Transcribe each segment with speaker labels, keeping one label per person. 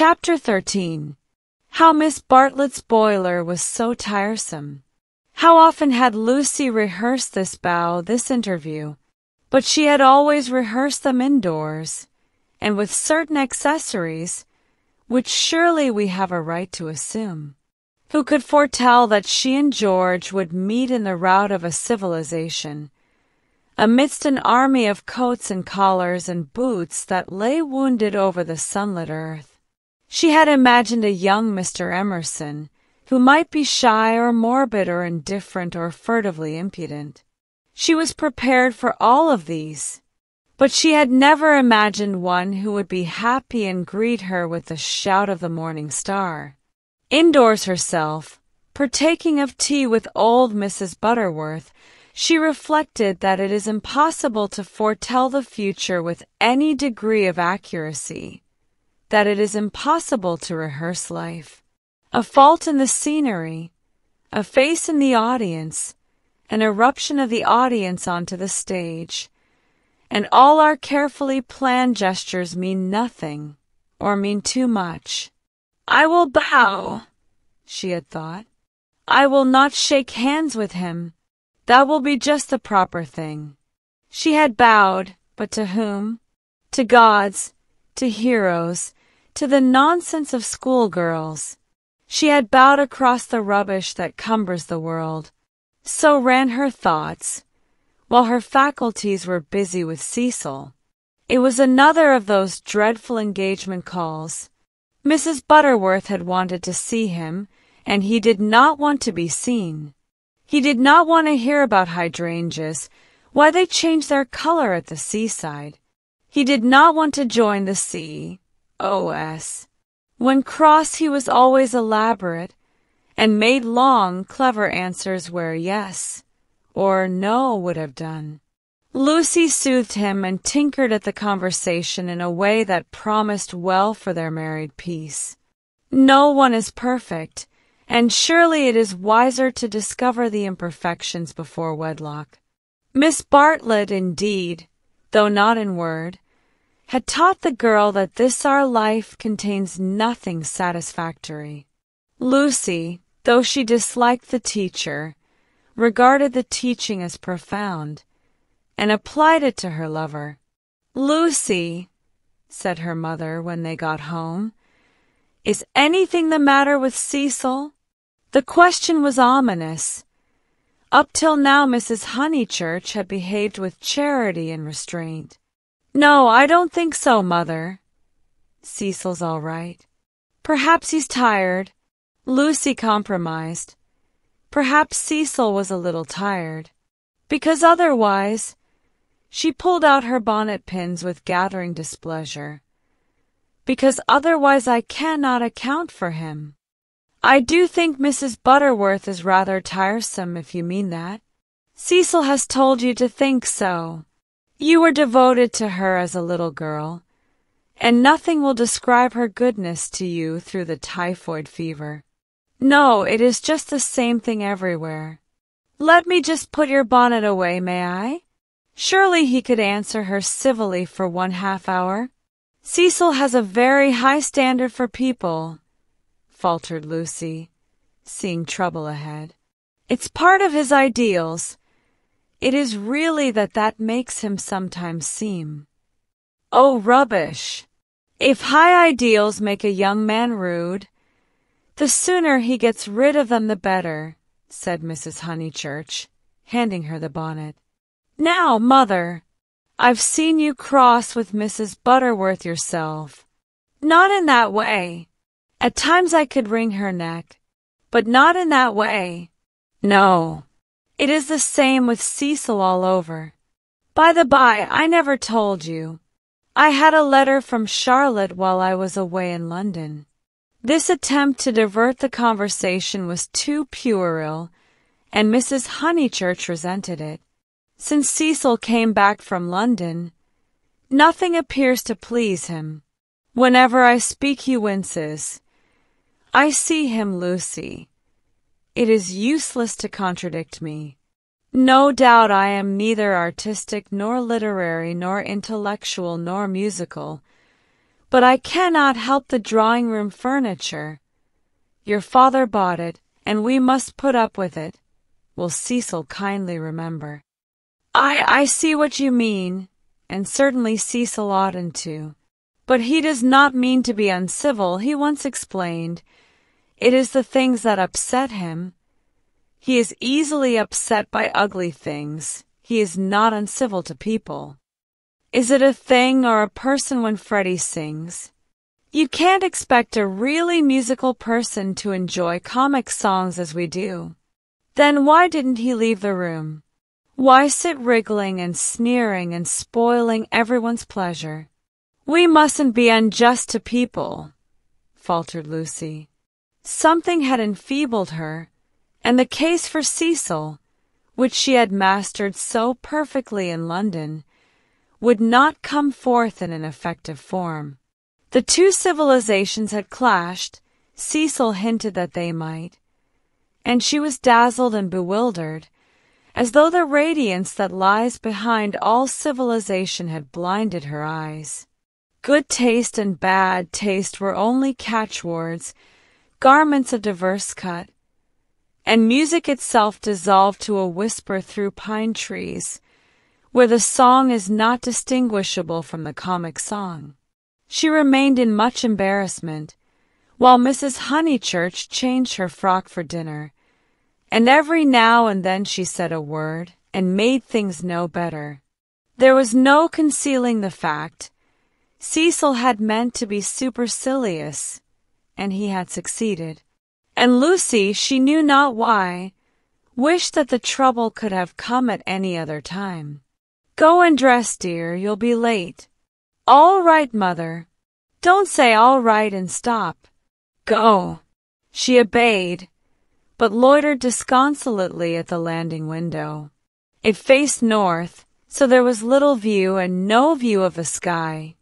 Speaker 1: Chapter 13. How Miss Bartlett's boiler was so tiresome. How often had Lucy rehearsed this interview, but she had always rehearsed them indoors, and with certain accessories, which surely we have a right to assume. Who could foretell that she and George would meet in the rout of a civilization, amidst an army of coats and collars and boots that lay wounded over the sunlit earth? She had imagined a young Mr. Emerson, who might be shy or morbid or indifferent or furtively impudent. She was prepared for all of these, but she had never imagined one who would be happy and greet her with the shout of the morning star. Indoors herself, partaking of tea with old Mrs. Butterworth, she reflected that it is impossible to foretell the future with any degree of accuracy, that it is impossible to rehearse life. A fault in the scenery, a face in the audience, an eruption of the audience onto the stage, and all our carefully planned gestures mean nothing, or mean too much. I will bow, she had thought. I will not shake hands with him. That will be just the proper thing. She had bowed, but to whom? To gods, to heroes, to the nonsense of schoolgirls. She had bowed across the rubbish that cumbers the world. So ran her thoughts, while her faculties were busy with Cecil. It was another of those dreadful engagement calls. Mrs. Butterworth had wanted to see him, and he did not want to be seen. He did not want to hear about hydrangeas, why they change their color at the seaside. He did not want to join the C.O.S. When cross he was always elaborate, and made long, clever answers where yes or no would have done. Lucy soothed him and tinkered at the conversation in a way that promised well for their married peace. No one is perfect, and surely it is wiser to discover the imperfections before wedlock. Miss Bartlett, indeed, though not in word, had taught the girl that this our life contains nothing satisfactory. Lucy, though she disliked the teacher, regarded the teaching as profound, and applied it to her lover. "Lucy," said her mother when they got home, "is anything the matter with Cecil?" The question was ominous. Up till now Mrs. Honeychurch had behaved with charity and restraint. "No, I don't think so, Mother. Cecil's all right. Perhaps he's tired." Lucy compromised. Perhaps Cecil was a little tired. Because otherwise... She pulled out her bonnet pins with gathering displeasure. "Because otherwise I cannot account for him." "I do think Mrs. Butterworth is rather tiresome, if you mean that." "Cecil has told you to think so. You were devoted to her as a little girl, and nothing will describe her goodness to you through the typhoid fever. No, it is just the same thing everywhere. Let me just put your bonnet away, may I?" Surely he could answer her civilly for 1/2 hour. "Cecil has a very high standard for people," faltered Lucy, seeing trouble ahead. "It's part of his ideals. It is really that makes him sometimes seem—" "Oh, rubbish! If high ideals make a young man rude, the sooner he gets rid of them the better," said Mrs. Honeychurch, handing her the bonnet. "Now, Mother, I've seen you cross with Mrs. Butterworth yourself. Not in that way. At times I could wring her neck, but not in that way. No, it is the same with Cecil all over. By the by, I never told you. I had a letter from Charlotte while I was away in London." This attempt to divert the conversation was too puerile, and Mrs. Honeychurch resented it. Since Cecil came back from London, nothing appears to please him. Whenever I speak he winces. I see him, Lucy. It is useless to contradict me. No doubt I am neither artistic nor literary nor intellectual nor musical, but I cannot help the drawing-room furniture. Your father bought it, and we must put up with it. Will Cecil kindly remember? I see what you mean, and certainly Cecil oughtn't to. But he does not mean to be uncivil, he once explained. It is the things that upset him. He is easily upset by ugly things. He is not uncivil to people. Is it a thing or a person when Freddie sings? You can't expect a really musical person to enjoy comic songs as we do. Then why didn't he leave the room? Why sit wriggling and sneering and spoiling everyone's pleasure? We mustn't be unjust to people, faltered Lucy. Something had enfeebled her, and the case for Cecil, which she had mastered so perfectly in London, would not come forth in an effective form. The two civilizations had clashed, Cecil hinted that they might, and she was dazzled and bewildered, as though the radiance that lies behind all civilization had blinded her eyes. Good taste and bad taste were only catchwords, garments of diverse cut, and music itself dissolved to a whisper through pine trees, where the song is not distinguishable from the comic song. She remained in much embarrassment, while Mrs. Honeychurch changed her frock for dinner, and every now and then she said a word and made things no better. There was no concealing the fact. Cecil had meant to be supercilious, and he had succeeded. And Lucy, she knew not why, wished that the trouble could have come at any other time. Go and dress, dear, you'll be late. All right, mother. Don't say all right and stop. Go. She obeyed, but loitered disconsolately at the landing window. It faced north, so there was little view and no view of the sky.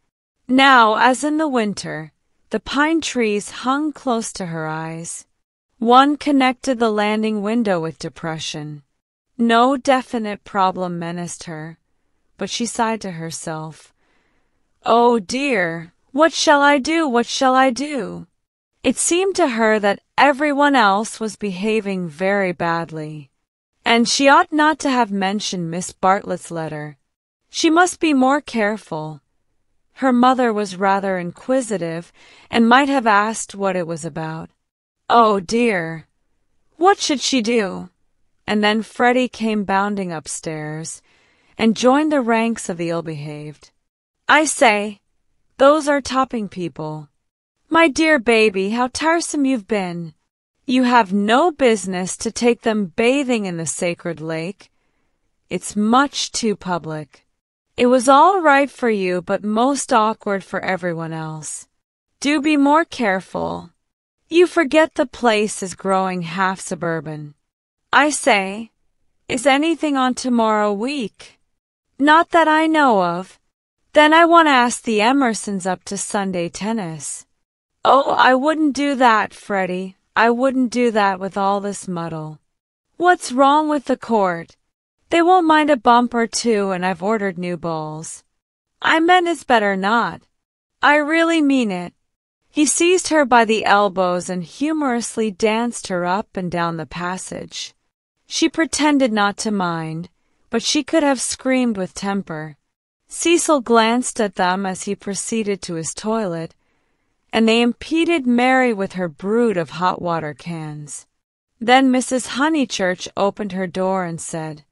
Speaker 1: Now, as in the winter, the pine trees hung close to her eyes. One connected the landing window with depression. No definite problem menaced her, but she sighed to herself. Oh dear, what shall I do? What shall I do? It seemed to her that everyone else was behaving very badly, and she ought not to have mentioned Miss Bartlett's letter. She must be more careful. Her mother was rather inquisitive and might have asked what it was about. Oh dear! What should she do? And then Freddie came bounding upstairs and joined the ranks of the ill-behaved. I say, those are topping people. My dear baby, how tiresome you've been. You have no business to take them bathing in the sacred lake. It's much too public. It was all right for you, but most awkward for everyone else. Do be more careful. You forget the place is growing half suburban. I say, is anything on tomorrow week? Not that I know of. Then I want to ask the Emersons up to Sunday tennis. Oh, I wouldn't do that, Freddie. I wouldn't do that with all this muddle. What's wrong with the court? They won't mind a bump or two, and I've ordered new balls. I meant it's better not. I really mean it. He seized her by the elbows and humorously danced her up and down the passage. She pretended not to mind, but she could have screamed with temper. Cecil glanced at them as he proceeded to his toilet, and they impeded Mary with her brood of hot water cans. Then Mrs. Honeychurch opened her door and said,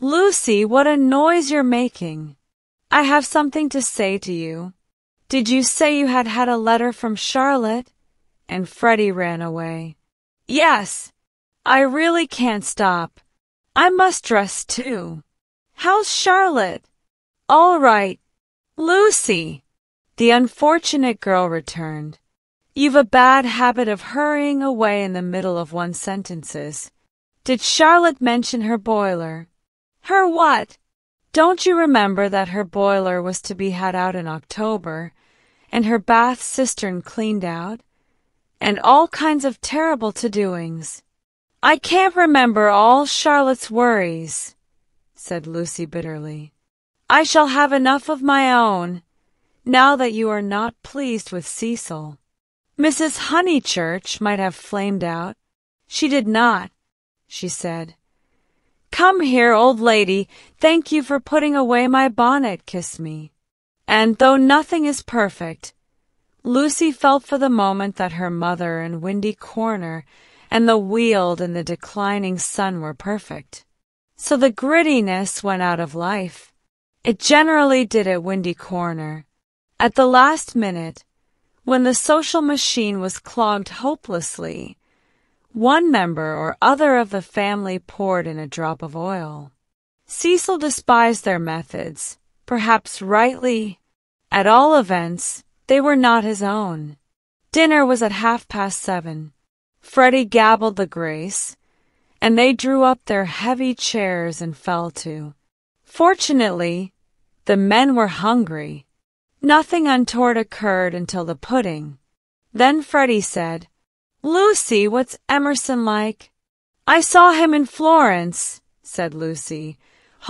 Speaker 1: Lucy, what a noise you're making. I have something to say to you. Did you say you had had a letter from Charlotte? And Freddie ran away. Yes. I really can't stop. I must dress too. How's Charlotte? All right. Lucy! The unfortunate girl returned. You've a bad habit of hurrying away in the middle of one's sentences. Did Charlotte mention her boiler? Her what? Don't you remember that her boiler was to be had out in October, and her bath cistern cleaned out, and all kinds of terrible to-doings? I can't remember all Charlotte's worries, said Lucy bitterly. I shall have enough of my own. now that you are not pleased with Cecil." Mrs. Honeychurch might have flamed out. She did not. She said, "Come here, old lady, thank you for putting away my bonnet, kiss me." And though nothing is perfect, Lucy felt for the moment that her mother and Windy Corner and the Weald and the declining sun were perfect. So the grittiness went out of life. It generally did at Windy Corner. At the last minute, when the social machine was clogged hopelessly, one member or other of the family poured in a drop of oil. Cecil despised their methods, perhaps rightly. At all events, they were not his own. Dinner was at 7:30. Freddie gabbled the grace, and they drew up their heavy chairs and fell to. Fortunately, the men were hungry. Nothing untoward occurred until the pudding. Then Freddie said, "Lucy, what's Emerson like?" "I saw him in Florence," said Lucy,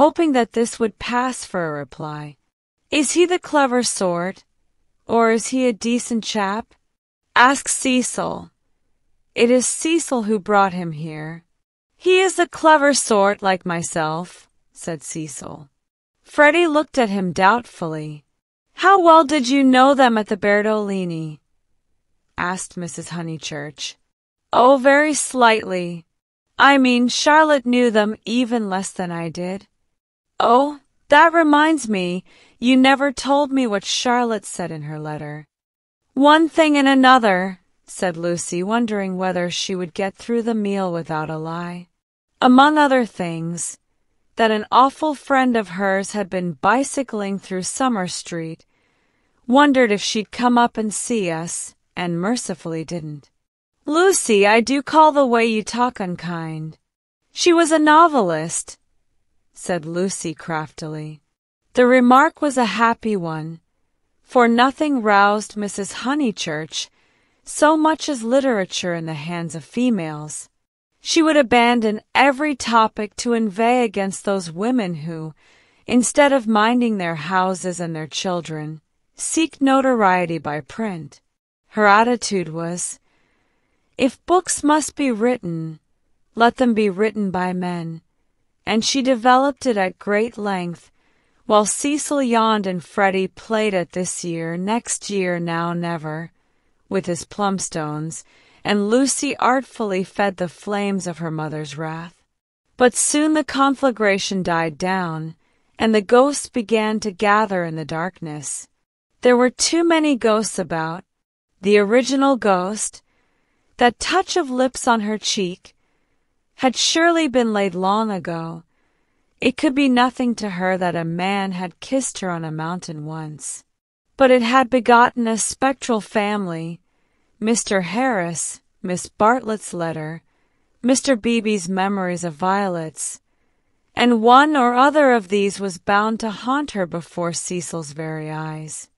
Speaker 1: hoping that this would pass for a reply. "Is he the clever sort, or is he a decent chap? Ask Cecil. It is Cecil who brought him here." "He is the clever sort, like myself," said Cecil. Freddie looked at him doubtfully. "How well did you know them at the Berdolini?" asked Mrs. Honeychurch. "Oh, very slightly. I mean, Charlotte knew them even less than I did." "Oh, that reminds me, you never told me what Charlotte said in her letter." "One thing and another," said Lucy, wondering whether she would get through the meal without a lie. "Among other things, that an awful friend of hers had been bicycling through Summer Street, wondered if she'd come up and see us, and mercifully didn't." "Lucy, I do call the way you talk unkind." "She was a novelist," said Lucy craftily. The remark was a happy one, for nothing roused Mrs. Honeychurch so much as literature in the hands of females. She would abandon every topic to inveigh against those women who, instead of minding their houses and their children, seek notoriety by print. Her attitude was, if books must be written, let them be written by men, and she developed it at great length, while Cecil yawned and Freddie played at this year, next year, now never, with his plumstones, and Lucy artfully fed the flames of her mother's wrath. But soon the conflagration died down, and the ghosts began to gather in the darkness. There were too many ghosts about. The original ghost, that touch of lips on her cheek, had surely been laid long ago. It could be nothing to her that a man had kissed her on a mountain once. But it had begotten a spectral family, Mr. Harris, Miss Bartlett's letter, Mr. Beebe's memories of violets, and one or other of these was bound to haunt her before Cecil's very eyes.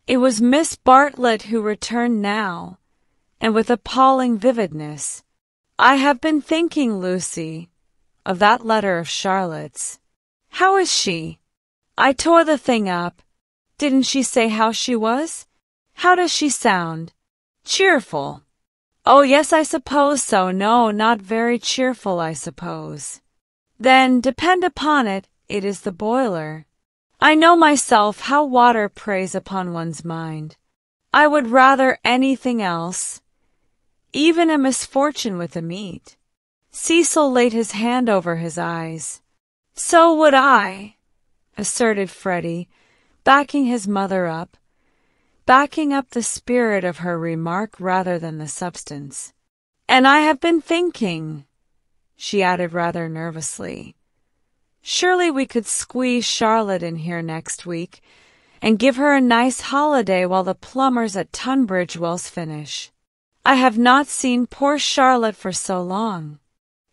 Speaker 1: It was Miss Bartlett who returned now, and with appalling vividness. "I have been thinking, Lucy, of that letter of Charlotte's. How is she? I tore the thing up. Didn't she say how she was? How does she sound? Cheerful?" "Oh, yes, I suppose so. No, not very cheerful, I suppose." "Then, depend upon it, it is the boiler. I know myself how water preys upon one's mind. I would rather anything else, even a misfortune with the meat." Cecil laid his hand over his eyes. "So would I," asserted Freddie, backing his mother up, backing up the spirit of her remark rather than the substance. "And I have been thinking," she added rather nervously, "surely we could squeeze Charlotte in here next week and give her a nice holiday while the plumbers at Tunbridge Wells finish. I have not seen poor Charlotte for so long."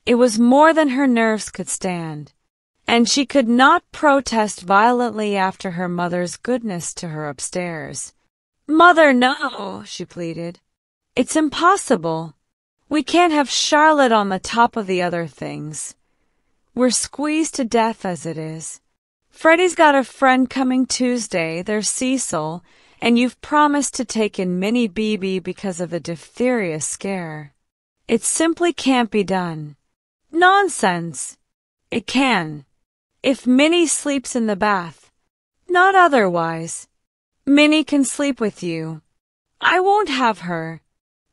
Speaker 1: It was more than her nerves could stand, and she could not protest violently after her mother's goodness to her upstairs. "Mother, no," she pleaded. "It's impossible. We can't have Charlotte on the top of the other things. We're squeezed to death as it is. Freddie's got a friend coming Tuesday, there's Cecil, and you've promised to take in Minnie Beebe because of the diphtheria scare. It simply can't be done. Nonsense. It can. If Minnie sleeps in the bath. Not otherwise. Minnie can sleep with you. I won't have her.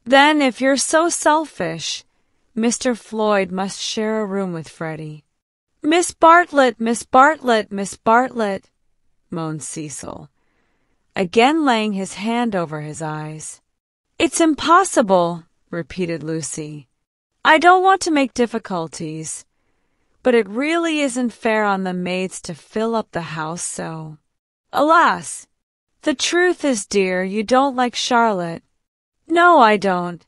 Speaker 1: Then if you're so selfish, Mr. Floyd must share a room with Freddie. Miss Bartlett, Miss Bartlett, Miss Bartlett, moaned Cecil, again laying his hand over his eyes. It's impossible, repeated Lucy. I don't want to make difficulties, but it really isn't fair on the maids to fill up the house so. Alas! The truth is, dear, you don't like Charlotte. No, I don't.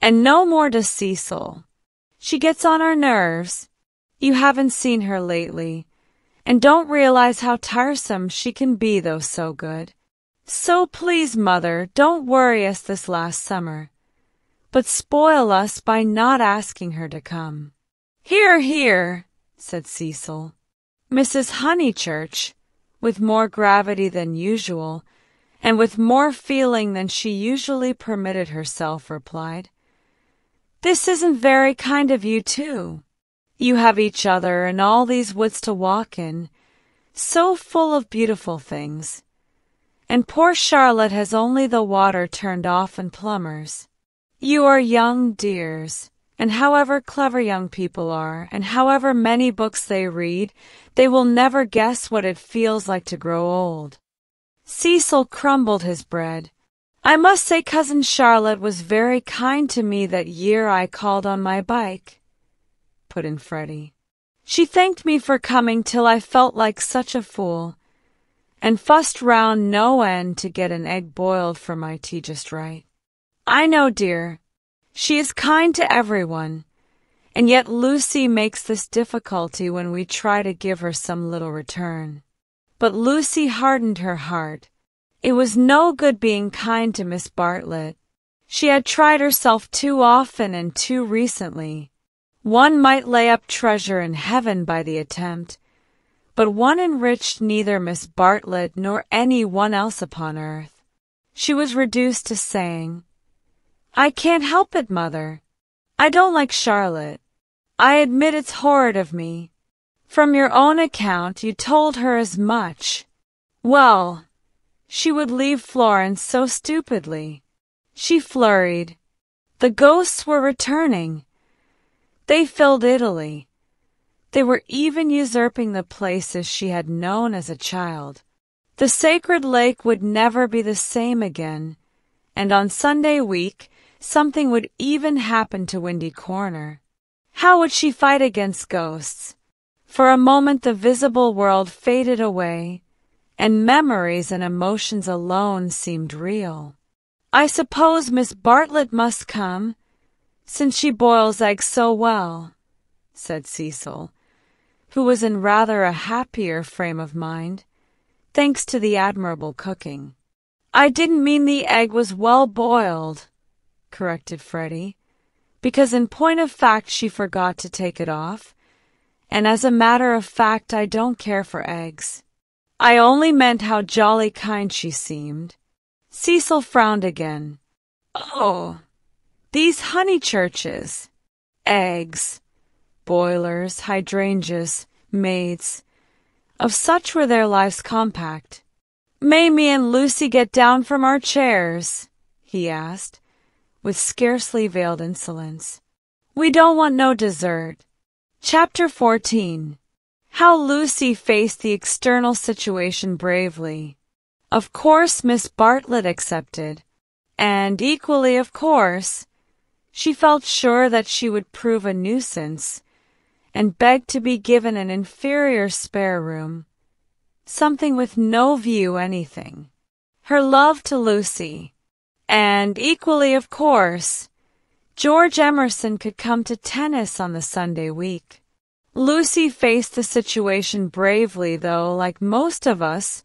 Speaker 1: And no more does Cecil. She gets on our nerves. You haven't seen her lately, and don't realize how tiresome she can be, though so good. So please, Mother, don't worry us this last summer, but spoil us by not asking her to come. Hear, hear, said Cecil. Mrs. Honeychurch, with more gravity than usual, and with more feeling than she usually permitted herself, replied, This isn't very kind of you, too. You have each other and all these woods to walk in, so full of beautiful things. And poor Charlotte has only the water turned off and plumbers. You are young dears, and however clever young people are, and however many books they read, they will never guess what it feels like to grow old. Cecil crumbled his bread. I must say Cousin Charlotte was very kind to me that year I called on my bike, put in Freddie. She thanked me for coming till I felt like such a fool, and fussed round no end to get an egg boiled for my tea just right. I know, dear. She is kind to everyone, and yet Lucy makes this difficulty when we try to give her some little return. But Lucy hardened her heart. It was no good being kind to Miss Bartlett. She had tried herself too often and too recently. One might lay up treasure in heaven by the attempt, but one enriched neither Miss Bartlett nor any one else upon earth. She was reduced to saying, I can't help it, Mother. I don't like Charlotte. I admit it's horrid of me. From your own account, you told her as much. Well, she would leave Florence so stupidly. She flurried. The ghosts were returning. They filled Italy. They were even usurping the places she had known as a child. The sacred lake would never be the same again, and on Sunday week something would even happen to Windy Corner. How would she fight against ghosts? For a moment the visible world faded away, and memories and emotions alone seemed real. I suppose Miss Bartlett must come, since she boils eggs so well, said Cecil, who was in rather a happier frame of mind, thanks to the admirable cooking. I didn't mean the egg was well boiled, corrected Freddie, because in point of fact she forgot to take it off, and as a matter of fact I don't care for eggs. I only meant how jolly kind she seemed. Cecil frowned again. Oh, these Honeychurches. Eggs, boilers, hydrangeas, maids. Of such were their lives compact. May me and Lucy get down from our chairs? He asked, with scarcely veiled insolence. We don't want no dessert. Chapter 14. How Lucy faced the external situation bravely. Of course Miss Bartlett accepted, and equally of course, she felt sure that she would prove a nuisance, and begged to be given an inferior spare room, something with no view anything. Her love to Lucy, and equally of course, George Emerson could come to tennis on the Sunday week. Lucy faced the situation bravely, though, like most of us,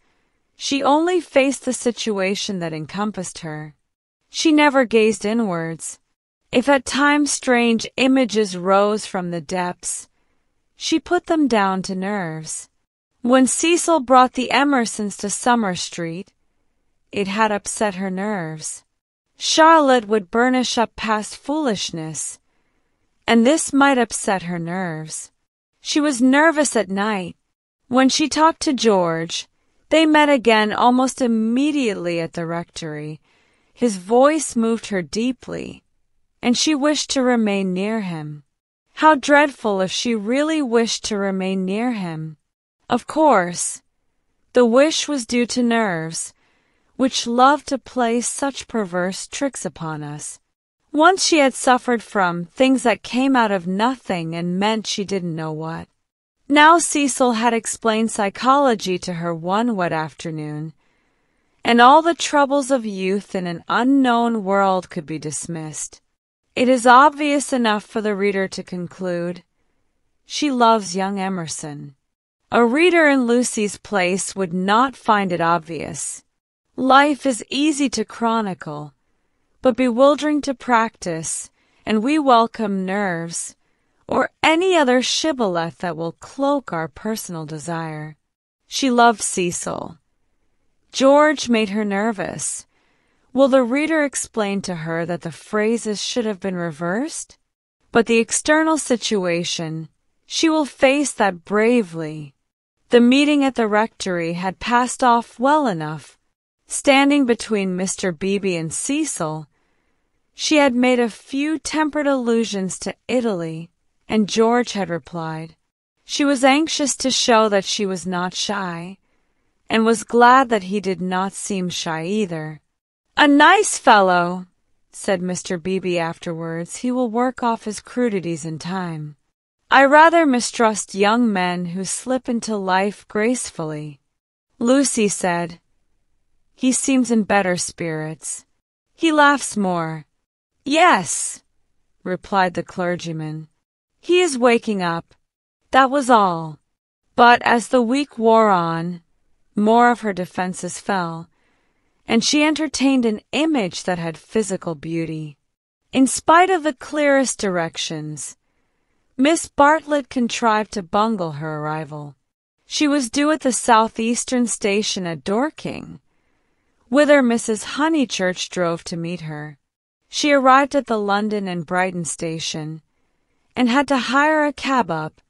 Speaker 1: she only faced the situation that encompassed her. She never gazed inwards. If at times strange images rose from the depths, she put them down to nerves. When Cecil brought the Emersons to Summer Street, it had upset her nerves. Charlotte would burnish up past foolishness, and this might upset her nerves. She was nervous at night. When she talked to George, they met again almost immediately at the rectory. His voice moved her deeply, and she wished to remain near him. How dreadful if she really wished to remain near him. Of course, the wish was due to nerves, which love to play such perverse tricks upon us. Once she had suffered from things that came out of nothing and meant she didn't know what. Now Cecil had explained psychology to her one wet afternoon, and all the troubles of youth in an unknown world could be dismissed. It is obvious enough for the reader to conclude, she loves young Emerson. A reader in Lucy's place would not find it obvious. Life is easy to chronicle, but bewildering to practice, and we welcome nerves, or any other shibboleth that will cloak our personal desire. She loved Cecil. George made her nervous. Will the reader explain to her that the phrases should have been reversed? But the external situation, she will face that bravely. The meeting at the rectory had passed off well enough. Standing between Mr. Beebe and Cecil, she had made a few tempered allusions to Italy, and George had replied. She was anxious to show that she was not shy, and was glad that he did not seem shy either. "A nice fellow," said Mr. Beebe afterwards. "He will work off his crudities in time. I rather mistrust young men who slip into life gracefully." Lucy said, "He seems in better spirits. He laughs more." "Yes," replied the clergyman. "He is waking up." That was all. But as the week wore on, more of her defenses fell, and she entertained an image that had physical beauty. In spite of the clearest directions, Miss Bartlett contrived to bungle her arrival. She was due at the southeastern station at Dorking, whither Mrs. Honeychurch drove to meet her. She arrived at the London and Brighton station, and had to hire a cab up.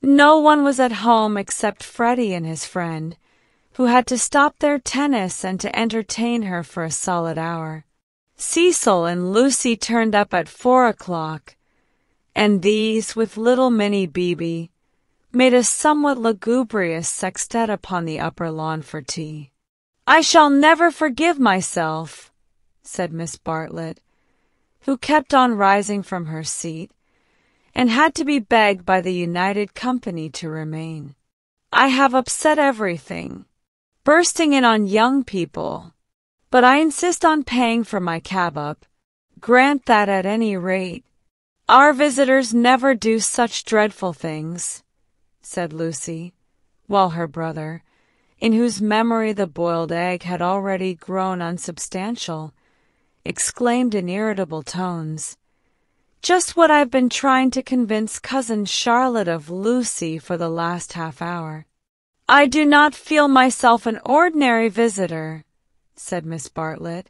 Speaker 1: No one was at home except Freddie and his friend, who had to stop their tennis and to entertain her for a solid hour. Cecil and Lucy turned up at 4 o'clock, and these, with little Minnie Beebe, made a somewhat lugubrious sextet upon the upper lawn for tea. "I shall never forgive myself," said Miss Bartlett, who kept on rising from her seat, and had to be begged by the united company to remain. "I have upset everything, bursting in on young people, but I insist on paying for my cab up. Grant that at any rate. Our visitors never do such dreadful things," said Lucy, while her brother, in whose memory the boiled egg had already grown unsubstantial, exclaimed in irritable tones, "Just what I've been trying to convince Cousin Charlotte of Lucy for the last half hour." "I do not feel myself an ordinary visitor," said Miss Bartlett,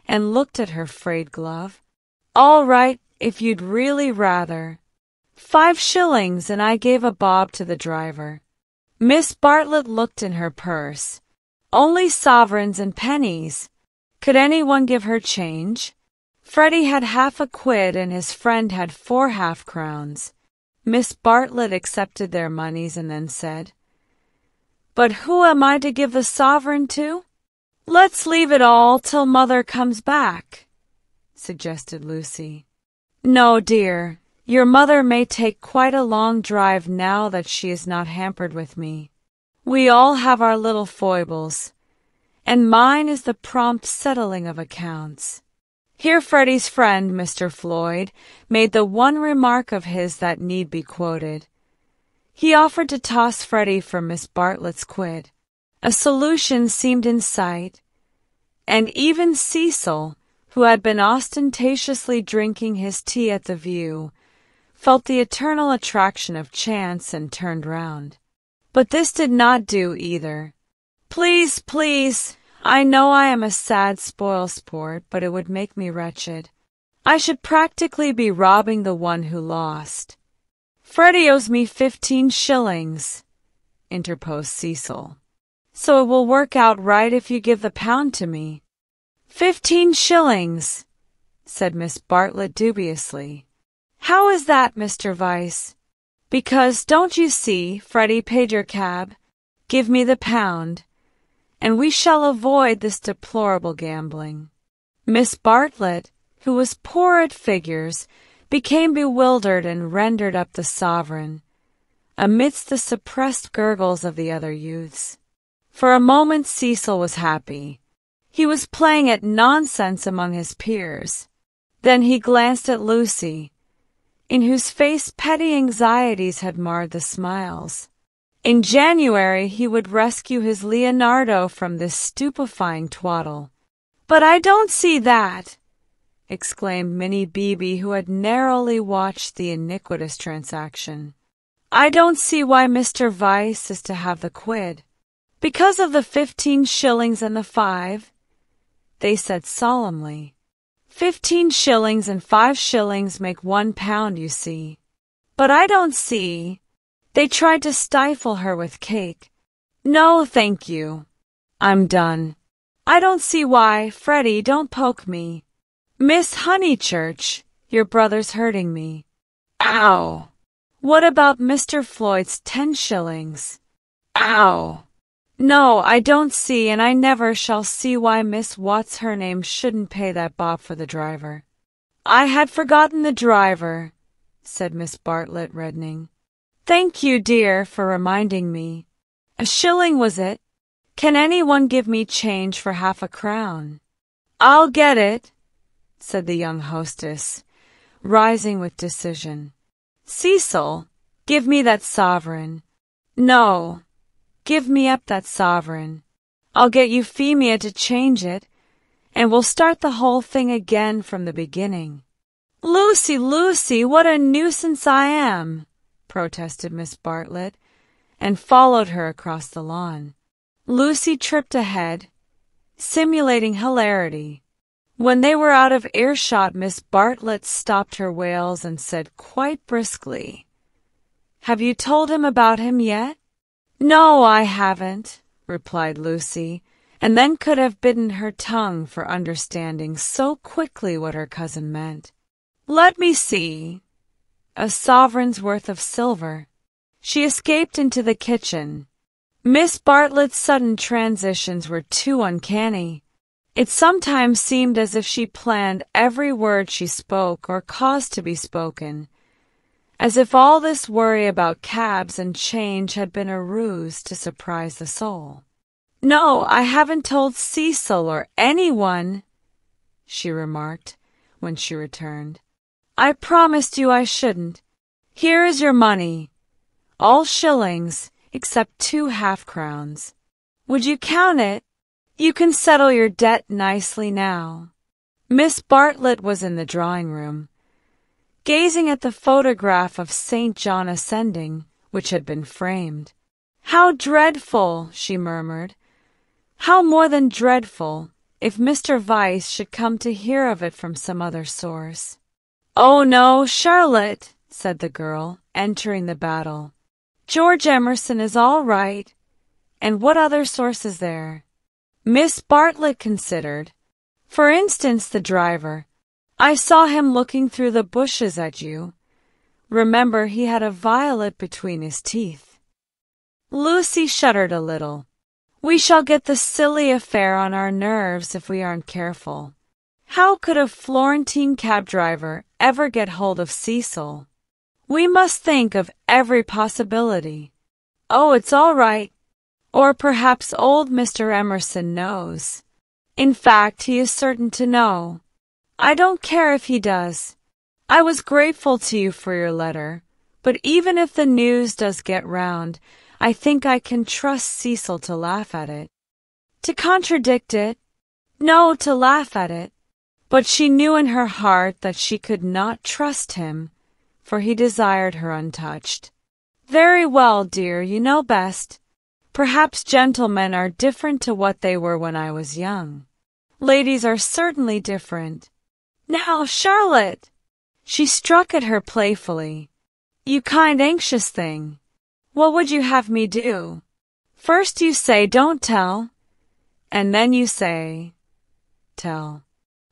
Speaker 1: and looked at her frayed glove. "All right, if you'd really rather. 5 shillings, and I gave a bob to the driver." Miss Bartlett looked in her purse. Only sovereigns and pennies. Could anyone give her change? Freddie had half a quid and his friend had 4 half-crowns. Miss Bartlett accepted their moneys and then said, "But who am I to give the sovereign to?" "Let's leave it all till Mother comes back," suggested Lucy. "No, dear. Your mother may take quite a long drive now that she is not hampered with me. We all have our little foibles, and mine is the prompt settling of accounts." Here Freddie's friend, Mr. Floyd, made the one remark of his that need be quoted. He offered to toss Freddie for Miss Bartlett's quid. A solution seemed in sight, and even Cecil, who had been ostentatiously drinking his tea at the view, felt the eternal attraction of chance and turned round. But this did not do either. "Please, please, I know I am a sad spoilsport, but it would make me wretched. I should practically be robbing the one who lost. Freddie owes me 15 shillings, interposed Cecil. So it will work out right if you give the pound to me. 15 shillings, said Miss Bartlett dubiously. How is that, Mr. Vyse? Because, don't you see, Freddie paid your cab. Give me the pound, and we shall avoid this deplorable gambling. Miss Bartlett, who was poor at figures, became bewildered and rendered up the sovereign, amidst the suppressed gurgles of the other youths. For a moment Cecil was happy. He was playing at nonsense among his peers. Then he glanced at Lucy, in whose face petty anxieties had marred the smiles. In January he would rescue his Leonardo from this stupefying twaddle. "But I don't see that," exclaimed Minnie Beebe, who had narrowly watched the iniquitous transaction. "I don't see why Mr. Vyse is to have the quid." "Because of the 15 shillings and the 5, they said solemnly. 15 shillings and 5 shillings make £1, you see. But I don't see. They tried to stifle her with cake. No, thank you. I'm done. I don't see why. Freddie, don't poke me. Miss Honeychurch, your brother's hurting me. Ow! What about Mr. Floyd's 10 shillings? Ow! No, I don't see, and I never shall see why Miss What's-her-name shouldn't pay that bob for the driver. I had forgotten the driver, said Miss Bartlett, reddening. Thank you, dear, for reminding me. A shilling, was it? Can anyone give me change for half a crown? I'll get it, said the young hostess, rising with decision. Cecil, give me that sovereign. No. Give me up that sovereign. I'll get Euphemia to change it, and we'll start the whole thing again from the beginning. Lucy, Lucy, what a nuisance I am, protested Miss Bartlett, and followed her across the lawn. Lucy tripped ahead, simulating hilarity. When they were out of earshot, Miss Bartlett stopped her wails and said quite briskly, Have you told him about him yet? No, I haven't, replied Lucy, and then could have bitten her tongue for understanding so quickly what her cousin meant. Let me see. A sovereign's worth of silver. She escaped into the kitchen. Miss Bartlett's sudden transitions were too uncanny. It sometimes seemed as if she planned every word she spoke or caused to be spoken, as if all this worry about cabs and change had been a ruse to surprise the soul. No, I haven't told Cecil or anyone, she remarked when she returned. I promised you I shouldn't. Here is your money, all shillings except 2 half-crowns. Would you count it? You can settle your debt nicely now. Miss Bartlett was in the drawing-room, gazing at the photograph of St. John ascending, which had been framed. How dreadful, she murmured. How more than dreadful, if Mr. Vyse should come to hear of it from some other source. Oh, no, Charlotte, said the girl, entering the battle. George Emerson is all right. And what other source is there? Miss Bartlett considered. For instance, the driver. I saw him looking through the bushes at you. Remember, he had a violet between his teeth. Lucy shuddered a little. We shall get the silly affair on our nerves if we aren't careful. How could a Florentine cab driver ever get hold of Cecil? We must think of every possibility. Oh, it's all right. Or perhaps old Mr. Emerson knows. In fact, he is certain to know. I don't care if he does. I was grateful to you for your letter, but even if the news does get round, I think I can trust Cecil to laugh at it. To contradict it? No, to laugh at it. But she knew in her heart that she could not trust him, for he desired her untouched. Very well, dear, you know best. Perhaps gentlemen are different to what they were when I was young. Ladies are certainly different. Now, Charlotte! She struck at her playfully. You kind anxious thing. What would you have me do? First you say don't tell, and then you say tell.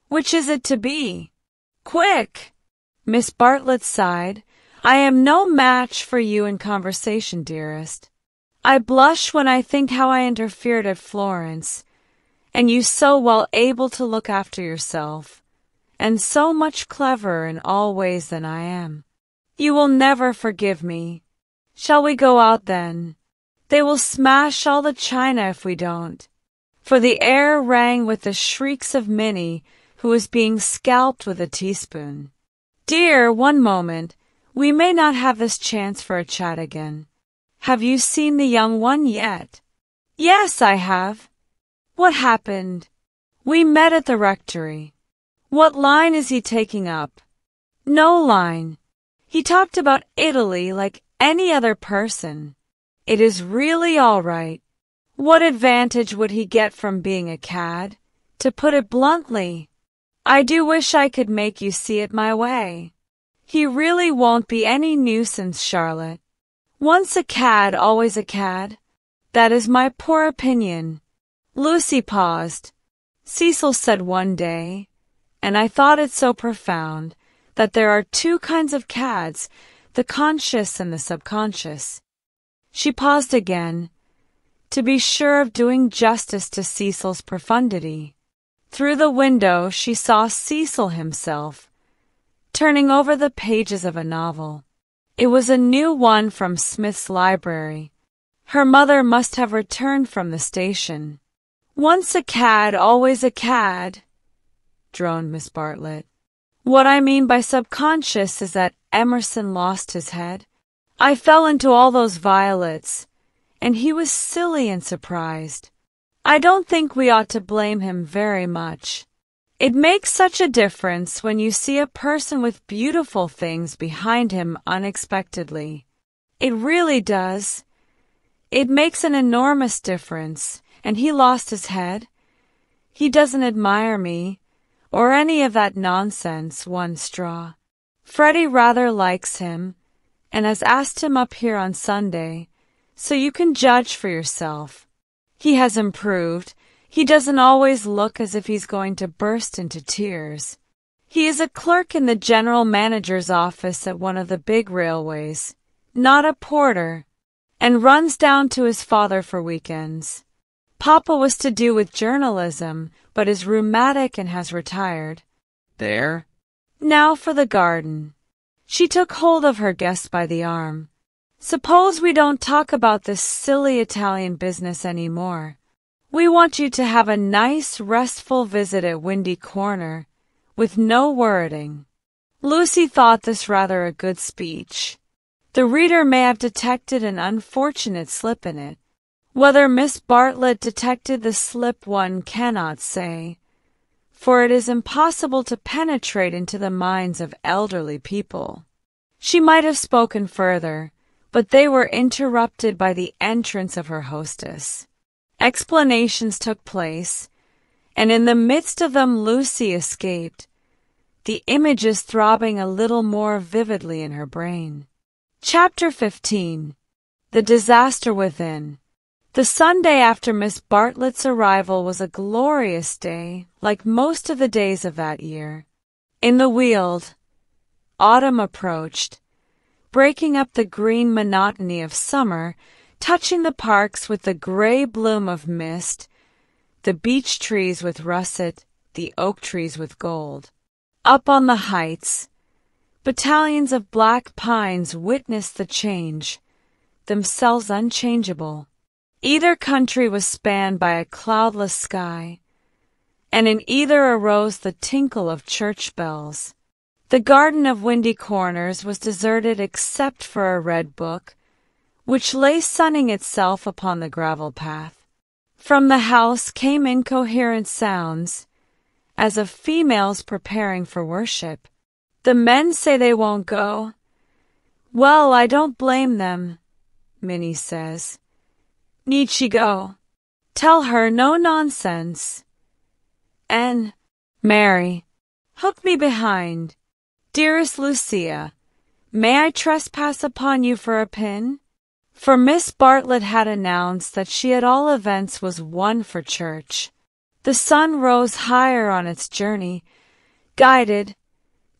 Speaker 1: Which is it to be? Quick! Miss Bartlett sighed. I am no match for you in conversation, dearest. I blush when I think how I interfered at Florence, and you so well able to look after yourself, and so much cleverer in all ways than I am. You will never forgive me. Shall we go out then? They will smash all the china if we don't. For the air rang with the shrieks of Minnie, who was being scalped with a teaspoon. Dear, one moment. We may not have this chance for a chat again. Have you seen the young one yet? Yes, I have. What happened? We met at the rectory. What line is he taking up? No line. He talked about Italy like any other person. It is really all right. What advantage would he get from being a cad? To put it bluntly, I do wish I could make you see it my way. He really won't be any nuisance, Charlotte. Once a cad, always a cad. That is my poor opinion. Lucy paused. Cecil said one day, and I thought it so profound, that there are two kinds of cads, the conscious and the subconscious. She paused again, to be sure of doing justice to Cecil's profundity. Through the window she saw Cecil himself, turning over the pages of a novel. It was a new one from Smith's library. Her mother must have returned from the station. Once a cad, always a cad, droned Miss Bartlett. What I mean by subconscious is that Emerson lost his head. I fell into all those violets, and he was silly and surprised. I don't think we ought to blame him very much. It makes such a difference when you see a person with beautiful things behind him unexpectedly. It really does. It makes an enormous difference, and he lost his head. He doesn't admire me, or any of that nonsense, one straw. Freddie rather likes him, and has asked him up here on Sunday, so you can judge for yourself. He has improved. He doesn't always look as if he's going to burst into tears. He is a clerk in the general manager's office at one of the big railways, not a porter, and runs down to his father for weekends. Papa was to do with journalism, but is rheumatic and has retired.
Speaker 2: There?
Speaker 1: Now for the garden. She took hold of her guest by the arm. Suppose we don't talk about this silly Italian business any more. We want you to have a nice, restful visit at Windy Corner, with no worrying. Lucy thought this rather a good speech. The reader may have detected an unfortunate slip in it. Whether Miss Bartlett detected the slip one cannot say, for it is impossible to penetrate into the minds of elderly people. She might have spoken further, but they were interrupted by the entrance of her hostess. Explanations took place, and in the midst of them Lucy escaped, the images throbbing a little more vividly in her brain. Chapter 15. The Disaster Within. The Sunday after Miss Bartlett's arrival was a glorious day, like most of the days of that year. In the Weald, autumn approached, breaking up the green monotony of summer, touching the parks with the gray bloom of mist, the beech trees with russet, the oak trees with gold. Up on the heights, battalions of black pines witnessed the change, themselves unchangeable. Either country was spanned by a cloudless sky, and in either arose the tinkle of church bells. The garden of Windy Corners was deserted except for a red book, which lay sunning itself upon the gravel path. From the house came incoherent sounds, as of females preparing for worship. The men say they won't go. Well, I don't blame them, Minnie says. Need she go? Tell her no nonsense. N. Mary. Hook me behind. Dearest Lucia, may I trespass upon you for a pin? For Miss Bartlett had announced that she at all events was one for church. The sun rose higher on its journey, guided,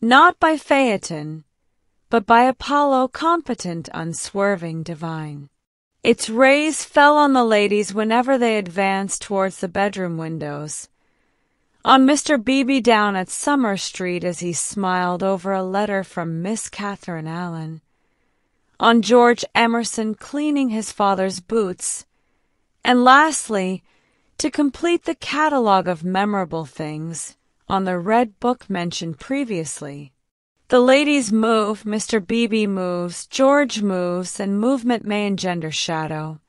Speaker 1: not by Phaeton, but by Apollo competent, unswerving, divine. Its rays fell on the ladies whenever they advanced towards the bedroom windows. On Mr. Beebe down at Summer Street as he smiled over a letter from Miss Catherine Allen. On George Emerson cleaning his father's boots. And lastly, to complete the catalogue of memorable things, on the red book mentioned previously. The ladies move, Mr. Beebe moves, George moves, and movement may engender shadow.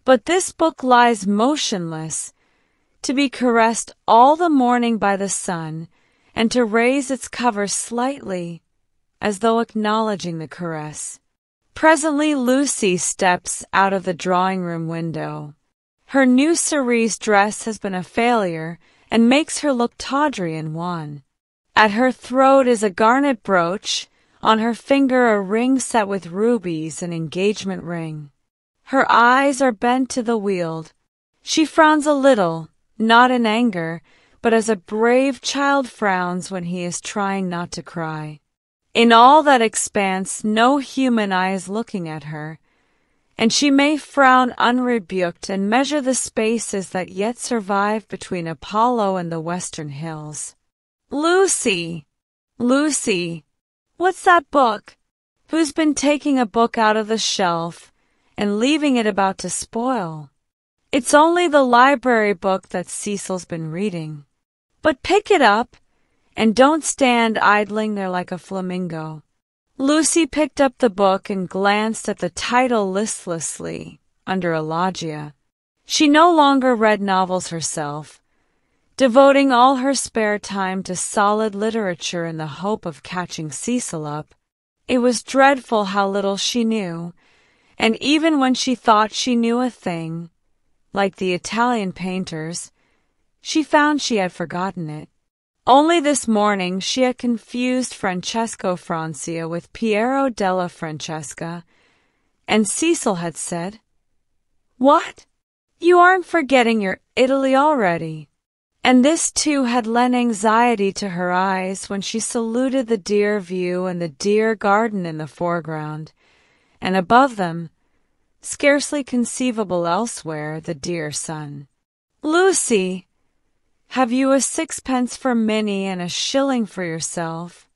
Speaker 1: But this book lies motionless, to be caressed all the morning by the sun, and to raise its cover slightly, as though acknowledging the caress. Presently Lucy steps out of the drawing-room window. Her new cerise dress has been a failure, and makes her look tawdry and wan. At her throat is a garnet brooch, on her finger a ring set with rubies, an engagement ring. Her eyes are bent to the Weald. She frowns a little, not in anger, but as a brave child frowns when he is trying not to cry. In all that expanse no human eye is looking at her, and she may frown unrebuked and measure the spaces that yet survive between Apollo and the western hills. Lucy! Lucy! What's that book? Who's been taking a book out of the shelf and leaving it about to spoil? It's only the library book that Cecil's been reading. But pick it up, and don't stand idling there like a flamingo. Lucy picked up the book and glanced at the title listlessly, under a loggia. She no longer read novels herself, devoting all her spare time to solid literature in the hope of catching Cecil up. It was dreadful how little she knew, and even when she thought she knew a thing, like the Italian painters, she found she had forgotten it. Only this morning she had confused Francesco Francia with Piero della Francesca, and Cecil had said, "What? You aren't forgetting your Italy already?" And this too had lent anxiety to her eyes when she saluted the dear view and the dear garden in the foreground, and above them, scarcely conceivable elsewhere, the dear sun. "Lucy, have you a sixpence for Minnie and a shilling for yourself?"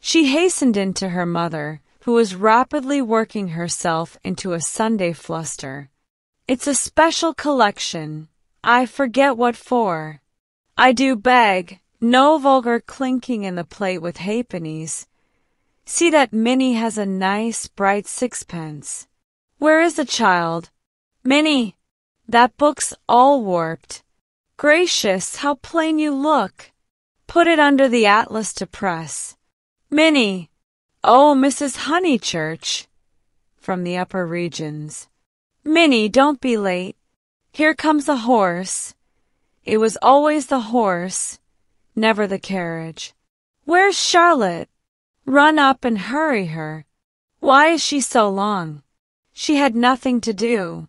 Speaker 1: She hastened in to her mother, who was rapidly working herself into a Sunday fluster. "It's a special collection. I forget what for. I do beg, no vulgar clinking in the plate with halfpennies. See that Minnie has a nice, bright sixpence. Where is the child? Minnie, that book's all warped. Gracious, how plain you look. Put it under the atlas to press. Minnie! Oh, Mrs. Honeychurch!" from the upper regions. "Minnie, don't be late. Here comes the horse." It was always the horse, never the carriage. "Where's Charlotte? Run up and hurry her. Why is she so long? She had nothing to do.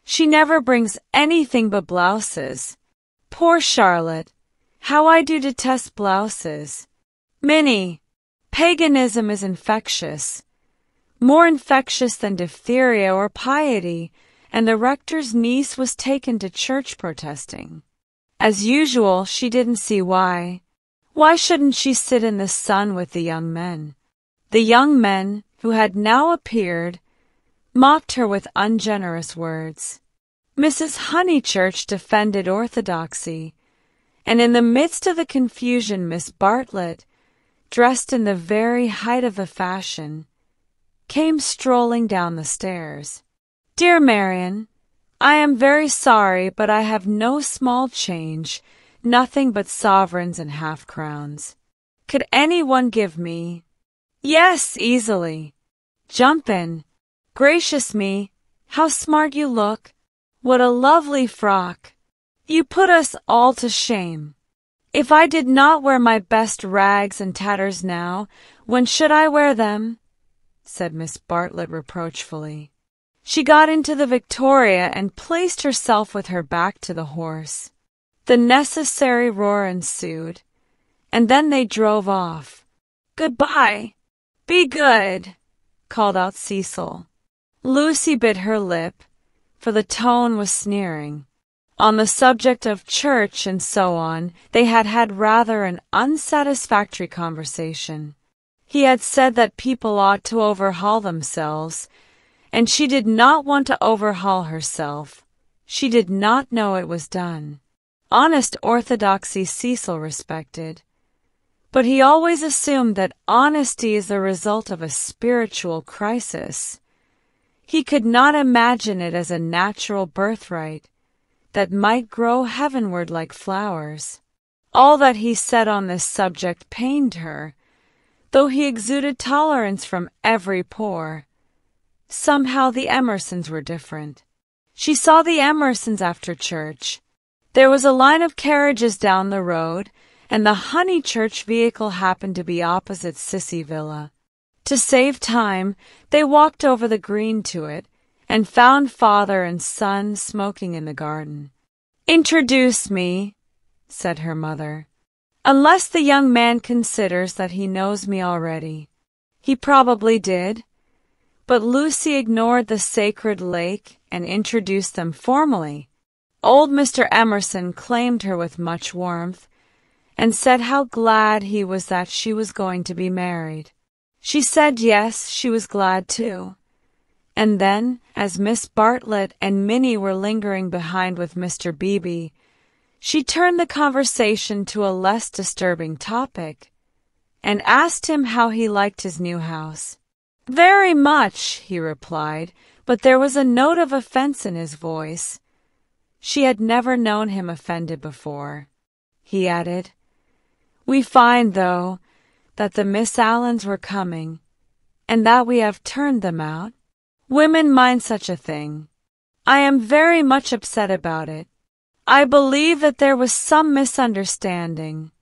Speaker 1: She never brings anything but blouses. Poor Charlotte! How I do detest blouses. Minnie, paganism is infectious, more infectious than diphtheria or piety, and the rector's niece was taken to church protesting. As usual, she didn't see why. Why shouldn't she sit in the sun with the young men? The young men, who had now appeared, mocked her with ungenerous words. Mrs. Honeychurch defended orthodoxy, and in the midst of the confusion Miss Bartlett, dressed in the very height of the fashion, came strolling down the stairs. "Dear Marian, I am very sorry, but I have no small change, nothing but sovereigns and half-crowns. Could any one give me—" "Yes, easily. Jump in. Gracious me, how smart you look. What a lovely frock! You put us all to shame. If I did not wear my best rags and tatters now, when should I wear them? Said Miss Bartlett reproachfully. She got into the victoria and placed herself with her back to the horse. The necessary roar ensued, and then they drove off. "Goodbye! Be good!" called out Cecil. Lucy bit her lip, for the tone was sneering. On the subject of church and so on, they had had rather an unsatisfactory conversation. He had said that people ought to overhaul themselves, and she did not want to overhaul herself. She did not know it was done. Honest orthodoxy Cecil respected, but he always assumed that honesty is the result of a spiritual crisis. He could not imagine it as a natural birthright that might grow heavenward like flowers. All that he said on this subject pained her, though he exuded tolerance from every pore. Somehow the Emersons were different. She saw the Emersons after church. There was a line of carriages down the road, and the Honeychurch vehicle happened to be opposite Sissy Villa. To save time, they walked over the green to it, and found father and son smoking in the garden. "Introduce me," said her mother. "Unless the young man considers that he knows me already." He probably did, but Lucy ignored the sacred lake and introduced them formally. Old Mr. Emerson claimed her with much warmth, and said how glad he was that she was going to be married. She said yes, she was glad too. And then, as Miss Bartlett and Minnie were lingering behind with Mr. Beebe, she turned the conversation to a less disturbing topic, and asked him how he liked his new house. "Very much," he replied, but there was a note of offense in his voice. She had never known him offended before. He added, "We find, though, that the Miss Allens were coming, and that we have turned them out. Women mind such a thing. I am very much upset about it. I believe that there was some misunderstanding,"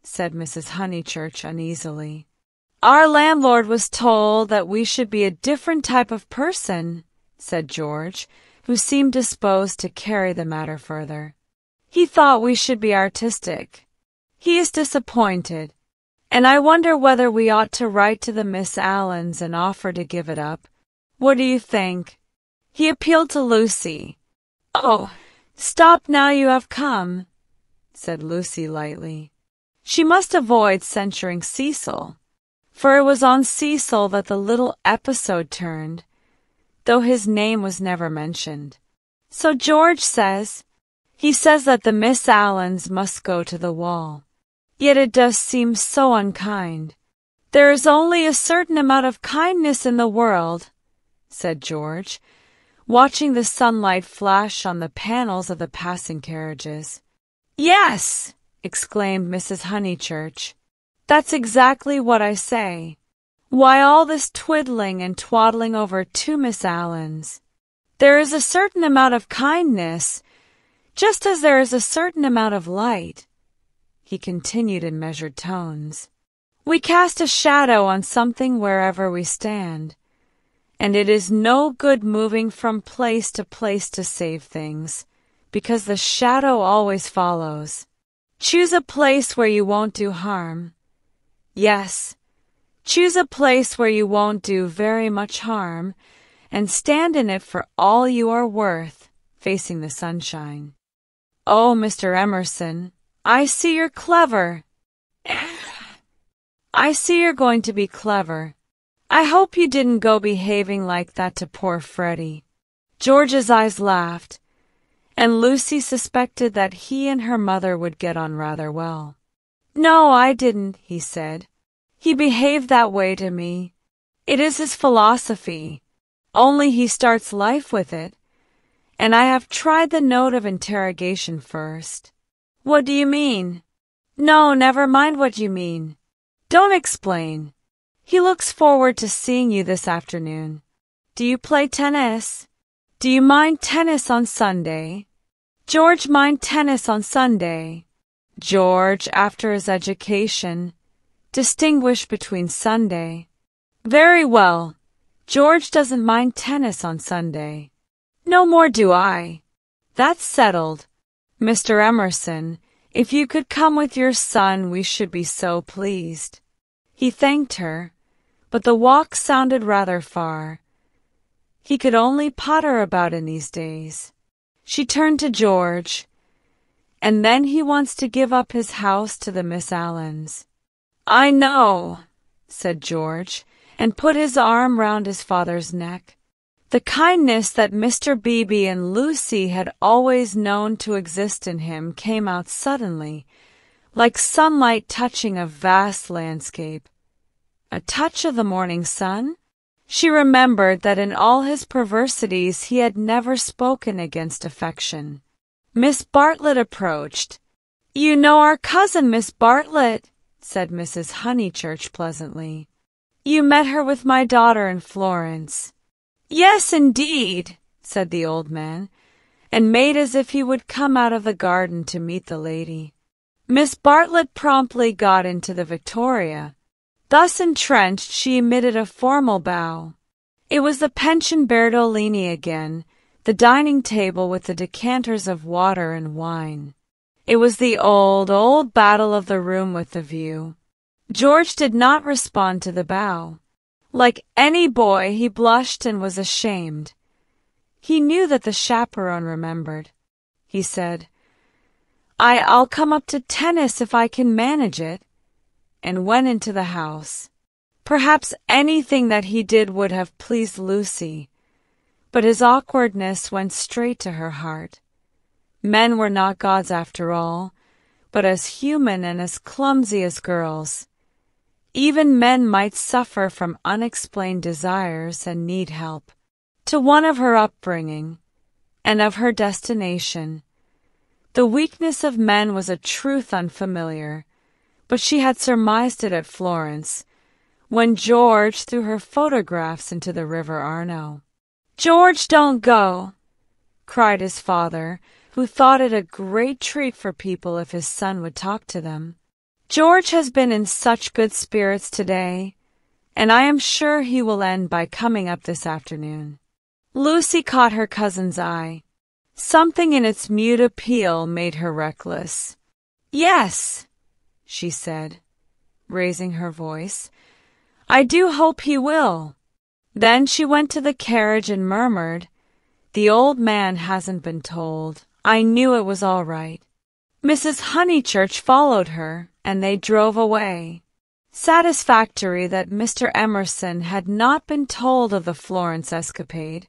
Speaker 1: said Mrs. Honeychurch uneasily. "Our landlord was told that we should be a different type of person," said George, who seemed disposed to carry the matter further. "He thought we should be artistic. He is disappointed, and I wonder whether we ought to write to the Miss Allens and offer to give it up. What do you think?" He appealed to Lucy. "Oh, stop now you have come," said Lucy lightly. She must avoid censuring Cecil, for it was on Cecil that the little episode turned, though his name was never mentioned. "So George says, he says that the Miss Allens must go to the wall. Yet it does seem so unkind." "There is only a certain amount of kindness in the world," said George, watching the sunlight flash on the panels of the passing carriages. "Yes," exclaimed Mrs. Honeychurch. "That's exactly what I say. Why all this twiddling and twaddling over two Miss Allens? There is a certain amount of kindness, just as there is a certain amount of light," he continued in measured tones. "We cast a shadow on something wherever we stand, and it is no good moving from place to place to save things, because the shadow always follows. Choose a place where you won't do harm. Yes, choose a place where you won't do very much harm, and stand in it for all you are worth, facing the sunshine. Oh, Mr. Emerson, I see you're clever. I see you're going to be clever. I hope you didn't go behaving like that to poor Freddie." George's eyes laughed, and Lucy suspected that he and her mother would get on rather well. "No, I didn't," he said. "He behaved that way to me. It is his philosophy, only he starts life with it, and I have tried the note of interrogation first." "What do you mean?" "No, never mind what you mean. Don't explain. He looks forward to seeing you this afternoon. Do you play tennis?" Do you mind tennis on Sunday? George mind tennis on Sunday. George, after his education, distinguished between Sunday. Very well. George doesn't mind tennis on Sunday. No more do I. That's settled. Mr. Emerson, if you could come with your son, we should be so pleased. He thanked her, but the walk sounded rather far. He could only potter about in these days. She turned to George. And then he wants to give up his house to the Miss Allens. I know, said George, and put his arm round his father's neck. The kindness that Mr. Beebe and Lucy had always known to exist in him came out suddenly, like sunlight touching a vast landscape. A touch of the morning sun? She remembered that in all his perversities he had never spoken against affection. Miss Bartlett approached. You know our cousin, Miss Bartlett, said Mrs. Honeychurch pleasantly. You met her with my daughter in Florence. Yes, indeed, said the old man, and made as if he would come out of the garden to meet the lady. Miss Bartlett promptly got into the Victoria. Thus entrenched, she emitted a formal bow. It was the Pension Berdolini again, the dining table with the decanters of water and wine. It was the old battle of the room with the view. George did not respond to the bow. Like any boy, he blushed and was ashamed. He knew that the chaperone remembered. He said, I'll come up to tennis if I can manage it, and went into the house. Perhaps anything that he did would have pleased Lucy, but his awkwardness went straight to her heart. Men were not gods after all, but as human and as clumsy as girls. Even men might suffer from unexplained desires and need help. To one of her upbringing, and of her destination, the weakness of men was a truth unfamiliar, but she had surmised it at Florence, when George threw her photographs into the River Arno. George, don't go, cried his father, who thought it a great treat for people if his son would talk to them. George has been in such good spirits today, and I am sure he will end by coming up this afternoon. Lucy caught her cousin's eye. Something in its mute appeal made her reckless. Yes, she said, raising her voice, I do hope he will. Then she went to the carriage and murmured, The old man hasn't been told. I knew it was all right. Mrs. Honeychurch followed her, and they drove away. Satisfactory that Mr. Emerson had not been told of the Florence escapade,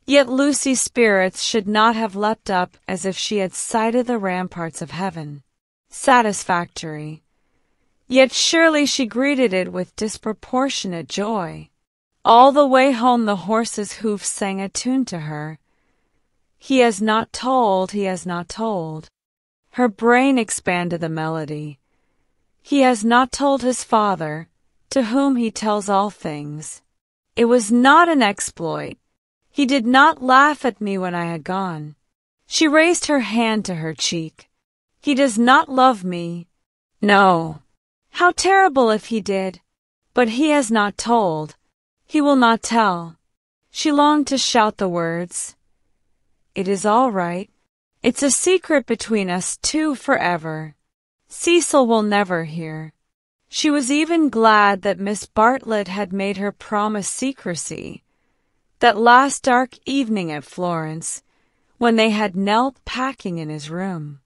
Speaker 1: yet Lucy's spirits should not have leapt up as if she had sighted the ramparts of heaven. Satisfactory. Yet surely she greeted it with disproportionate joy. All the way home the horse's hoofs sang a tune to her. He has not told, he has not told. Her brain expanded the melody. He has not told his father, to whom he tells all things. It was not an exploit. He did not laugh at me when I had gone. She raised her hand to her cheek. He does not love me. No. How terrible if he did. But he has not told. He will not tell. She longed to shout the words. It is all right. It's a secret between us two forever. Cecil will never hear. She was even glad that Miss Bartlett had made her promise secrecy. That last dark evening at Florence, when they had knelt packing in his room.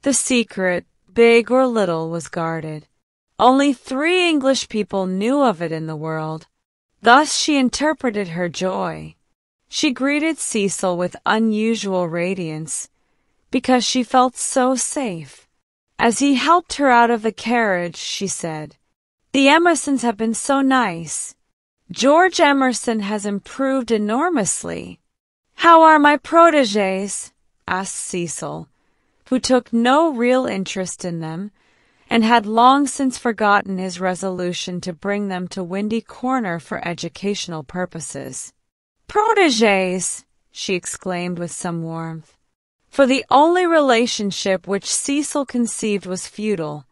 Speaker 1: The secret, big or little, was guarded. Only 3 English people knew of it in the world. Thus she interpreted her joy. She greeted Cecil with unusual radiance, because she felt so safe. As he helped her out of the carriage, she said, The Emersons have been so nice. George Emerson has improved enormously. How are my protégés? Asked Cecil, who took no real interest in them, and had long since forgotten his resolution to bring them to Windy Corner for educational purposes. Protégés, she exclaimed with some warmth. For the only relationship which Cecil conceived was futile,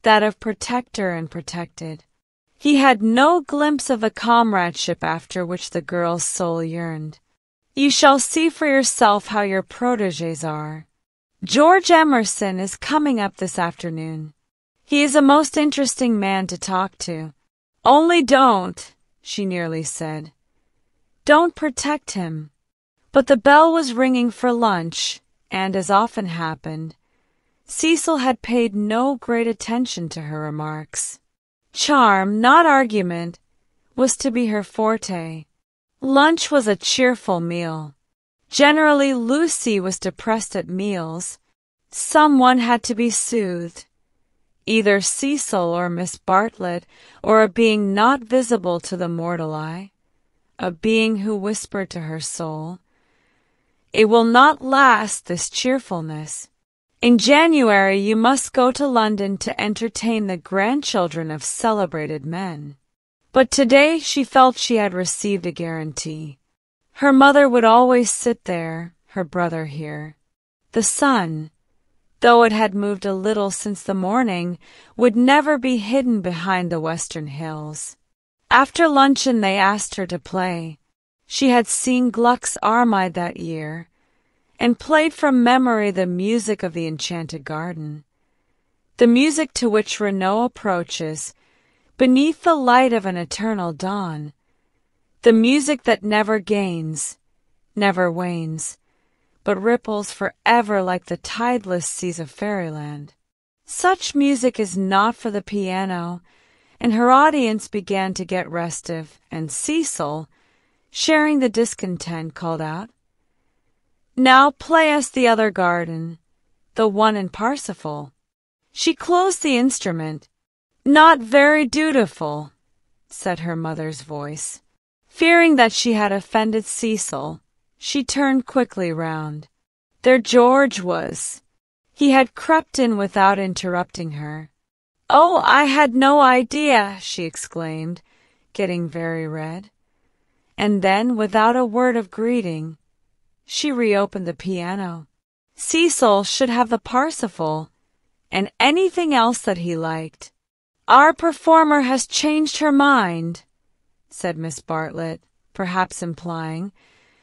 Speaker 1: that of protector and protected. He had no glimpse of the comradeship after which the girl's soul yearned. You shall see for yourself how your protégés are. George Emerson is coming up this afternoon. He is a most interesting man to talk to. Only don't, she nearly said. Don't protect him. But the bell was ringing for lunch, and as often happened, Cecil had paid no great attention to her remarks. Charm, not argument, was to be her forte. Lunch was a cheerful meal. Generally, Lucy was depressed at meals. Someone had to be soothed. Either Cecil or Miss Bartlett, or a being not visible to the mortal eye, a being who whispered to her soul, "It will not last, this cheerfulness. In January you must go to London to entertain the grandchildren of celebrated men." But today she felt she had received a guarantee. Her mother would always sit there, her brother here. The sun, though it had moved a little since the morning, would never be hidden behind the western hills. After luncheon they asked her to play. She had seen Gluck's Armide that year, and played from memory the music of the enchanted garden, the music to which Renaud approaches, beneath the light of an eternal dawn, the music that never gains, never wanes, but ripples forever like the tideless seas of fairyland. Such music is not for the piano, and her audience began to get restive, and Cecil, sharing the discontent, called out, "Now play us the other garden, the one in Parsifal." She closed the instrument. "Not very dutiful," said her mother's voice. Fearing that she had offended Cecil, she turned quickly round. There George was. He had crept in without interrupting her. "Oh, I had no idea," she exclaimed, getting very red. And then, without a word of greeting, she reopened the piano. Cecil should have the Parsifal, and anything else that he liked. "Our performer has changed her mind," said Miss Bartlett, perhaps implying,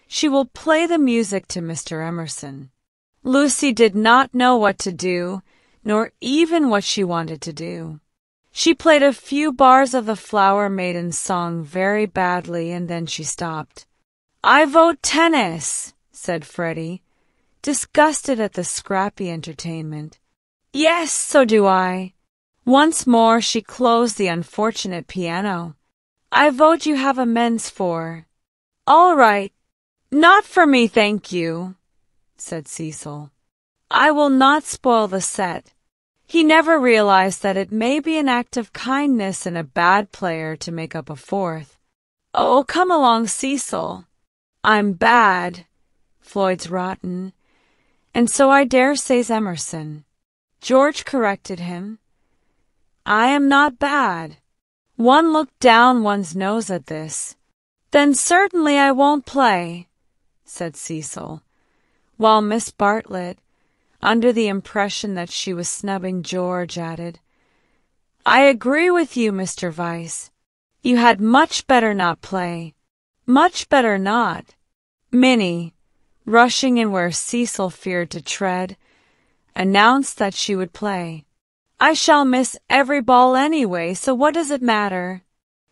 Speaker 1: "she will play the music to Mr. Emerson." Lucy did not know what to do, nor even what she wanted to do. She played a few bars of the Flower Maiden's song very badly, and then she stopped. "I vote tennis," said Freddie, disgusted at the scrappy entertainment. "Yes, so do I." Once more she closed the unfortunate piano. "I vote you have a men's four." "All right. Not for me, thank you," said Cecil. "I will not spoil the set." He never realized that it may be an act of kindness in a bad player to make up a fourth. "Oh, come along, Cecil." "I'm bad. Floyd's rotten. And so I dare say's Emerson." George corrected him. "I am not bad." One looked down one's nose at this. "Then certainly I won't play," said Cecil, while Miss Bartlett, under the impression that she was snubbing George, added, "I agree with you, Mr. Vyse. You had much better not play. Much better not." Minnie, rushing in where Cecil feared to tread, announced that she would play. "I shall miss every ball anyway, so what does it matter?"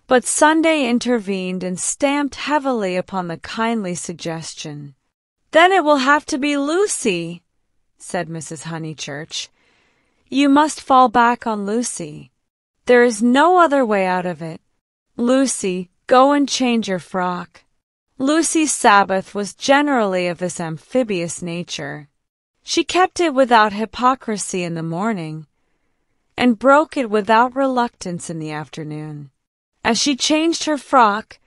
Speaker 1: But Sunday intervened and stamped heavily upon the kindly suggestion. "Then it will have to be Lucy," said Mrs. Honeychurch. "You must fall back on Lucy. There is no other way out of it. Lucy, go and change your frock." Lucy's Sabbath was generally of this amphibious nature. She kept it without hypocrisy in the morning, and broke it without reluctance in the afternoon. As she changed her frock,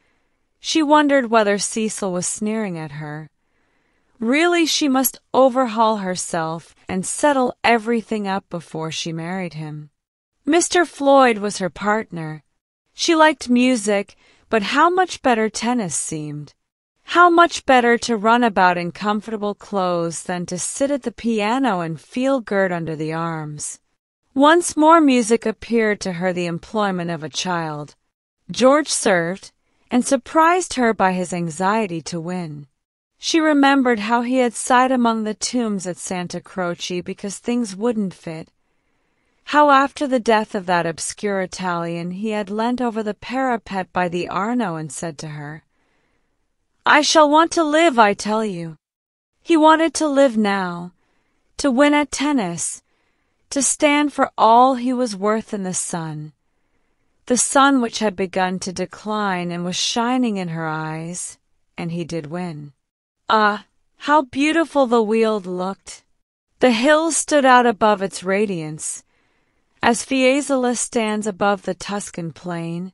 Speaker 1: she wondered whether Cecil was sneering at her. Really, she must overhaul herself and settle everything up before she married him. Mr. Floyd was her partner. She liked music, but how much better tennis seemed. How much better to run about in comfortable clothes than to sit at the piano and feel girt under the arms. Once more music appeared to her the employment of a child. George served, and surprised her by his anxiety to win. She remembered how he had sighed among the tombs at Santa Croce because things wouldn't fit. How after the death of that obscure Italian he had leant over the parapet by the Arno and said to her, "I shall want to live, I tell you." He wanted to live now, to win at tennis, to stand for all he was worth in the sun which had begun to decline and was shining in her eyes, and he did win. Ah, how beautiful the Weald looked! The hills stood out above its radiance, as Fiesole stands above the Tuscan plain,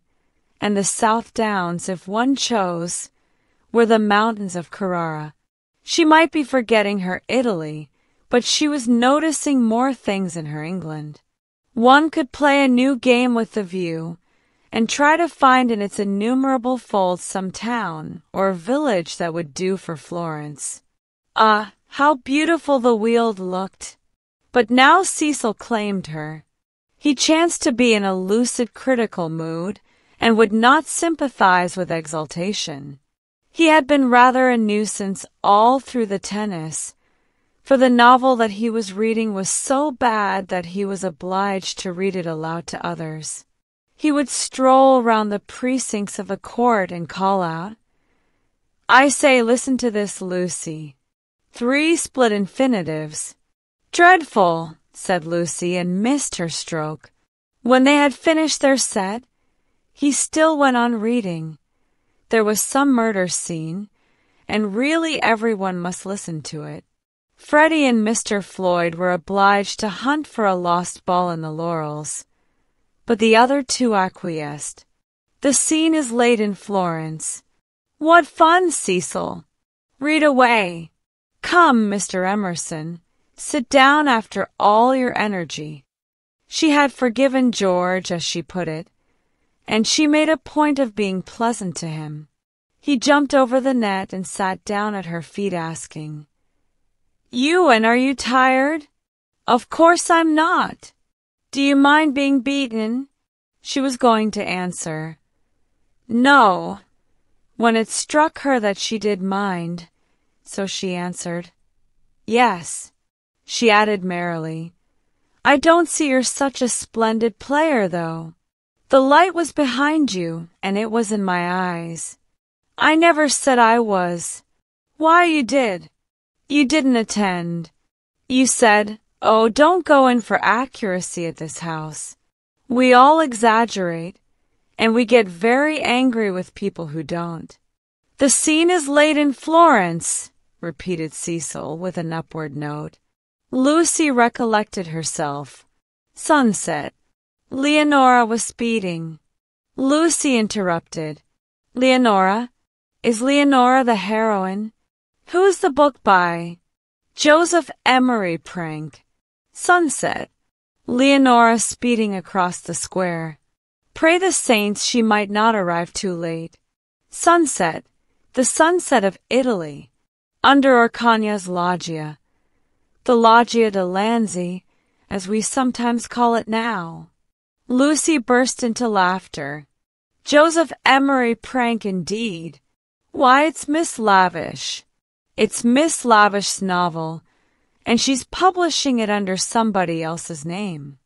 Speaker 1: and the South Downs, if one chose, were the mountains of Carrara. She might be forgetting her Italy, but she was noticing more things in her England. One could play a new game with the view, and try to find in its innumerable folds some town or village that would do for Florence. Ah, how beautiful the Weald looked! But now Cecil claimed her. He chanced to be in a lucid critical mood, and would not sympathize with exultation. He had been rather a nuisance all through the tennis, for the novel that he was reading was so bad that he was obliged to read it aloud to others. He would stroll round the precincts of a court and call out, "I say, listen to this, Lucy. 3 split infinitives." "Dreadful," said Lucy, and missed her stroke. When they had finished their set, he still went on reading. There was some murder scene, and really everyone must listen to it. Freddie and Mr. Floyd were obliged to hunt for a lost ball in the laurels, but the other 2 acquiesced. The scene is laid in Florence. "What fun, Cecil! Read away. Come, Mr. Emerson, sit down after all your energy." She had forgiven George, as she put it, and she made a point of being pleasant to him. He jumped over the net and sat down at her feet, asking, "Ewan, are you tired?" "Of course I'm not. Do you mind being beaten?" She was going to answer, "No," when it struck her that she did mind, so she answered, "Yes." She added merrily, "I don't see you're such a splendid player, though. The light was behind you, and it was in my eyes." "I never said I was." "Why, you did. You didn't attend. You said, 'Oh, don't go in for accuracy at this house.' We all exaggerate, and we get very angry with people who don't." "The scene is laid in Florence," repeated Cecil with an upward note. Lucy recollected herself. Sunset. Leonora was speeding. Lucy interrupted. "Leonora? Is Leonora the heroine? Who's the book by?" "Joseph Emery Prank." Sunset. Leonora speeding across the square. Pray the saints she might not arrive too late. Sunset. The sunset of Italy. Under Orcagna's loggia. The Loggia de Lanzi, as we sometimes call it now. Lucy burst into laughter. "Joseph Emery Prank indeed. Why, it's Miss Lavish. It's Miss Lavish's novel, and she's publishing it under somebody else's name."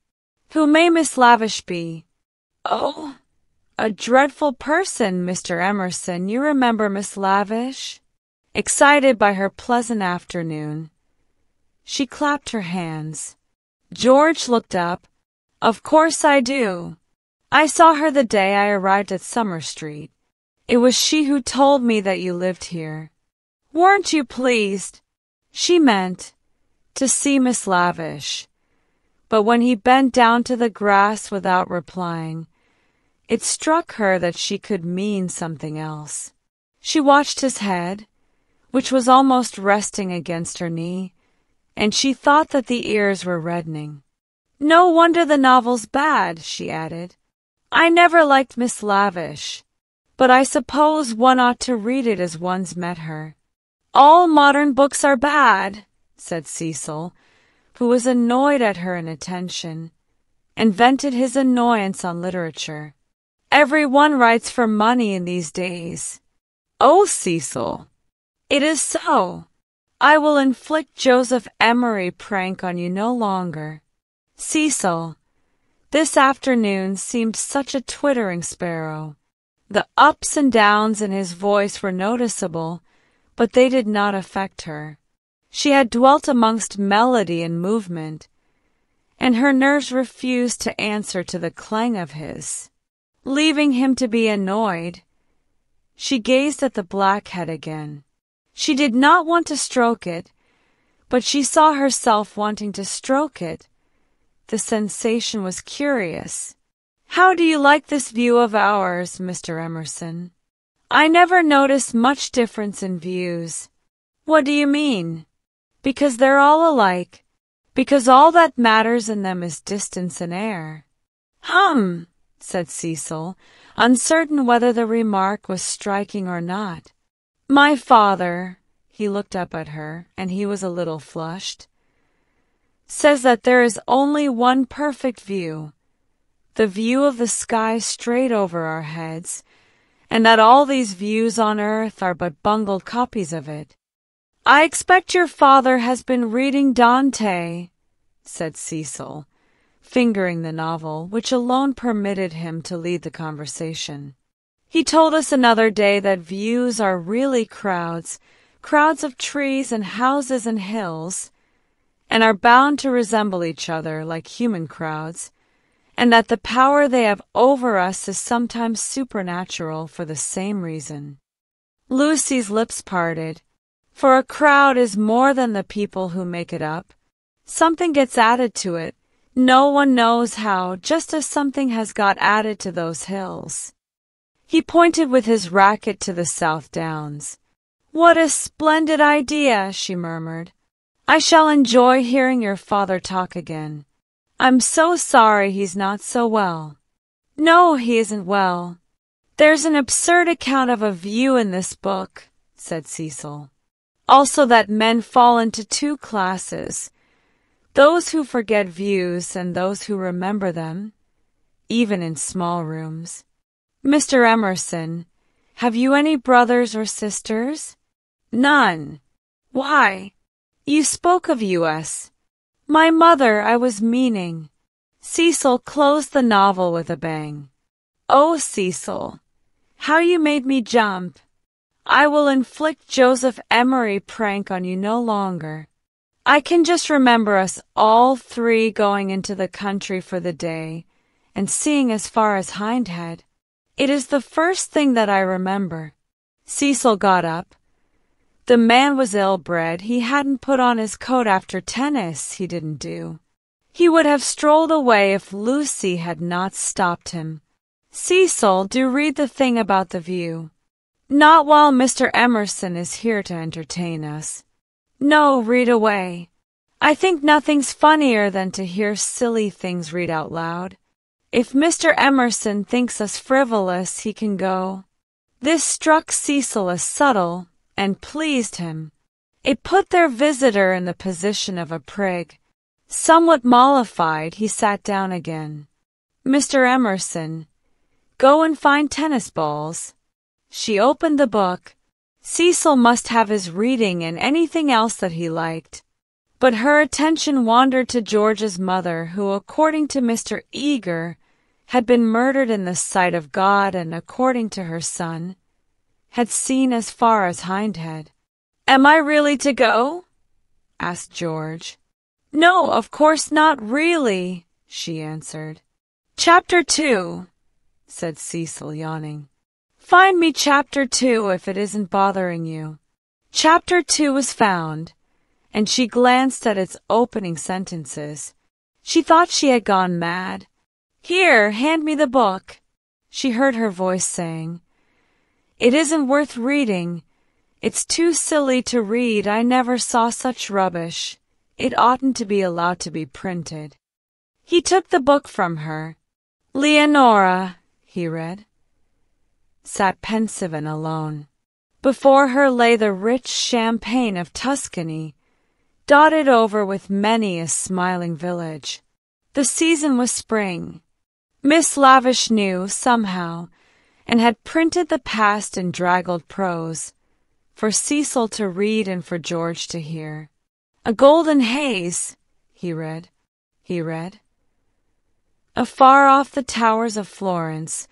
Speaker 1: "Who may Miss Lavish be?" "Oh, a dreadful person, Mr. Emerson. You remember Miss Lavish?" Excited by her pleasant afternoon, she clapped her hands. George looked up. "Of course I do. I saw her the day I arrived at Summer Street. It was she who told me that you lived here. Weren't you pleased?" She meant to see Miss Lavish, but when he bent down to the grass without replying, it struck her that she could mean something else. She watched his head, which was almost resting against her knee, and she thought that the ears were reddening. "No wonder the novel's bad," she added. "I never liked Miss Lavish. but I suppose one ought to read it as one's met her." "All modern books are bad," said Cecil, who was annoyed at her inattention, and vented his annoyance on literature. "Everyone writes for money in these days." "Oh, Cecil, it is so. I will inflict Joseph Emery prank on you no longer." Cecil, this afternoon, seemed such a twittering sparrow. The ups and downs in his voice were noticeable, but they did not affect her. She had dwelt amongst melody and movement, and her nerves refused to answer to the clang of his. Leaving him to be annoyed, she gazed at the black head again. She did not want to stroke it, but she saw herself wanting to stroke it. The sensation was curious. "How do you like this view of ours, Mr. Emerson?" "I never notice much difference in views." "What do you mean?" "Because they're all alike. Because all that matters in them is distance and air." "Hum," said Cecil, uncertain whether the remark was striking or not. "My father," he looked up at her, and he was a little flushed, "says that there is only one perfect view, the view of the sky straight over our heads, and that all these views on earth are but bungled copies of it." "I expect your father has been reading Dante," said Cecil, fingering the novel, which alone permitted him to lead the conversation. "He told us another day that views are really crowds, crowds of trees and houses and hills, and are bound to resemble each other like human crowds, and that the power they have over us is sometimes supernatural for the same reason." Lucy's lips parted. For a crowd is more than the people who make it up. Something gets added to it. No one knows how, just as something has got added to those hills. He pointed with his racket to the South Downs. "What a splendid idea," she murmured. "I shall enjoy hearing your father talk again. I'm so sorry he's not so well." "No, he isn't well. There's an absurd account of a view in this book," said Cecil. "Also that men fall into two classes, those who forget views and those who remember them, even in small rooms. Mr. Emerson, have you any brothers or sisters?" "None." "Why? You spoke of U.S." "My mother, I was meaning." Cecil closed the novel with a bang. "Oh, Cecil, how you made me jump. I will inflict Joseph Emery prank on you no longer. I can just remember us all three going into the country for the day and seeing as far as Hindhead. It is the first thing that I remember." Cecil got up. The man was ill-bred. He hadn't put on his coat after tennis, he didn't do. He would have strolled away if Lucy had not stopped him. "Cecil, do read the thing about the view." "Not while Mr. Emerson is here to entertain us." "No, read away. I think nothing's funnier than to hear silly things read out loud. If Mr. Emerson thinks us frivolous, he can go." This struck Cecil as subtle, and pleased him. It put their visitor in the position of a prig. Somewhat mollified, he sat down again. "Mr. Emerson, go and find tennis balls." She opened the book. Cecil must have his reading and anything else that he liked. But her attention wandered to George's mother, who, according to Mr. Eager, had been murdered in the sight of God, and, according to her son, had seen as far as Hindhead. "Am I really to go?" asked George. "No, of course not really," she answered. "Chapter 2, said Cecil, yawning. "Find me Chapter 2 if it isn't bothering you." Chapter 2 was found, and she glanced at its opening sentences. She thought she had gone mad. "Here, hand me the book," she heard her voice saying. "It isn't worth reading. It's too silly to read. I never saw such rubbish. It oughtn't to be allowed to be printed." He took the book from her. "Leonora," he read. sat pensive and alone. Before her lay the rich champaign of Tuscany, dotted over with many a smiling village. The season was spring. Miss Lavish knew, somehow, and had printed the past in draggled prose, for Cecil to read and for George to hear. A golden haze, he read. Afar off the towers of Florence,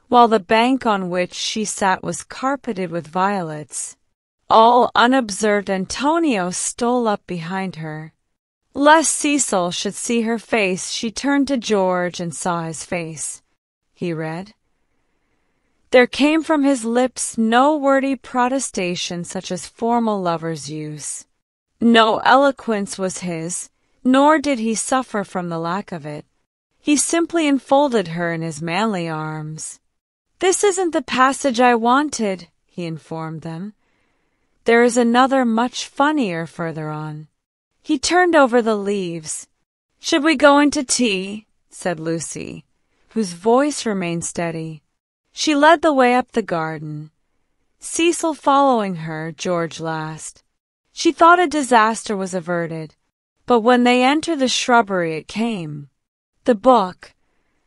Speaker 1: while the bank on which she sat was carpeted with violets, all unobserved Antonio stole up behind her. Lest Cecil should see her face, she turned to George and saw his face. He read. There came from his lips no wordy protestation such as formal lovers use. No eloquence was his, nor did he suffer from the lack of it. He simply enfolded her in his manly arms. "This isn't the passage I wanted," he informed them. "There is another much funnier further on." He turned over the leaves. "Should we go into tea?" said Lucy, whose voice remained steady. She led the way up the garden, Cecil following her, George last. She thought a disaster was averted, but when they entered the shrubbery it came. The book,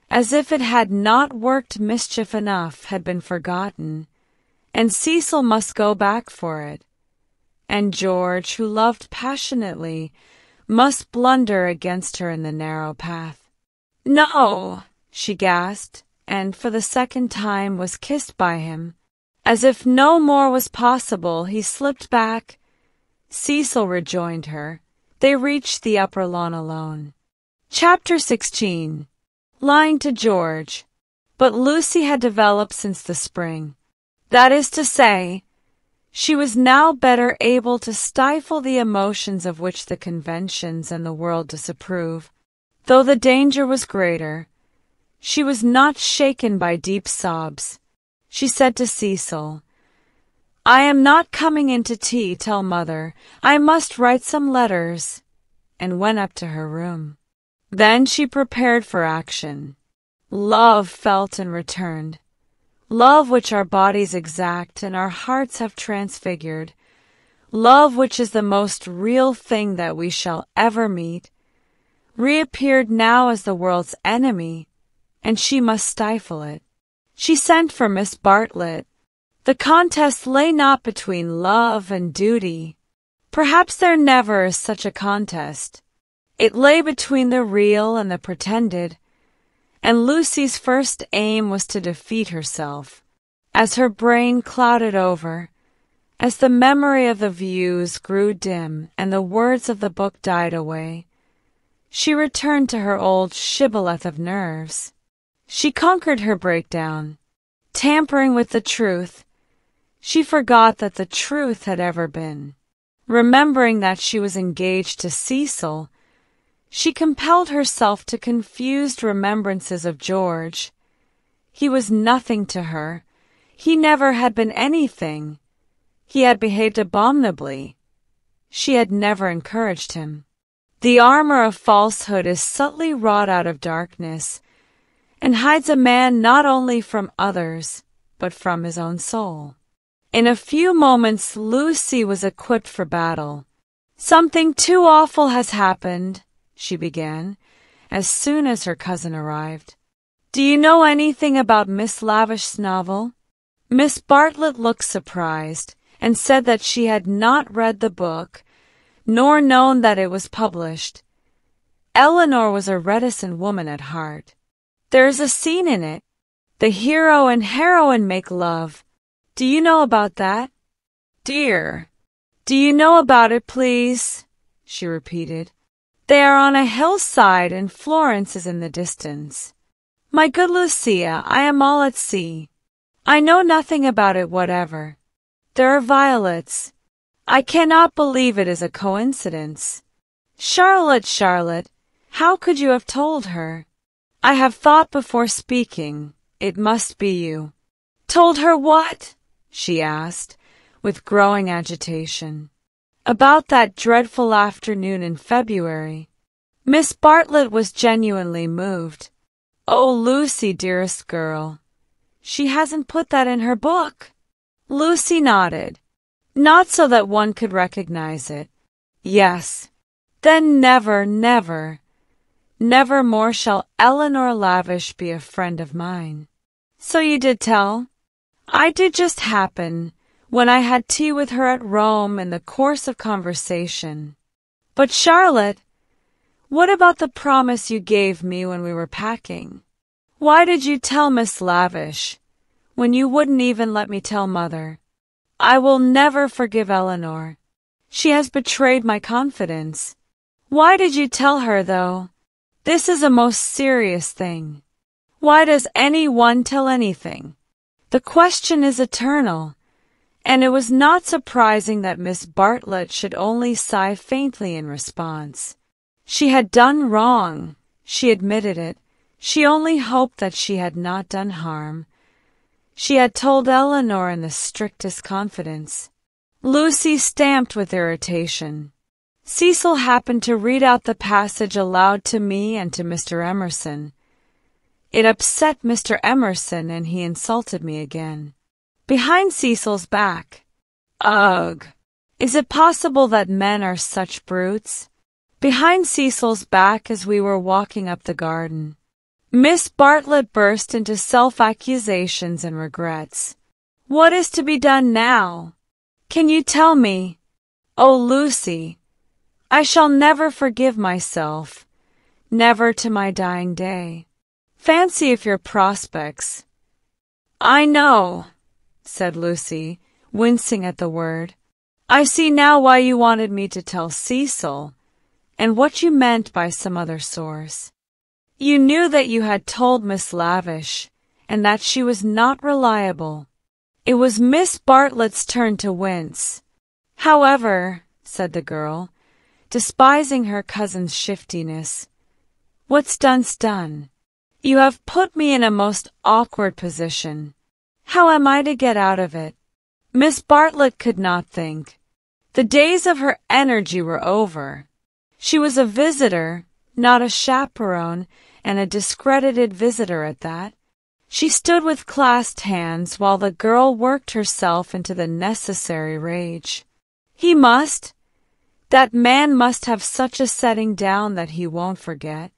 Speaker 1: as if it had not worked mischief enough, had been forgotten, and Cecil must go back for it. And George, who loved passionately, must blunder against her in the narrow path. "No!" she gasped, and for the second time was kissed by him. As if no more was possible, he slipped back. Cecil rejoined her. They reached the upper lawn alone. Chapter 16. Lying to George. But Lucy had developed since the spring. That is to say, she was now better able to stifle the emotions of which the conventions and the world disapprove. Though the danger was greater, she was not shaken by deep sobs. She said to Cecil, "I am not coming in to tea, tell Mother. I must write some letters," and went up to her room. Then she prepared for action. Love felt and returned. Love which our bodies exact and our hearts have transfigured. Love which is the most real thing that we shall ever meet, reappeared now as the world's enemy, and she must stifle it. She sent for Miss Bartlett. The contest lay not between love and duty. Perhaps there never is such a contest. It lay between the real and the pretended, and Lucy's first aim was to defeat herself. As her brain clouded over, as the memory of the views grew dim and the words of the book died away, she returned to her old shibboleth of nerves. She conquered her breakdown. Tampering with the truth, she forgot that the truth had ever been. Remembering that she was engaged to Cecil, she compelled herself to confused remembrances of George. He was nothing to her. He never had been anything. He had behaved abominably. She had never encouraged him. The armor of falsehood is subtly wrought out of darkness, and hides a man not only from others, but from his own soul. In a few moments Lucy was equipped for battle. "Something too awful has happened," she began, as soon as her cousin arrived. "Do you know anything about Miss Lavish's novel?" Miss Bartlett looked surprised, and said that she had not read the book, nor known that it was published. Eleanor was a reticent woman at heart. "There is a scene in it. The hero and heroine make love. Do you know about that?" "Dear, do you know about it, please?" she repeated. "They are on a hillside and Florence is in the distance." "My good Lucia, I am all at sea. I know nothing about it whatever. There are violets. I cannot believe it is a coincidence. Charlotte, how could you have told her?" "I have thought before speaking. It must be you." "Told her what?" she asked, with growing agitation. "About that dreadful afternoon in February." Miss Bartlett was genuinely moved. "Oh, Lucy, dearest girl, She hasn't put that in her book. Lucy nodded. Not so that one could recognize it. Yes. Then never, never, never more shall Eleanor Lavish be a friend of mine. So you did tell? I did just happen, when I had tea with her at Rome in the course of conversation. But Charlotte, what about the promise you gave me when we were packing? Why did you tell Miss Lavish, when you wouldn't even let me tell Mother? I will never forgive Eleanor. She has betrayed my confidence. Why did you tell her, though? This is a most serious thing. Why does anyone tell anything? The question is eternal, and it was not surprising that Miss Bartlett should only sigh faintly in response. She had done wrong. She admitted it. She only hoped that she had not done harm. She had told Eleanor in the strictest confidence. Lucy stamped with irritation. Cecil happened to read out the passage aloud to me and to Mr. Emerson. It upset Mr. Emerson, and he insulted me again. Behind Cecil's back. Ugh! Is it possible that men are such brutes? Behind Cecil's back as we were walking up the garden. Miss Bartlett burst into self-accusations and regrets. What is to be done now? Can you tell me? Oh, Lucy, I shall never forgive myself, never to my dying day. Fancy if your prospects— I know, said Lucy, wincing at the word. I see now why you wanted me to tell Cecil, and what you meant by some other source. You knew that you had told Miss Lavish, and that she was not reliable. It was Miss Bartlett's turn to wince. However, said the girl, despising her cousin's shiftiness, what's done's done. You have put me in a most awkward position. How am I to get out of it? Miss Bartlett could not think. The days of her energy were over. She was a visitor, not a chaperone, and a discredited visitor at that. She stood with clasped hands while the girl worked herself into the necessary rage. He must. That man must have such a setting down that he won't forget.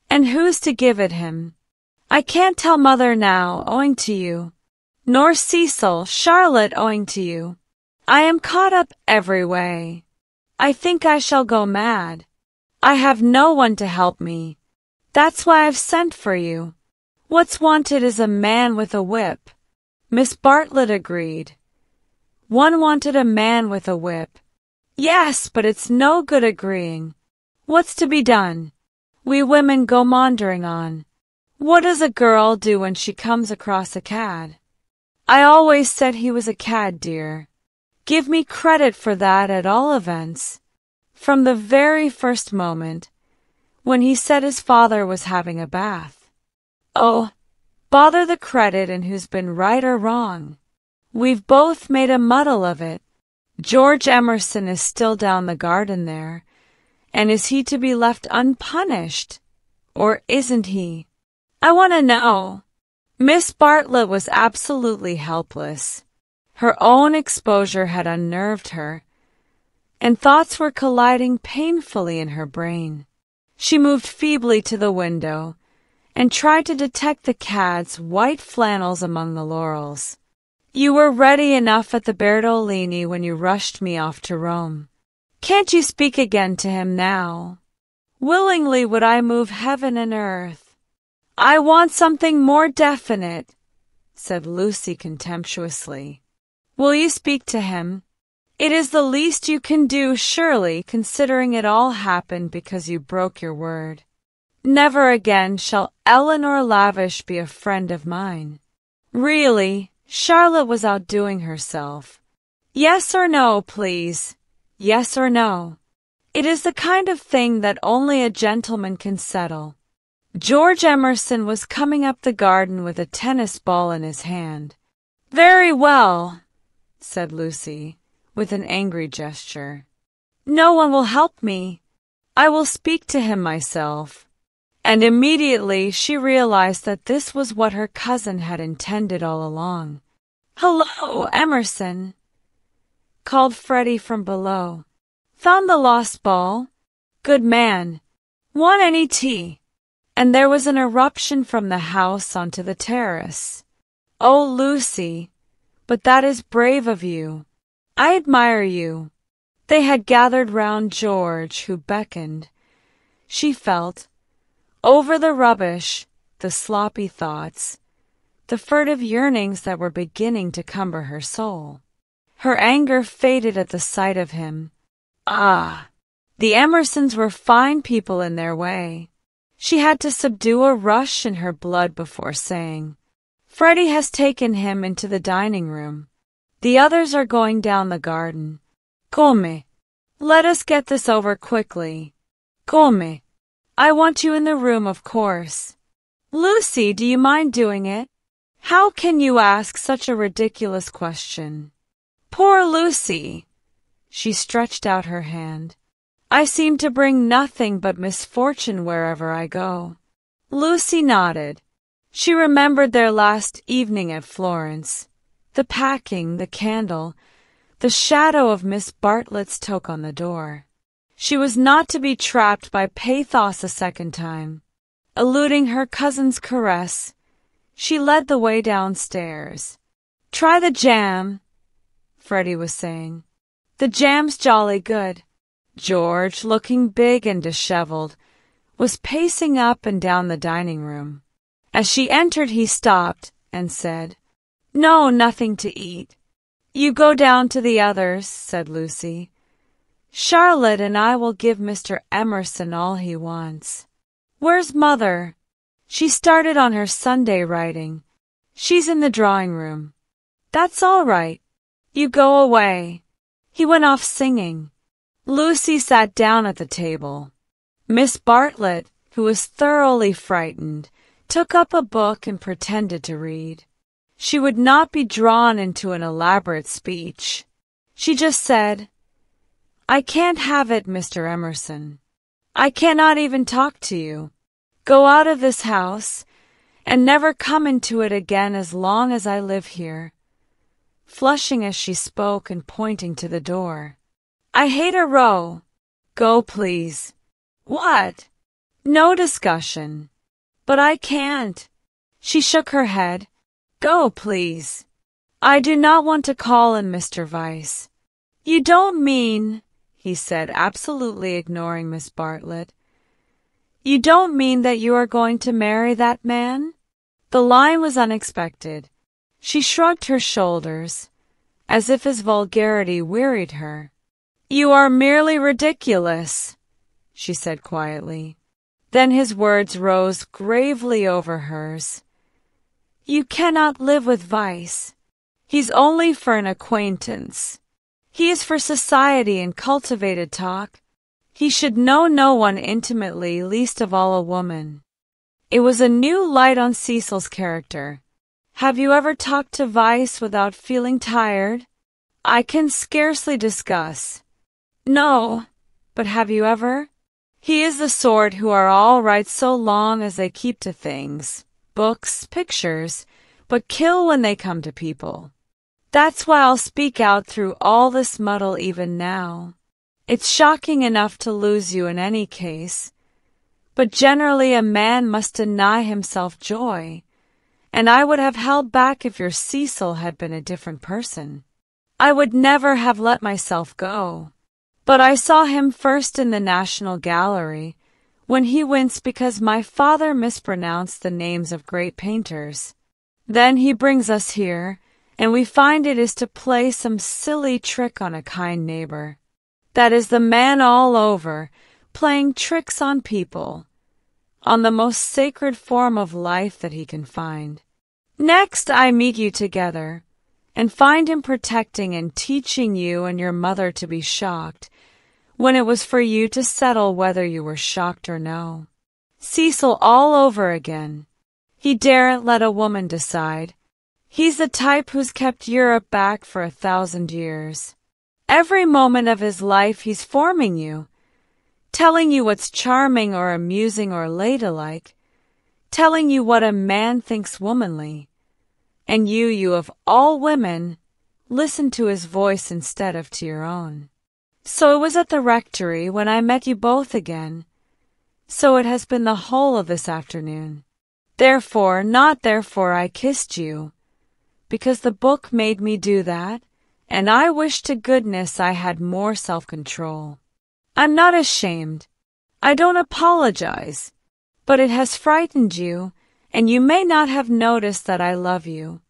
Speaker 1: And who's to give it him? I can't tell Mother now, owing to you. Nor Cecil, Charlotte, owing to you. I am caught up every way. I think I shall go mad. I have no one to help me. That's why I've sent for you. What's wanted is a man with a whip. Miss Bartlett agreed. One wanted a man with a whip. Yes, but it's no good agreeing. What's to be done? We women go maundering on. What does a girl do when she comes across a cad? I always said he was a cad, dear. Give me credit for that at all events. From the very first moment, when he said his father was having a bath. Oh, bother the credit and who's been right or wrong. We've both made a muddle of it. George Emerson is still down the garden there, and is he to be left unpunished? Or isn't he? I want to know. Miss Bartlett was absolutely helpless. Her own exposure had unnerved her, and thoughts were colliding painfully in her brain. She moved feebly to the window, and tried to detect the cad's white flannels among the laurels. You were ready enough at the Bertolini when you rushed me off to Rome. Can't you speak again to him now? Willingly would I move heaven and earth. I want something more definite, said Lucy contemptuously. Will you speak to him? It is the least you can do, surely, considering it all happened because you broke your word. Never again shall Eleanor Lavish be a friend of mine. Really, Charlotte was outdoing herself. Yes or no, please. Yes or no. It is the kind of thing that only a gentleman can settle. George Emerson was coming up the garden with a tennis ball in his hand. Very well, said Lucy, with an angry gesture. No one will help me. I will speak to him myself. And immediately she realized that this was what her cousin had intended all along. "Hello, Emerson," called Freddie from below. "Found the lost ball? Good man. Want any tea?" And there was an eruption from the house onto the terrace. "Oh, Lucy, but that is brave of you. I admire you." They had gathered round George, who beckoned. She felt, over the rubbish, the sloppy thoughts, the furtive yearnings that were beginning to cumber her soul. Her anger faded at the sight of him. Ah! The Emersons were fine people in their way. She had to subdue a rush in her blood before saying, "Freddie has taken him into the dining room. The others are going down the garden. Come. Let us get this over quickly. Come. I want you in the room, of course. Lucy, do you mind doing it? How can you ask such a ridiculous question? Poor Lucy!" She stretched out her hand. "I seem to bring nothing but misfortune wherever I go." Lucy nodded. She remembered their last evening at Florence, the packing, the candle, the shadow of Miss Bartlett's toque on the door. She was not to be trapped by pathos a second time. Eluding her cousin's caress, she led the way downstairs. "Try the jam," Freddie was saying. "The jam's jolly good." George, looking big and disheveled, was pacing up and down the dining room. As she entered, he stopped and said, "No, nothing to eat." "You go down to the others," said Lucy. "Charlotte and I will give Mr. Emerson all he wants." "Where's Mother?" "She started on her Sunday writing. She's in the drawing room." "That's all right. You go away." He went off singing. Lucy sat down at the table. Miss Bartlett, who was thoroughly frightened, took up a book and pretended to read. She would not be drawn into an elaborate speech. She just said, "I can't have it, Mr. Emerson. I cannot even talk to you. Go out of this house and never come into it again as long as I live here," flushing as she spoke and pointing to the door. "I hate a row. Go, please." "What?" "No discussion." "But I can't." She shook her head. "Go, please." "I do not want to call in Mr. Vyse." "You don't mean," he said, absolutely ignoring Miss Bartlett, "you don't mean that you are going to marry that man?" The line was unexpected. She shrugged her shoulders, as if his vulgarity wearied her. "You are merely ridiculous," she said quietly. Then his words rose gravely over hers. "You cannot live with Vyse. He's only for an acquaintance. He is for society and cultivated talk. He should know no one intimately, least of all a woman." It was a new light on Cecil's character. "Have you ever talked to Vyse without feeling tired?" "I can scarcely discuss." "No, but have you ever?" "He is the sort who are all right so long as they keep to things, books, pictures, but kill when they come to people. That's why I'll speak out through all this muddle even now. It's shocking enough to lose you in any case, but generally a man must deny himself joy, and I would have held back if your Cecil had been a different person. I would never have let myself go. But I saw him first in the National Gallery, when he winced because my father mispronounced the names of great painters. Then he brings us here, and we find it is to play some silly trick on a kind neighbor. That is the man all over, playing tricks on people, on the most sacred form of life that he can find. Next I meet you together, and find him protecting and teaching you and your mother to be shocked, when it was for you to settle whether you were shocked or no. Cecil all over again. He daren't let a woman decide. He's the type who's kept Europe back for 1,000 years. Every moment of his life he's forming you, telling you what's charming or amusing or ladylike, telling you what a man thinks womanly. And you of all women, listen to his voice instead of to your own. So it was at the rectory when I met you both again. So it has been the whole of this afternoon. Therefore, not therefore I kissed you, because the book made me do that, and I wish to goodness I had more self-control. I'm not ashamed. I don't apologize. But it has frightened you, and you may not have noticed that I love you.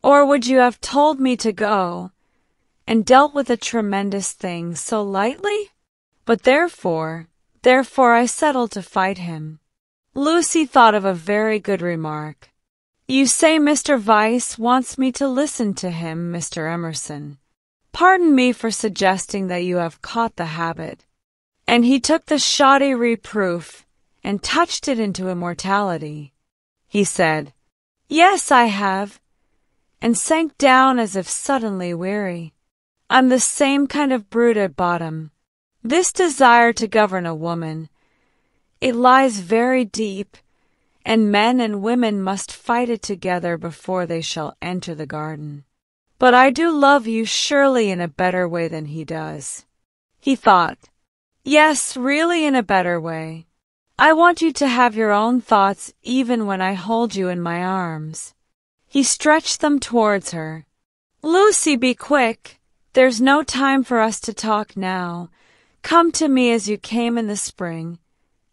Speaker 1: Or would you have told me to go, and dealt with a tremendous thing so lightly? But therefore I settled to fight him. Lucy thought of a very good remark. You say Mr. Vyse wants me to listen to him, Mr. Emerson. Pardon me for suggesting that you have caught the habit. And he took the shoddy reproof and touched it into immortality. He said, Yes, I have, and sank down as if suddenly weary. I'm the same kind of brute at bottom. This desire to govern a woman, it lies very deep, and men and women must fight it together before they shall enter the garden. But I do love you surely in a better way than he does. He thought, Yes, really in a better way. I want you to have your own thoughts even when I hold you in my arms. He stretched them towards her. Lucy, be quick. There's no time for us to talk now. Come to me as you came in the spring,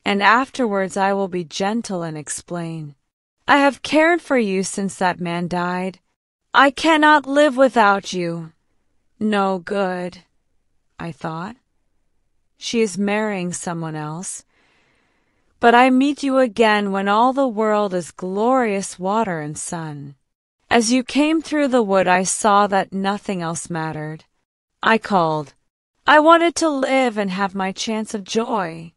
Speaker 1: and afterwards I will be gentle and explain. I have cared for you since that man died. I cannot live without you. No good, I thought. She is marrying someone else. But I meet you again when all the world is glorious water and sun. As you came through the wood I saw that nothing else mattered. I called. I wanted to live and have my chance of joy.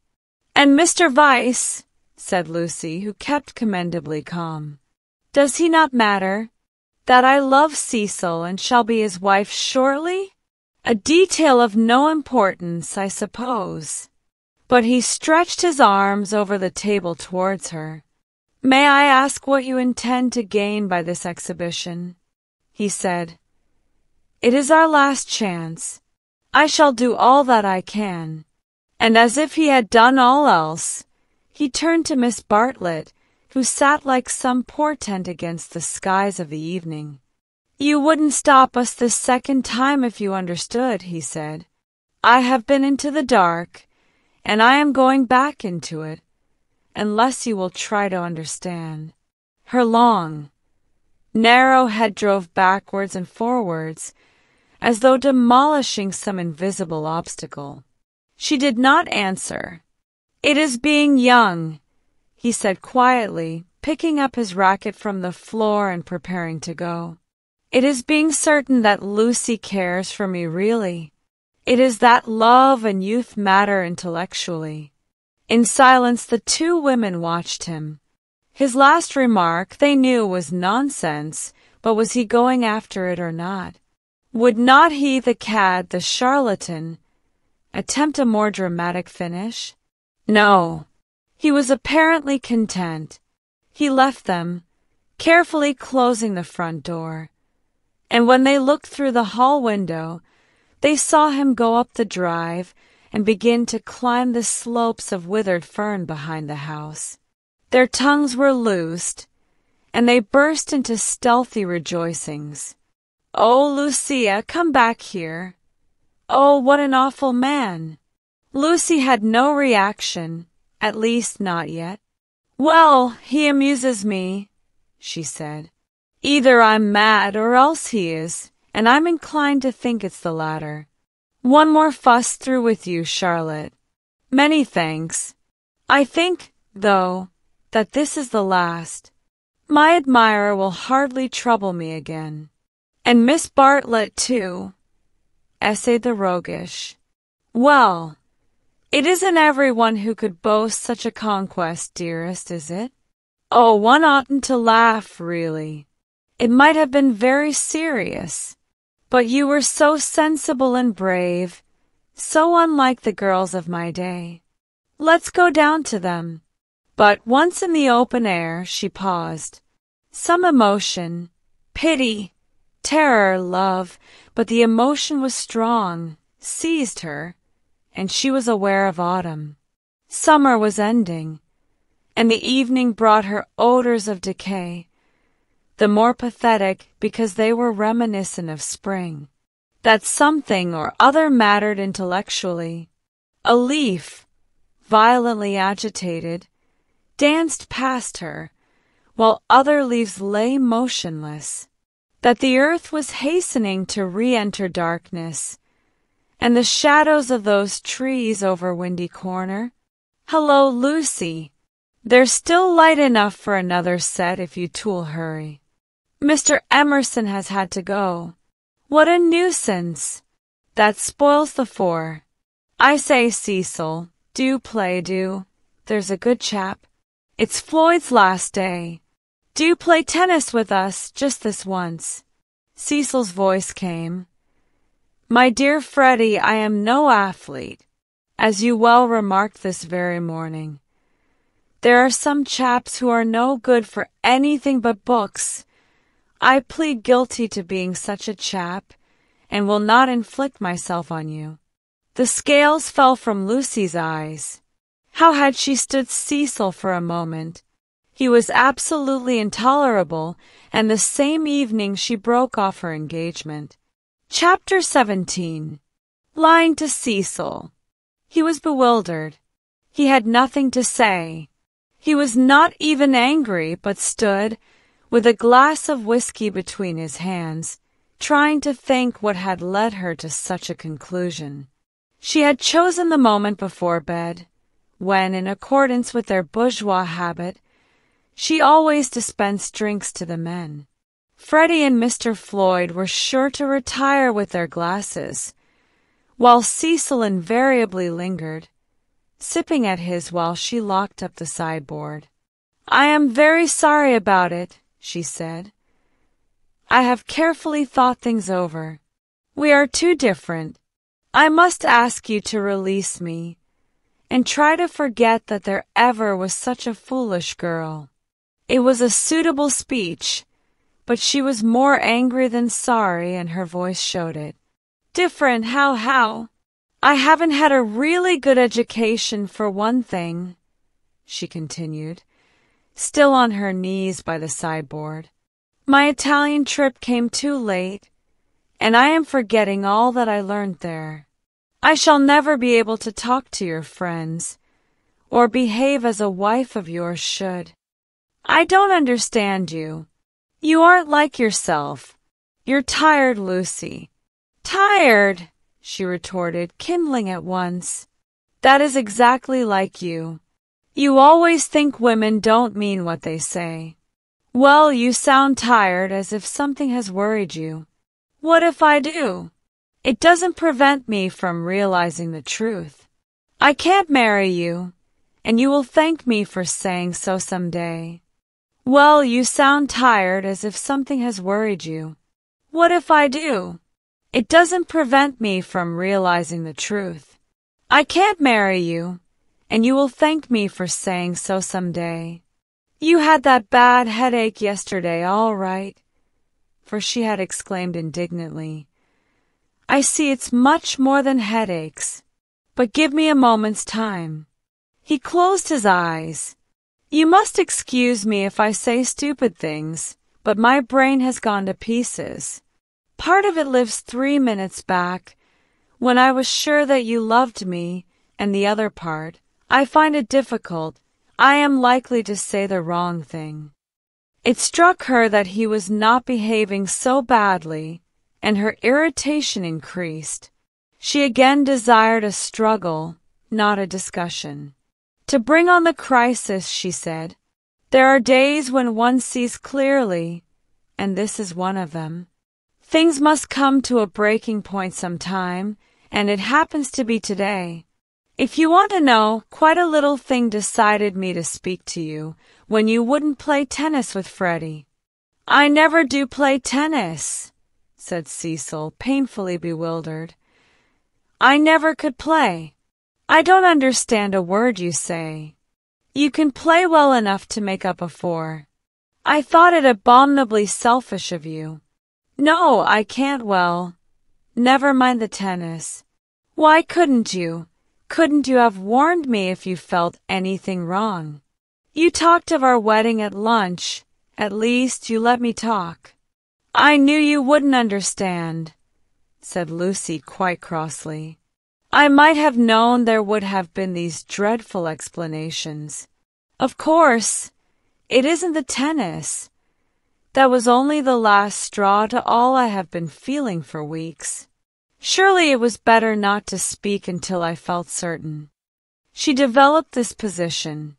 Speaker 1: And Mr. Vyse, said Lucy, who kept commendably calm, does he not matter? That I love Cecil and shall be his wife shortly? A detail of no importance, I suppose. But he stretched his arms over the table towards her. May I ask what you intend to gain by this exhibition? He said. It is our last chance. I shall do all that I can. And as if he had done all else, he turned to Miss Bartlett, who sat like some portent against the skies of the evening. You wouldn't stop us this second time if you understood, he said. I have been into the dark, and I am going back into it, unless you will try to understand. Her long, narrow head drove backwards and forwards, as though demolishing some invisible obstacle. She did not answer. It is being young, he said quietly, picking up his racket from the floor and preparing to go. It is being certain that Lucy cares for me really. It is that love and youth matter intellectually. In silence the two women watched him. His last remark, they knew, was nonsense, but was he going after it or not? Would not he, the cad, the charlatan, attempt a more dramatic finish? No. He was apparently content. He left them, carefully closing the front door. And when they looked through the hall window, they saw him go up the drive and begin to climb the slopes of withered fern behind the house. Their tongues were loosed, and they burst into stealthy rejoicings. Oh, Lucia, come back here. Oh, what an awful man. Lucy had no reaction, at least not yet. Well, he amuses me, she said. Either I'm mad or else he is, and I'm inclined to think it's the latter. One more fuss through with you, Charlotte. Many thanks. I think, though, that this is the last. My admirer will hardly trouble me again. And Miss Bartlett, too, essayed the roguish. Well, it isn't everyone who could boast such a conquest, dearest, is it? Oh, one oughtn't to laugh, really. It might have been very serious. But you were so sensible and brave, so unlike the girls of my day. Let's go down to them. But once in the open air, she paused. Some emotion, pity, terror, love, but the emotion was strong, seized her, and she was aware of autumn. Summer was ending, and the evening brought her odors of decay, the more pathetic because they were reminiscent of spring. That something or other mattered intellectually. A leaf, violently agitated, danced past her, while other leaves lay motionless. That the earth was hastening to re-enter darkness, and the shadows of those trees over Windy Corner. Hello, Lucy. There's still light enough for another set if you two'll hurry. Mr. Emerson has had to go. What a nuisance! That spoils the four. I say, Cecil, do play, do. There's a good chap. It's Floyd's last day. Do play tennis with us just this once. Cecil's voice came. My dear Freddie, I am no athlete, as you well remarked this very morning. There are some chaps who are no good for anything but books. I plead guilty to being such a chap, and will not inflict myself on you. The scales fell from Lucy's eyes. How had she stood Cecil for a moment? He was absolutely intolerable, and the same evening she broke off her engagement. Chapter 17. Lying to Cecil. He was bewildered. He had nothing to say. He was not even angry, but stood, with a glass of whiskey between his hands, trying to think what had led her to such a conclusion. She had chosen the moment before bed, when, in accordance with their bourgeois habit, she always dispensed drinks to the men. Freddie and Mr. Floyd were sure to retire with their glasses, while Cecil invariably lingered, sipping at his while she locked up the sideboard. I am very sorry about it, she said. I have carefully thought things over. We are too different. I must ask you to release me, and try to forget that there ever was such a foolish girl. It was a suitable speech, but she was more angry than sorry, and her voice showed it. Different, how? I haven't had a really good education for one thing, she continued, still on her knees by the sideboard. My Italian trip came too late, and I am forgetting all that I learned there. I shall never be able to talk to your friends, or behave as a wife of yours should. I don't understand you. You aren't like yourself. You're tired, Lucy. Tired, she retorted, kindling at once. That is exactly like you. You always think women don't mean what they say. Well, you sound tired, as if something has worried you. What if I do? It doesn't prevent me from realizing the truth. I can't marry you, and you will thank me for saying so some day. Well, you sound tired, as if something has worried you. What if I do? It doesn't prevent me from realizing the truth. I can't marry you, and you will thank me for saying so some day. You had that bad headache yesterday, all right, for she had exclaimed indignantly. I see it's much more than headaches, but give me a moment's time. He closed his eyes. You must excuse me if I say stupid things, but my brain has gone to pieces. Part of it lives 3 minutes back, when I was sure that you loved me, and the other part, I find it difficult. I am likely to say the wrong thing. It struck her that he was not behaving so badly, and her irritation increased. She again desired a struggle, not a discussion. To bring on the crisis, she said, there are days when one sees clearly, and this is one of them. Things must come to a breaking point sometime, and it happens to be today. If you want to know, quite a little thing decided me to speak to you when you wouldn't play tennis with Freddie. I never do play tennis, said Cecil, painfully bewildered. I never could play. I don't understand a word you say. You can play well enough to make up a 4. I thought it abominably selfish of you. No, I can't well. Never mind the tennis. Why couldn't you? Couldn't you have warned me if you felt anything wrong? You talked of our wedding at lunch. At least you let me talk. I knew you wouldn't understand, said Lucy quite crossly. I might have known there would have been these dreadful explanations. Of course, it isn't the tennis. That was only the last straw to all I have been feeling for weeks. Surely it was better not to speak until I felt certain. She developed this position.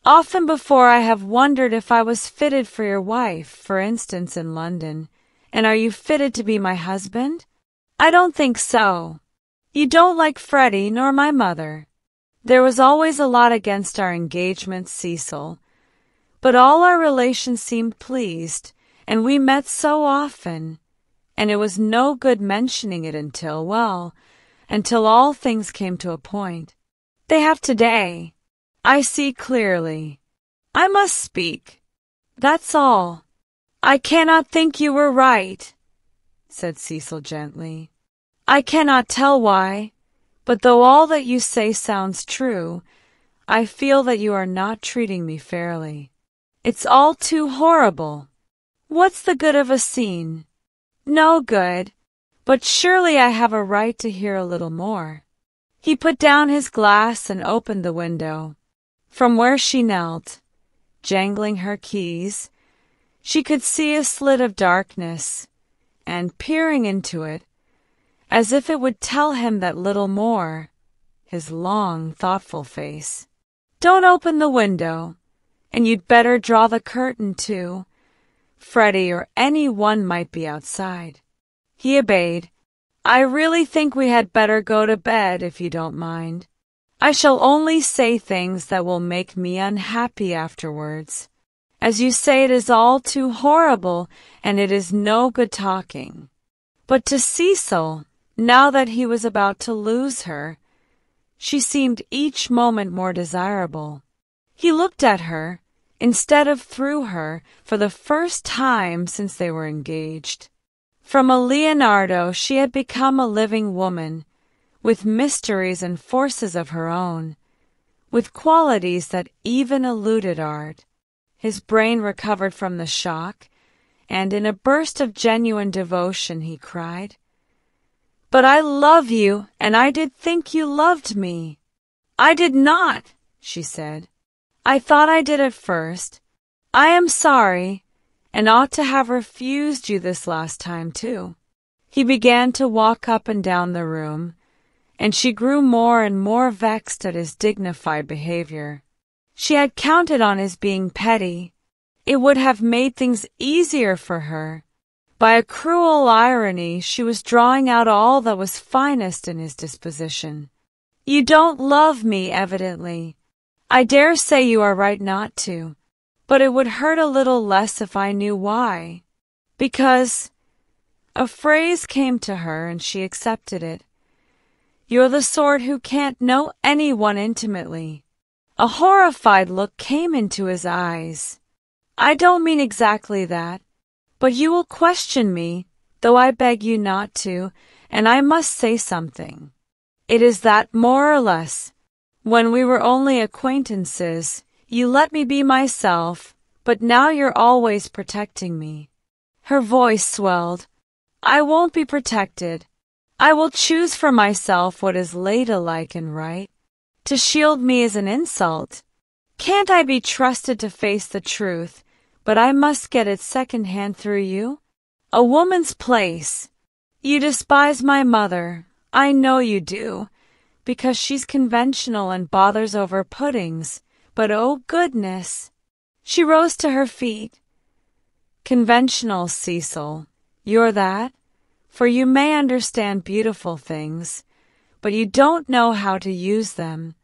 Speaker 1: Often before I have wondered if I was fitted for your wife, for instance in London. And are you fitted to be my husband? I don't think so. You don't like Freddie nor my mother. There was always a lot against our engagement, Cecil. But all our relations seemed pleased, and we met so often. And it was no good mentioning it until all things came to a point. They have today. I see clearly. I must speak. That's all. I cannot think you were right, said Cecil gently. I cannot tell why, but though all that you say sounds true, I feel that you are not treating me fairly. It's all too horrible. What's the good of a scene? No good, but surely I have a right to hear a little more. He put down his glass and opened the window. From where she knelt, jangling her keys, she could see a slit of darkness, and peering into it, as if it would tell him that little more, his long, thoughtful face. Don't open the window, and you'd better draw the curtain too. Freddie or any one might be outside. He obeyed. I really think we had better go to bed, if you don't mind. I shall only say things that will make me unhappy afterwards. As you say, it is all too horrible, and it is no good talking. But to Cecil, now that he was about to lose her, she seemed each moment more desirable. He looked at her, instead of through her, for the first time since they were engaged. From a Leonardo she had become a living woman, with mysteries and forces of her own, with qualities that even eluded art. His brain recovered from the shock, and in a burst of genuine devotion he cried, "But I love you, and I did think you loved me." "I did not," she said. "I thought I did at first. I am sorry, and ought to have refused you this last time too." He began to walk up and down the room, and she grew more and more vexed at his dignified behavior. She had counted on his being petty. It would have made things easier for her. By a cruel irony, she was drawing out all that was finest in his disposition. "You don't love me, evidently. I dare say you are right not to, but it would hurt a little less if I knew why. Because—" a phrase came to her and she accepted it. "You're the sort who can't know anyone intimately." A horrified look came into his eyes. "I don't mean exactly that, but you will question me, though I beg you not to, and I must say something. It is that more or less, when we were only acquaintances, you let me be myself, but now you're always protecting me." Her voice swelled. "I won't be protected. I will choose for myself what is ladylike and right. To shield me is an insult. Can't I be trusted to face the truth, but I must get it second-hand through you? A woman's place. You despise my mother. I know you do, because she's conventional and bothers over puddings. But oh goodness!" She rose to her feet. "Conventional, Cecil. You're that? For you may understand beautiful things, but you don't know how to use them,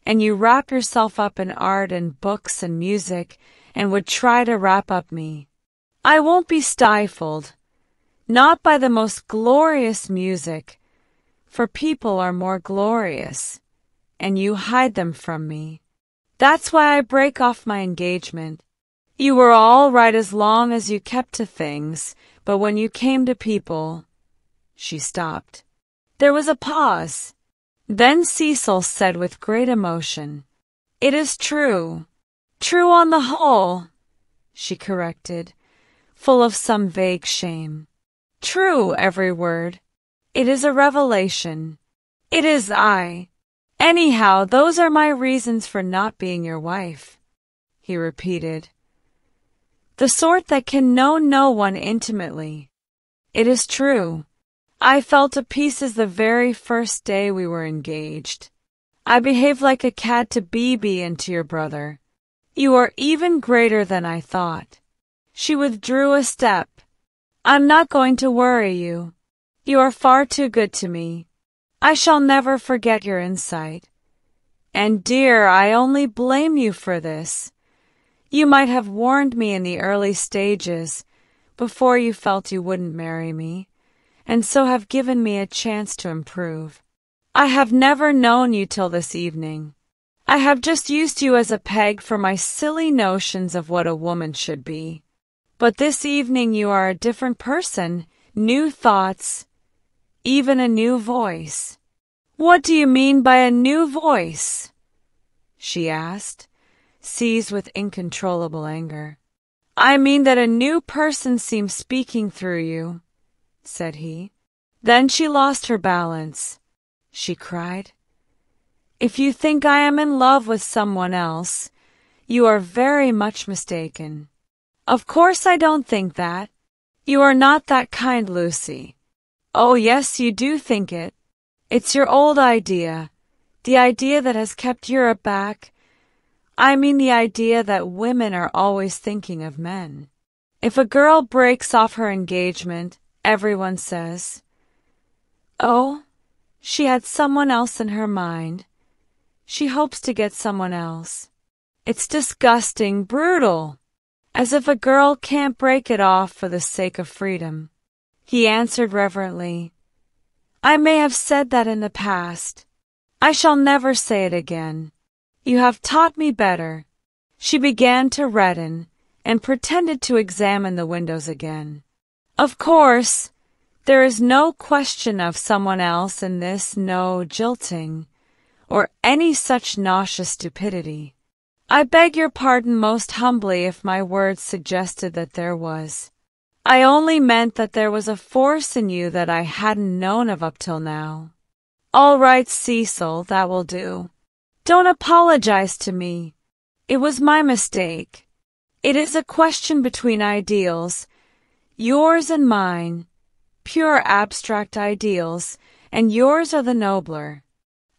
Speaker 1: and you wrap yourself up in art and books and music, and would try to wrap up me. I won't be stifled, not by the most glorious music, for people are more glorious. and you hide them from me. That's why I break off my engagement. You were all right as long as you kept to things, but when you came to people—" She stopped. There was a pause. Then Cecil said with great emotion, "It is true. True on the whole," she corrected, full of some vague shame. "True, every word. It is a revelation. It is I. Anyhow, those are my reasons for not being your wife," he repeated. "The sort that can know no one intimately. It is true. I fell to pieces the very first day we were engaged. I behaved like a cad to Bebe and to your brother. You are even greater than I thought." She withdrew a step. "I'm not going to worry you. You are far too good to me. I shall never forget your insight. And dear, I only blame you for this. You might have warned me in the early stages, before you felt you wouldn't marry me, and so have given me a chance to improve. I have never known you till this evening. I have just used you as a peg for my silly notions of what a woman should be. But this evening you are a different person, new thoughts, even a new voice." "What do you mean by a new voice?" she asked, seized with uncontrollable anger. "I mean that a new person seems speaking through you," said he. Then she lost her balance. She cried, "If you think I am in love with someone else, you are very much mistaken. Of course I don't think that. You are not that kind, Lucy. Oh, yes, you do think it. It's your old idea, the idea that has kept Europe back. I mean the idea that women are always thinking of men. If a girl breaks off her engagement, everyone says, 'Oh, she had someone else in her mind. She hopes to get someone else.' It's disgusting, brutal. As if a girl can't break it off for the sake of freedom." He answered reverently, "I may have said that in the past. I shall never say it again. You have taught me better." She began to redden and pretended to examine the windows again. "Of course, there is no question of someone else in this, no jilting, or any such nauseous stupidity. I beg your pardon most humbly if my words suggested that there was. I only meant that there was a force in you that I hadn't known of up till now." "All right, Cecil, that will do. Don't apologize to me. It was my mistake. It is a question between ideals, yours and mine, pure abstract ideals, and yours are the nobler.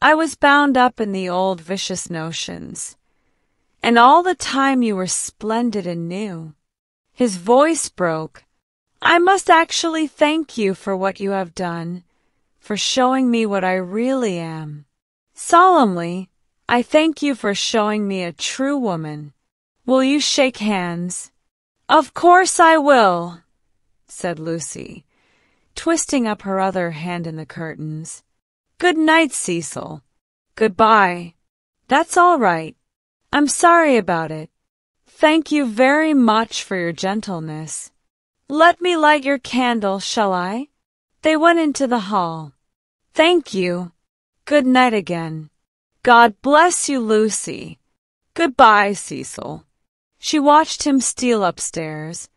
Speaker 1: I was bound up in the old vicious notions. And all the time you were splendid and new." His voice broke. "I must actually thank you for what you have done, for showing me what I really am. Solemnly, I thank you for showing me a true woman. Will you shake hands?" "Of course I will," said Lucy, twisting up her other hand in the curtains. "Good night, Cecil." "Goodbye." "That's all right. I'm sorry about it. Thank you very much for your gentleness. Let me light your candle, shall I?" They went into the hall. "Thank you. Good night again." "God bless you, Lucy." "Goodbye, Cecil." She watched him steal upstairs,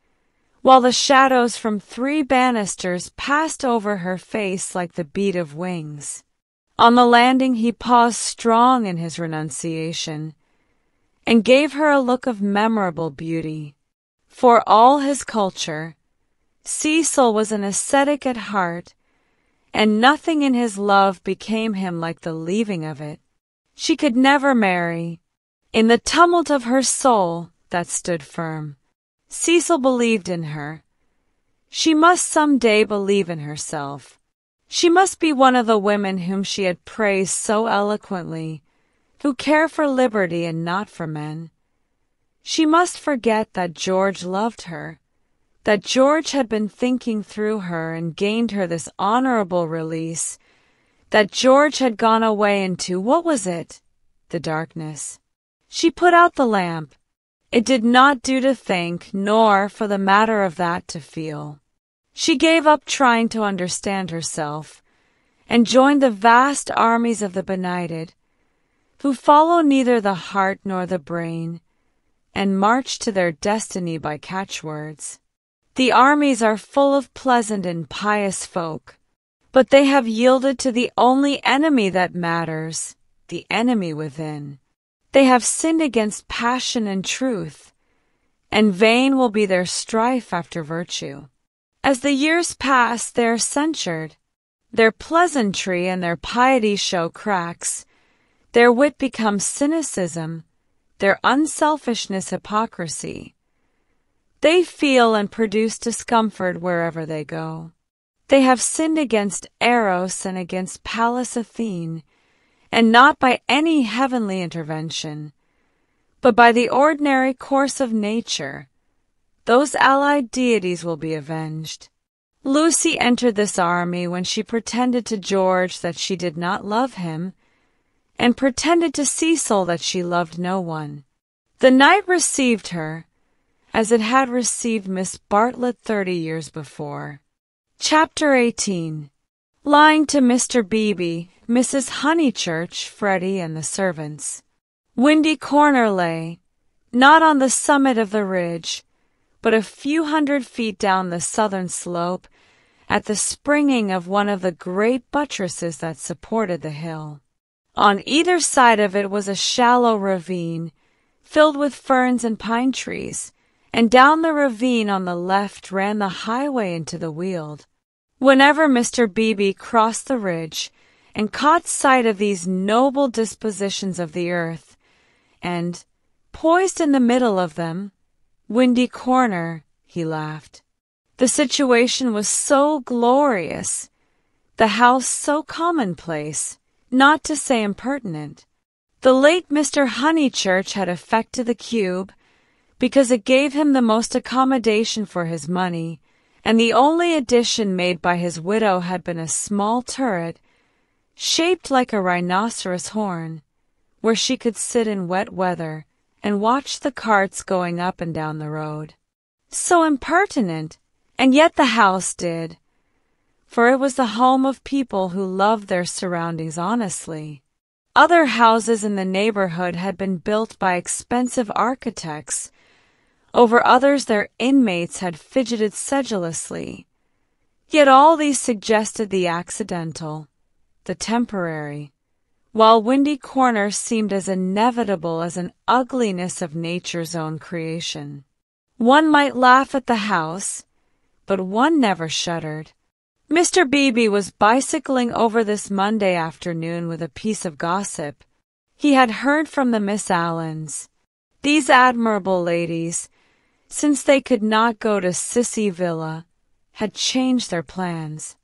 Speaker 1: while the shadows from 3 banisters passed over her face like the beat of wings. On the landing he paused strong in his renunciation, and gave her a look of memorable beauty. For all his culture, Cecil was an ascetic at heart, and nothing in his love became him like the leaving of it. She could never marry. In the tumult of her soul, that stood firm. Cecil believed in her. She must some day believe in herself. She must be one of the women whom she had praised so eloquently, who care for liberty and not for men. She must forget that George loved her, that George had been thinking through her and gained her this honorable release that George had gone away into, what was it? The darkness. She put out the lamp. It did not do to think, nor, for the matter of that, to feel. She gave up trying to understand herself, and joined the vast armies of the benighted, who follow neither the heart nor the brain, and march to their destiny by catchwords. The armies are full of pleasant and pious folk, but they have yielded to the only enemy that matters, the enemy within. They have sinned against passion and truth, and vain will be their strife after virtue. As the years pass, they are censured. Their pleasantry and their piety show cracks. Their wit becomes cynicism, their unselfishness hypocrisy. They feel and produce discomfort wherever they go. They have sinned against Eros and against Pallas Athene, and not by any heavenly intervention, but by the ordinary course of nature. Those allied deities will be avenged. Lucy entered this army when she pretended to George that she did not love him, and pretended to Cecil that she loved no one. The night received her, as it had received Miss Bartlett 30 years before. Chapter 18. Lying to Mr. Beebe, Mrs. Honeychurch, Freddie, and the servants. Windy Corner lay, not on the summit of the ridge, but a few hundred feet down the southern slope, at the springing of one of the great buttresses that supported the hill. On either side of it was a shallow ravine, filled with ferns and pine trees, and down the ravine on the left ran the highway into the Weald. Whenever Mr. Beebe crossed the ridge and caught sight of these noble dispositions of the earth, and, poised in the middle of them, Windy Corner, he laughed. The situation was so glorious, the house so commonplace, not to say impertinent. The late Mr. Honeychurch had affected the cube, because it gave him the most accommodation for his money, and the only addition made by his widow had been a small turret, shaped like a rhinoceros horn, where she could sit in wet weather and watch the carts going up and down the road. So impertinent, and yet the house did, for it was the home of people who loved their surroundings honestly. Other houses in the neighborhood had been built by expensive architects. Over others their inmates had fidgeted sedulously. Yet all these suggested the accidental, the temporary, while Windy Corner seemed as inevitable as an ugliness of nature's own creation. One might laugh at the house, but one never shuddered. Mr. Beebe was bicycling over this Monday afternoon with a piece of gossip. He had heard from the Miss Allens. These admirable ladies, since they could not go to Sissy Villa, had changed their plans.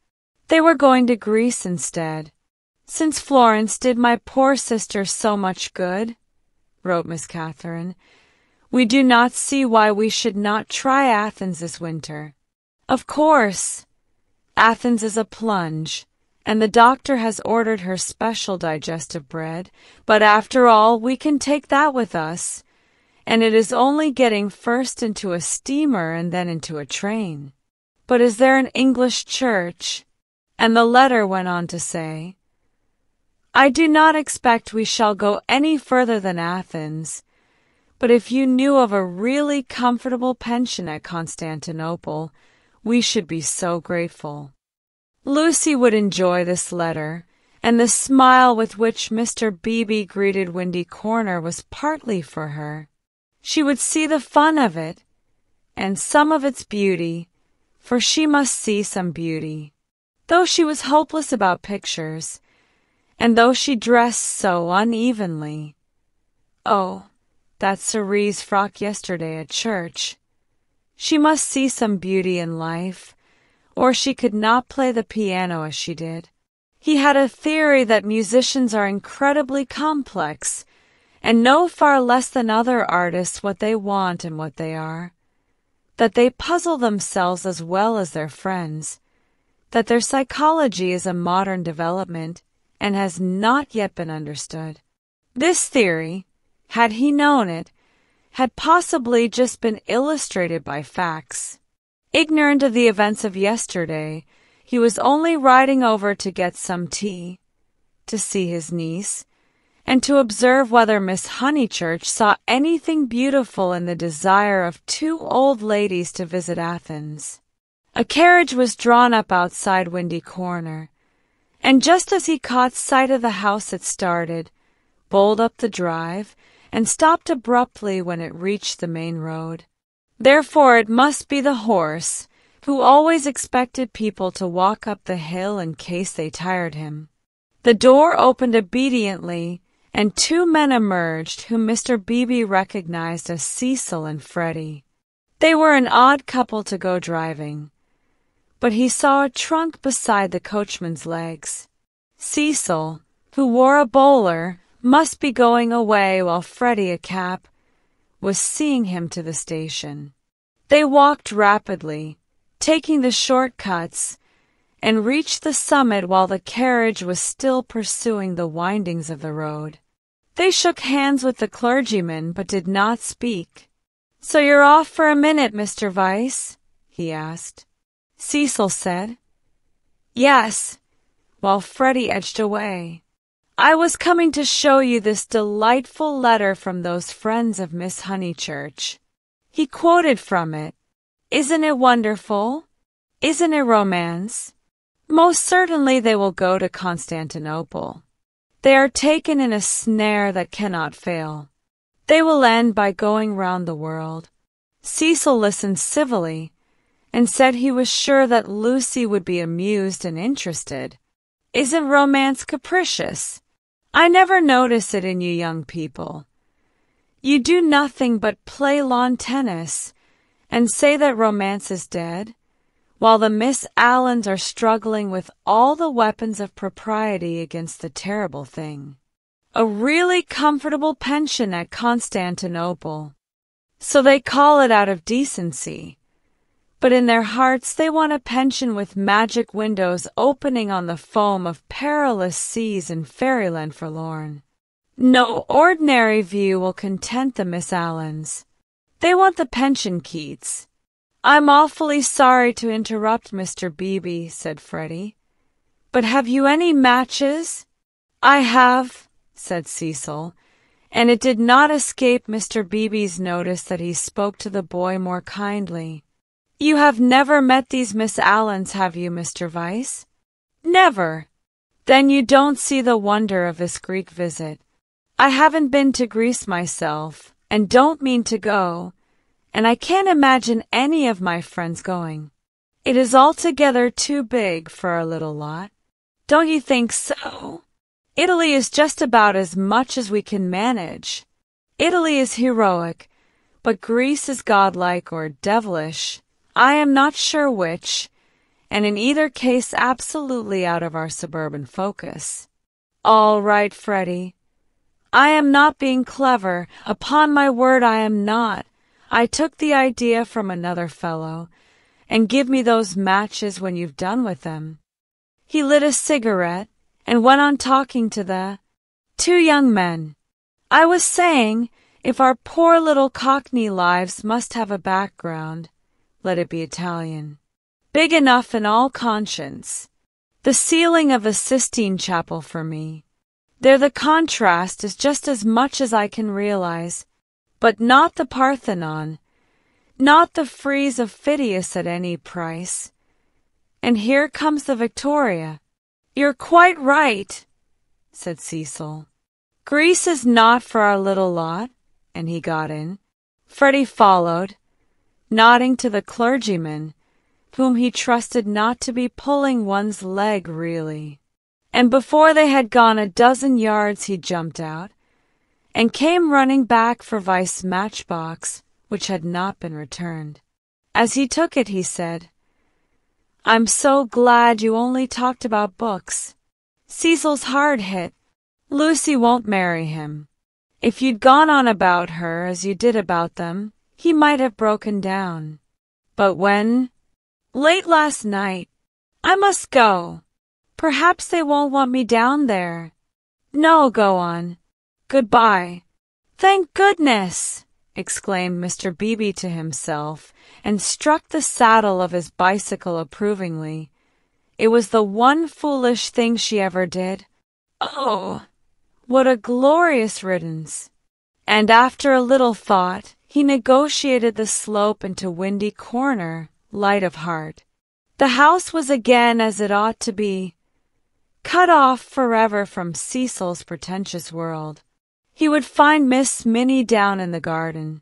Speaker 1: They were going to Greece instead. "Since Florence did my poor sister so much good," wrote Miss Catherine, "we do not see why we should not try Athens this winter. Of course, Athens is a plunge, and the doctor has ordered her special digestive bread, but after all we can take that with us, and it is only getting first into a steamer and then into a train. But is there an English church?" And the letter went on to say, "I do not expect we shall go any further than Athens, but if you knew of a really comfortable pension at Constantinople, we should be so grateful." Lucy would enjoy this letter, and the smile with which Mr. Beebe greeted Windy Corner was partly for her. She would see the fun of it, and some of its beauty, for she must see some beauty. Though she was hopeless about pictures, and though she dressed so unevenly. Oh, that cerise frock yesterday at church. She must see some beauty in life, or she could not play the piano as she did. He had a theory that musicians are incredibly complex, and know far less than other artists what they want and what they are, that they puzzle themselves as well as their friends, that their psychology is a modern development, and has not yet been understood. This theory, had he known it, had possibly just been illustrated by facts. Ignorant of the events of yesterday, he was only riding over to get some tea, to see his niece, and to observe whether Miss Honeychurch saw anything beautiful in the desire of two old ladies to visit Athens. A carriage was drawn up outside Windy Corner, and just as he caught sight of the house it started, bowled up the drive, and stopped abruptly when it reached the main road. Therefore it must be the horse, who always expected people to walk up the hill in case they tired him. The door opened obediently, and two men emerged whom Mr. Beebe recognized as Cecil and Freddie. They were an odd couple to go driving, but he saw a trunk beside the coachman's legs. Cecil, who wore a bowler, must be going away, while Freddie, a cap, was seeing him to the station. They walked rapidly, taking the short cuts, and reached the summit while the carriage was still pursuing the windings of the road. They shook hands with the clergyman, but did not speak. "So you're off for a minute, Mr. Vyse?" he asked. Cecil said, "Yes," while Freddie edged away. "I was coming to show you this delightful letter from those friends of Miss Honeychurch." He quoted from it. "Isn't it wonderful? Isn't it romance? Most certainly they will go to Constantinople. They are taken in a snare that cannot fail. They will end by going round the world." Cecil listened civilly, and said he was sure that Lucy would be amused and interested. "Isn't romance capricious? I never notice it in you young people. You do nothing but play lawn tennis, and say that romance is dead, while the Miss Allens are struggling with all the weapons of propriety against the terrible thing. A really comfortable pension at Constantinople. So they call it out of decency. But in their hearts they want a pension with magic windows opening on the foam of perilous seas in fairyland forlorn. No ordinary view will content the Miss Allens. They want the pension Keats. "I'm awfully sorry to interrupt, Mr. Beebe," said Freddie, "but have you any matches?" "I have," said Cecil, and it did not escape Mr. Beebe's notice that he spoke to the boy more kindly. "You have never met these Miss Allens, have you, Mr. Vyse?" "Never." "Then you don't see the wonder of this Greek visit. I haven't been to Greece myself, and don't mean to go, and I can't imagine any of my friends going. It is altogether too big for our little lot. Don't you think so? Italy is just about as much as we can manage. Italy is heroic, but Greece is godlike or devilish. I am not sure which, and in either case absolutely out of our suburban focus." "All right, Freddie. I am not being clever. Upon my word I am not. I took the idea from another fellow, and give me those matches when you've done with them." He lit a cigarette and went on talking to the two young men. "I was saying, if our poor little Cockney lives must have a background, let it be Italian. Big enough in all conscience. The ceiling of the Sistine Chapel for me. There the contrast is just as much as I can realize, but not the Parthenon, not the frieze of Phidias at any price. And here comes the Victoria." "You're quite right," said Cecil. "Greece is not for our little lot," and he got in. Freddie followed, nodding to the clergyman, whom he trusted not to be pulling one's leg really. And before they had gone a dozen yards he jumped out, and came running back for Vyse's matchbox, which had not been returned. As he took it he said, "I'm so glad you only talked about books. Cecil's hard hit. Lucy won't marry him. If you'd gone on about her as you did about them, he might have broken down. But when? Late last night. I must go. Perhaps they won't want me down there. No, go on. Goodbye. Thank goodness! Exclaimed Mr. Beebe to himself, and struck the saddle of his bicycle approvingly. It was the one foolish thing she ever did. Oh, what a glorious riddance! And after a little thought, he negotiated the slope into Windy Corner, light of heart. The house was again as it ought to be, cut off forever from Cecil's pretentious world. He would find Miss Minnie down in the garden.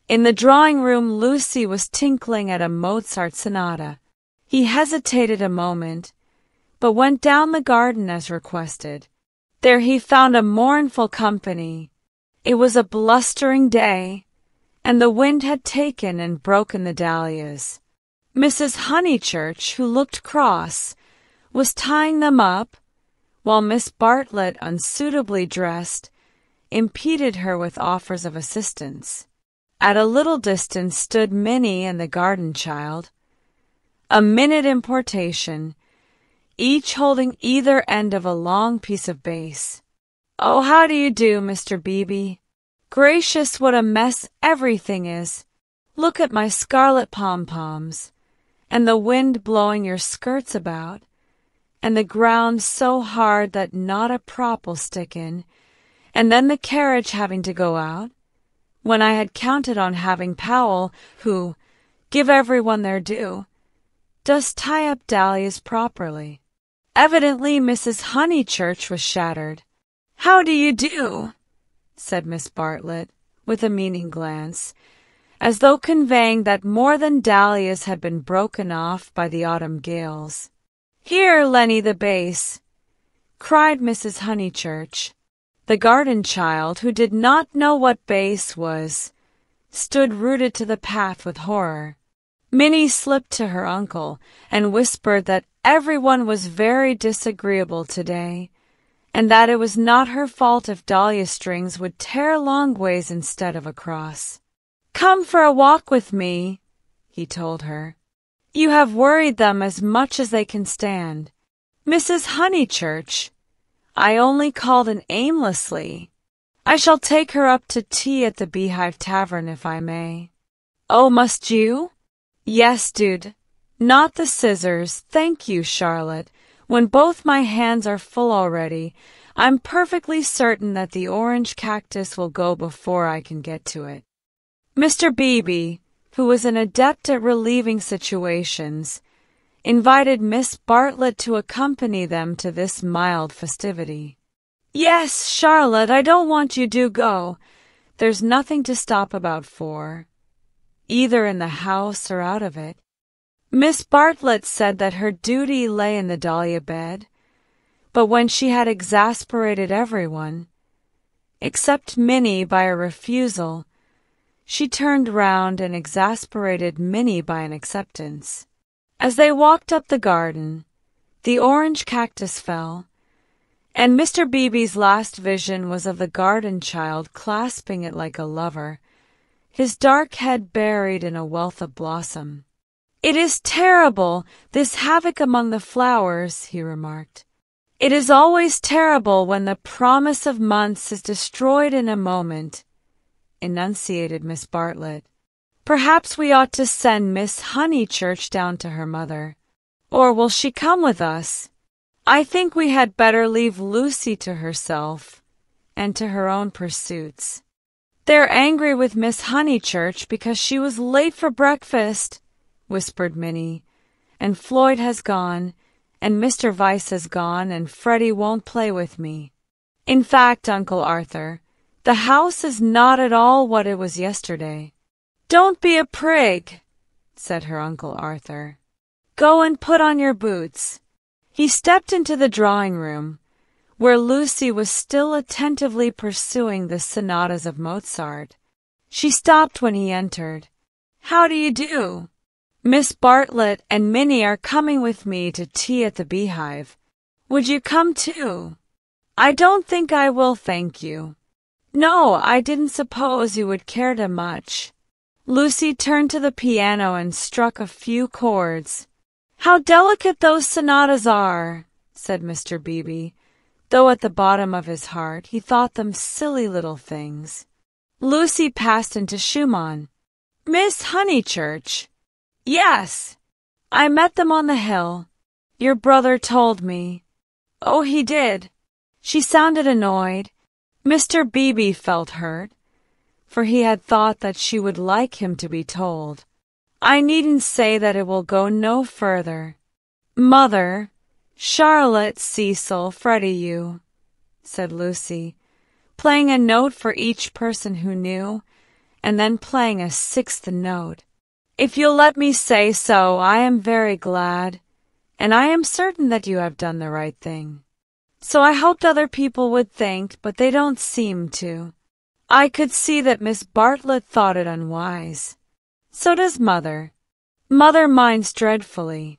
Speaker 1: In the drawing-room Lucy was tinkling at a Mozart sonata. He hesitated a moment, but went down the garden as requested. There he found a mournful company. It was a blustering day, and the wind had taken and broken the dahlias. Mrs. Honeychurch, who looked cross, was tying them up, while Miss Bartlett, unsuitably dressed, impeded her with offers of assistance. At a little distance stood Minnie and the garden child, a minute importation, each holding either end of a long piece of base. Oh, how do you do, Mr. Beebe? Gracious, what a mess everything is! Look at my scarlet pom-poms, and the wind blowing your skirts about, and the ground so hard that not a prop will stick in, and then the carriage having to go out, when I had counted on having Powell, who, give everyone their due, does tie up dahlias properly. Evidently Mrs. Honeychurch was shattered. How do you do? Said Miss Bartlett, with a meaning glance, as though conveying that more than dahlias had been broken off by the autumn gales. Here, Lenny the bass, cried Mrs. Honeychurch. The garden child, who did not know what bass was, stood rooted to the path with horror. Minnie slipped to her uncle and whispered that everyone was very disagreeable today, and that it was not her fault if dahlia strings would tear long ways instead of across. Come for a walk with me, he told her. You have worried them as much as they can stand. Mrs. Honeychurch, I only called in aimlessly. I shall take her up to tea at the Beehive Tavern if I may. Oh, must you? Yes, dude. Not the scissors, thank you, Charlotte. When both my hands are full already, I'm perfectly certain that the orange cactus will go before I can get to it. Mr. Beebe, who was an adept at relieving situations, invited Miss Bartlett to accompany them to this mild festivity. Yes, Charlotte, I don't want you to go. There's nothing to stop about for, either in the house or out of it. Miss Bartlett said that her duty lay in the dahlia bed, but when she had exasperated everyone, except Minnie by a refusal, she turned round and exasperated Minnie by an acceptance. As they walked up the garden, the orange cactus fell, and Mr. Beebe's last vision was of the garden child clasping it like a lover, his dark head buried in a wealth of blossom. It is terrible, this havoc among the flowers, he remarked. It is always terrible when the promise of months is destroyed in a moment, enunciated Miss Bartlett. Perhaps we ought to send Miss Honeychurch down to her mother. Or will she come with us? I think we had better leave Lucy to herself and to her own pursuits. They're angry with Miss Honeychurch because she was late for breakfast, whispered Minnie, and Floyd has gone, and Mr. Vyse has gone, and Freddie won't play with me. In fact, Uncle Arthur, the house is not at all what it was yesterday. Don't be a prig, said her Uncle Arthur. Go and put on your boots. He stepped into the drawing-room, where Lucy was still attentively pursuing the sonatas of Mozart. She stopped when he entered. How do you do? Miss Bartlett and Minnie are coming with me to tea at the Beehive. Would you come too? I don't think I will, thank you. No, I didn't suppose you would care to much. Lucy turned to the piano and struck a few chords. How delicate those sonatas are, said Mr. Beebe, though at the bottom of his heart he thought them silly little things. Lucy passed into Schumann. Miss Honeychurch? Yes. I met them on the hill. Your brother told me. Oh, he did. She sounded annoyed. Mr. Beebe felt hurt, for he had thought that she would like him to be told. I needn't say that it will go no further. Mother, Charlotte, Cecil, Freddie, you, said Lucy, playing a note for each person who knew, and then playing a sixth note. If you'll let me say so, I am very glad, and I am certain that you have done the right thing. So I hoped other people would think, but they don't seem to. I could see that Miss Bartlett thought it unwise. So does Mother. Mother minds dreadfully.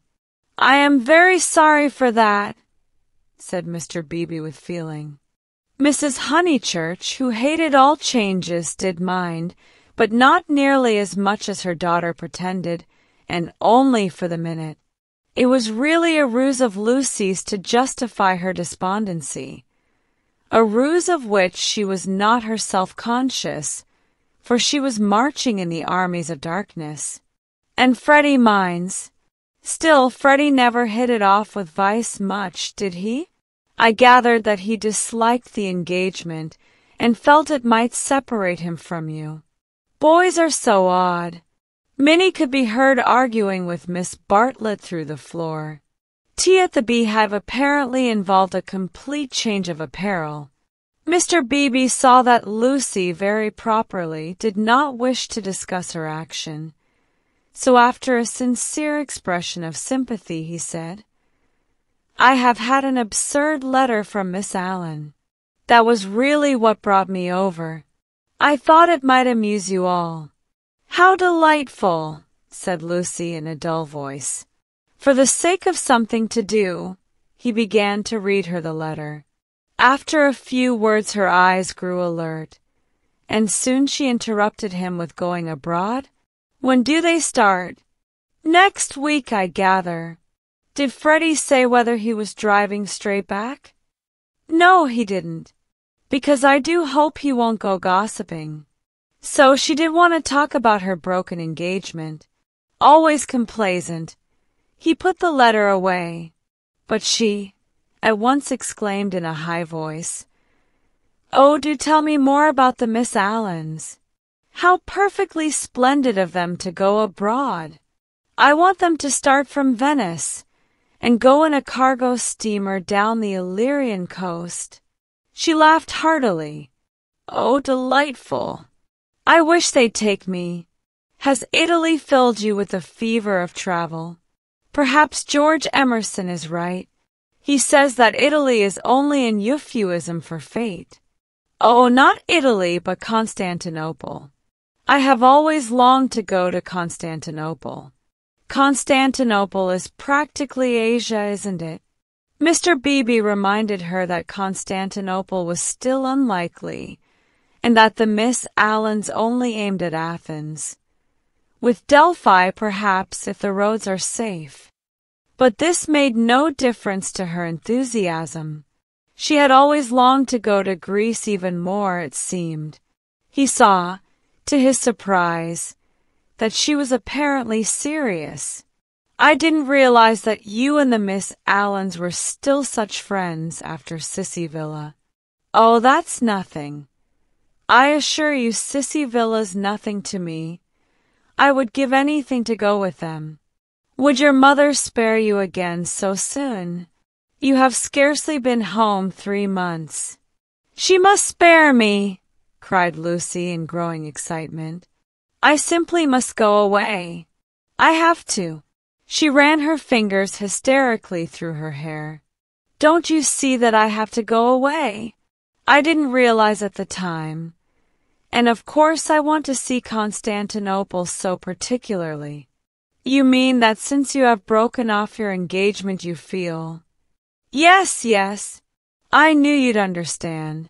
Speaker 1: I am very sorry for that, said Mr. Beebe with feeling. Mrs. Honeychurch, who hated all changes, did mind, but not nearly as much as her daughter pretended, and only for the minute. It was really a ruse of Lucy's to justify her despondency, a ruse of which she was not herself conscious, for she was marching in the armies of darkness. And Freddie minds. Still, Freddie never hit it off with Vice much, did he? I gathered that he disliked the engagement and felt it might separate him from you. Boys are so odd. Minnie could be heard arguing with Miss Bartlett through the floor. Tea at the Beehive apparently involved a complete change of apparel. Mr. Beebe saw that Lucy, very properly, did not wish to discuss her action. So after a sincere expression of sympathy, he said, I have had an absurd letter from Miss Allen. That was really what brought me over. I thought it might amuse you all. How delightful, said Lucy in a dull voice. For the sake of something to do, he began to read her the letter. After a few words her eyes grew alert, and soon she interrupted him with going abroad. When do they start? Next week, I gather. Did Freddie say whether he was driving straight back? No, he didn't, because I do hope he won't go gossiping. So she did want to talk about her broken engagement. Always complaisant. He put the letter away, but she at once exclaimed in a high voice, Oh, do tell me more about the Miss Allens. How perfectly splendid of them to go abroad. I want them to start from Venice and go in a cargo steamer down the Illyrian coast. She laughed heartily. Oh, delightful. I wish they'd take me. Has Italy filled you with the fever of travel? Perhaps George Emerson is right. He says that Italy is only an euphuism for fate. Oh, not Italy, but Constantinople. I have always longed to go to Constantinople. Constantinople is practically Asia, isn't it? Mr. Beebe reminded her that Constantinople was still unlikely, and that the Miss Allens only aimed at Athens. With Delphi, perhaps, if the roads are safe. But this made no difference to her enthusiasm. She had always longed to go to Greece even more, it seemed. He saw, to his surprise, that she was apparently serious. I didn't realize that you and the Miss Allens were still such friends after Sissy Villa. Oh, that's nothing. I assure you Sissy Villa's nothing to me. I would give anything to go with them. Would your mother spare you again so soon? You have scarcely been home 3 months. She must spare me, cried Lucy in growing excitement. I simply must go away. I have to. She ran her fingers hysterically through her hair. Don't you see that I have to go away? I didn't realize at the time. And of course I want to see Constantinople so particularly. You mean that since you have broken off your engagement you feel... Yes, yes. I knew you'd understand.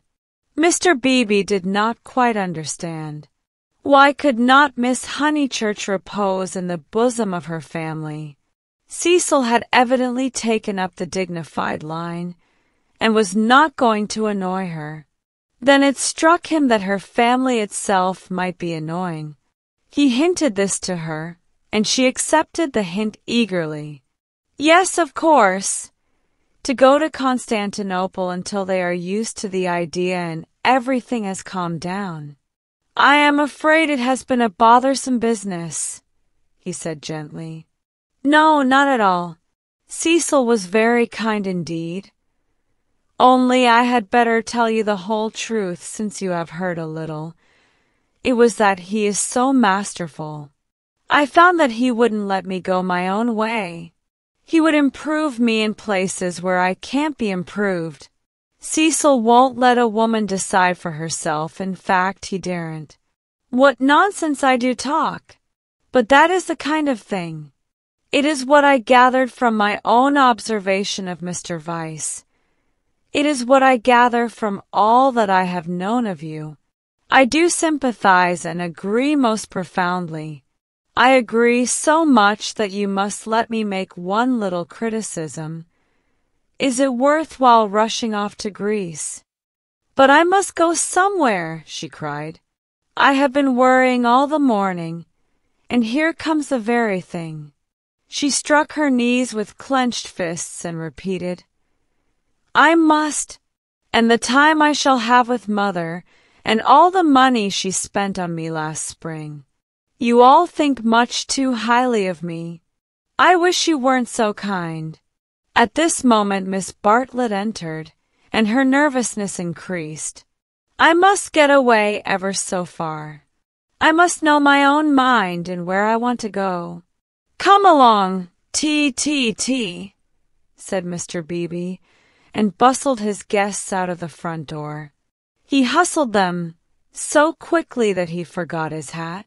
Speaker 1: Mr. Beebe did not quite understand. Why could not Miss Honeychurch repose in the bosom of her family? Cecil had evidently taken up the dignified line and was not going to annoy her. Then it struck him that her family itself might be annoying. He hinted this to her, and she accepted the hint eagerly. Yes, of course. To go to Constantinople until they are used to the idea and everything has calmed down. I am afraid it has been a bothersome business, he said gently. No, not at all. Cecil was very kind indeed. Only I had better tell you the whole truth since you have heard a little. It was that he is so masterful. I found that he wouldn't let me go my own way. He would improve me in places where I can't be improved. Cecil won't let a woman decide for herself. In fact, he daren't. What nonsense I do talk! But that is the kind of thing. It is what I gathered from my own observation of Mr. Vyse. It is what I gather from all that I have known of you. I do sympathize and agree most profoundly. I agree so much that you must let me make one little criticism. Is it worthwhile rushing off to Greece? But I must go somewhere, she cried. I have been worrying all the morning, and here comes the very thing. She struck her knees with clenched fists and repeated, I must, and the time I shall have with Mother, and all the money she spent on me last spring. You all think much too highly of me. I wish you weren't so kind. At this moment Miss Bartlett entered, and her nervousness increased. I must get away ever so far. I must know my own mind and where I want to go. Come along, tea, said Mr. Beebe, and bustled his guests out of the front door. He hustled them so quickly that he forgot his hat.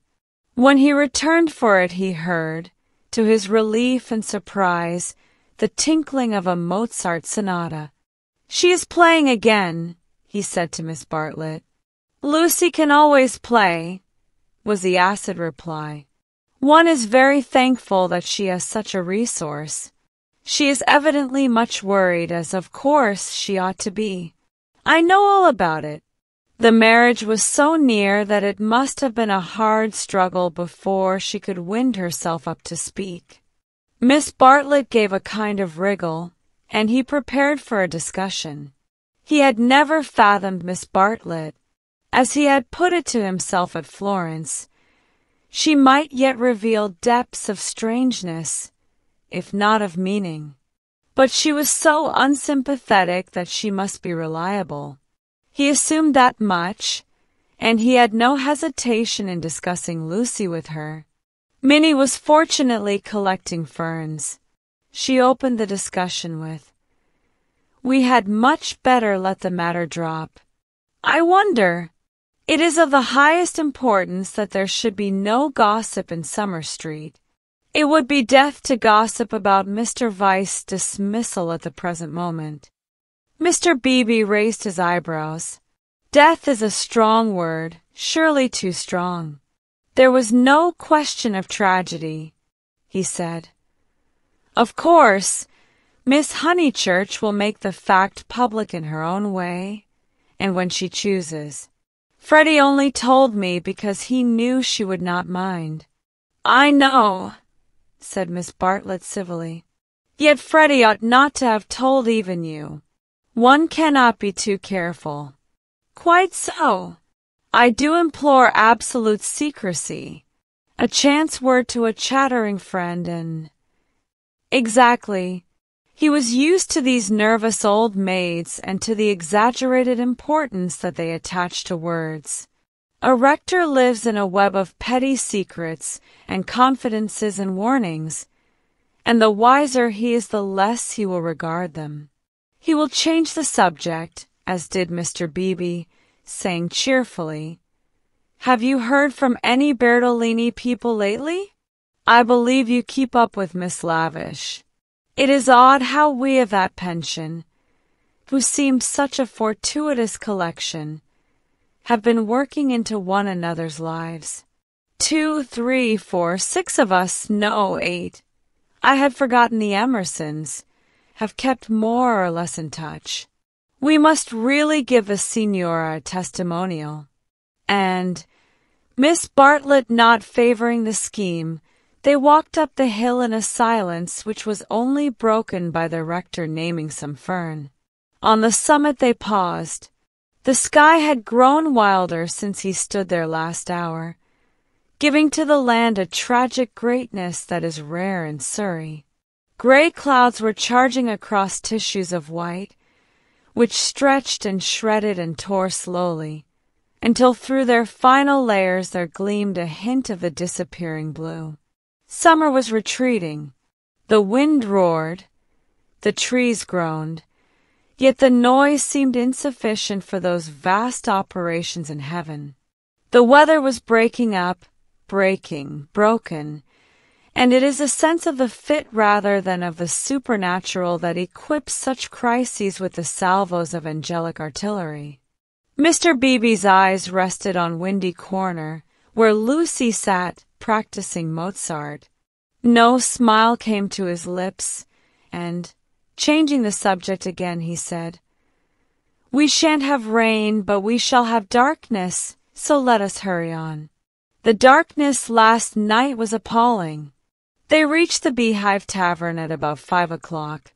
Speaker 1: When he returned for it, he heard, to his relief and surprise, the tinkling of a Mozart sonata. She is playing again, he said to Miss Bartlett. Lucy can always play, was the acid reply. One is very thankful that she has such a resource. She is evidently much worried, as of course she ought to be. I know all about it. The marriage was so near that it must have been a hard struggle before she could wind herself up to speak. Miss Bartlett gave a kind of wriggle, and he prepared for a discussion. He had never fathomed Miss Bartlett, as he had put it to himself at Florence. She might yet reveal depths of strangeness, if not of meaning. But she was so unsympathetic that she must be reliable. He assumed that much, and he had no hesitation in discussing Lucy with her. Minnie was fortunately collecting ferns. She opened the discussion with, We had much better let the matter drop. I wonder. It is of the highest importance that there should be no gossip in Summer Street. It would be death to gossip about Mr. Vyse's dismissal at the present moment. Mr. Beebe raised his eyebrows. Death is a strong word, surely too strong. There was no question of tragedy, he said. Of course, Miss Honeychurch will make the fact public in her own way, and when she chooses. Freddie only told me because he knew she would not mind. I know, said Miss Bartlett civilly. Yet Freddie ought not to have told even you. One cannot be too careful. Quite so. I do implore absolute secrecy. A chance word to a chattering friend and... Exactly. He was used to these nervous old maids and to the exaggerated importance that they attach to words. A rector lives in a web of petty secrets and confidences and warnings, and the wiser he is, the less he will regard them. He will change the subject, as did Mr. Beebe, saying cheerfully, Have you heard from any Bertolini people lately? I believe you keep up with Miss Lavish. It is odd how we of that pension, who seemed such a fortuitous collection, have been working into one another's lives. 2, 3, 4, 6 of us, no 8. I had forgotten the Emersons have kept more or less in touch. We must really give the Signora a testimonial. And, Miss Bartlett not favoring the scheme, they walked up the hill in a silence which was only broken by the rector naming some fern. On the summit they paused. The sky had grown wilder since he stood there last hour, giving to the land a tragic greatness that is rare in Surrey. Grey clouds were charging across tissues of white, which stretched and shredded and tore slowly, until through their final layers there gleamed a hint of the disappearing blue. Summer was retreating. The wind roared, the trees groaned, yet the noise seemed insufficient for those vast operations in heaven. The weather was breaking up, broken, and it is a sense of the fit rather than of the supernatural that equips such crises with the salvos of angelic artillery. Mr. Beebe's eyes rested on Windy Corner, where Lucy sat practicing Mozart. No smile came to his lips, and, changing the subject again, he said, "We shan't have rain, but we shall have darkness, so let us hurry on." The darkness last night was appalling. They reached the Beehive Tavern at about 5 o'clock.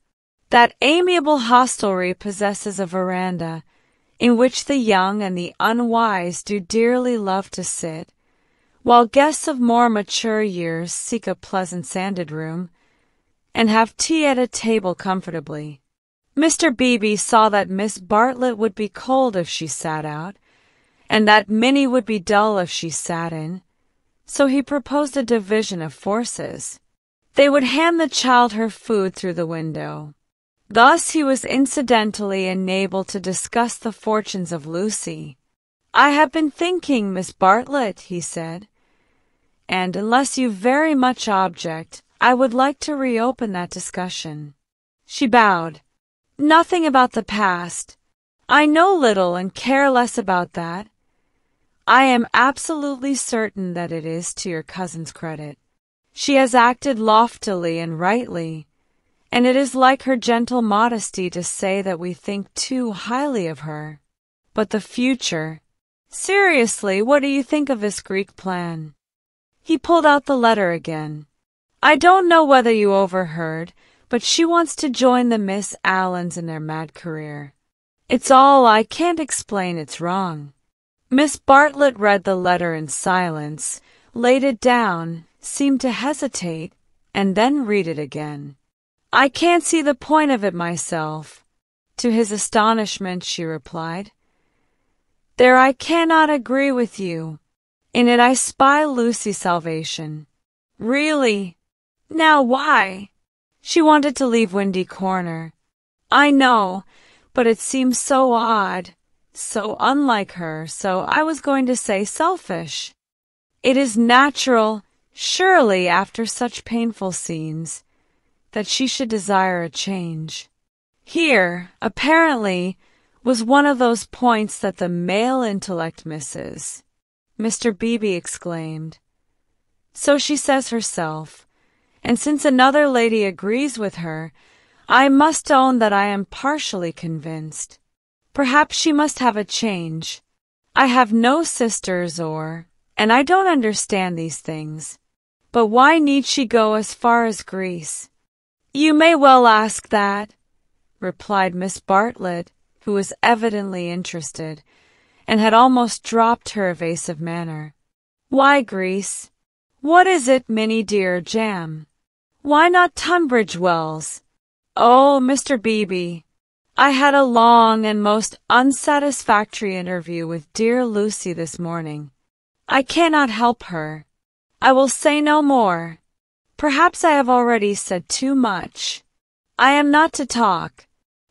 Speaker 1: That amiable hostelry possesses a veranda, in which the young and the unwise do dearly love to sit, while guests of more mature years seek a pleasant sanded room, and have tea at a table comfortably. Mr. Beebe saw that Miss Bartlett would be cold if she sat out, and that Minnie would be dull if she sat in, so he proposed a division of forces. They would hand the child her food through the window. Thus he was incidentally enabled to discuss the fortunes of Lucy. "I have been thinking, Miss Bartlett," he said, "and unless you very much object, I would like to reopen that discussion." She bowed. "Nothing about the past. I know little and care less about that. I am absolutely certain that it is to your cousin's credit. She has acted loftily and rightly, and it is like her gentle modesty to say that we think too highly of her. But the future— seriously, what do you think of this Greek plan?" He pulled out the letter again. "I don't know whether you overheard, but she wants to join the Miss Allens in their mad career. It's all I can't explain, it's wrong." Miss Bartlett read the letter in silence, laid it down, seemed to hesitate, and then read it again. "I can't see the point of it myself." To his astonishment, she replied, "There I cannot agree with you. In it I spy Lucy's salvation." "Really? Now why?" "She wanted to leave Windy Corner." "I know, but it seems so odd, so unlike her, so I was going to say selfish. It is natural, surely, after such painful scenes, that she should desire a change." Here, apparently, was one of those points that the male intellect misses. Mr. Beebe exclaimed, "So she says herself, and since another lady agrees with her, I must own that I am partially convinced. Perhaps she must have a change. I have no sisters and I don't understand these things. But why need she go as far as Greece?" "You may well ask that," replied Miss Bartlett, who was evidently interested, and had almost dropped her evasive manner. "Why Greece? What is it, Minnie dear, jam? Why not Tunbridge Wells?" "Oh, Mr. Beebe, I had a long and most unsatisfactory interview with dear Lucy this morning. I cannot help her. I will say no more. Perhaps I have already said too much. I am not to talk.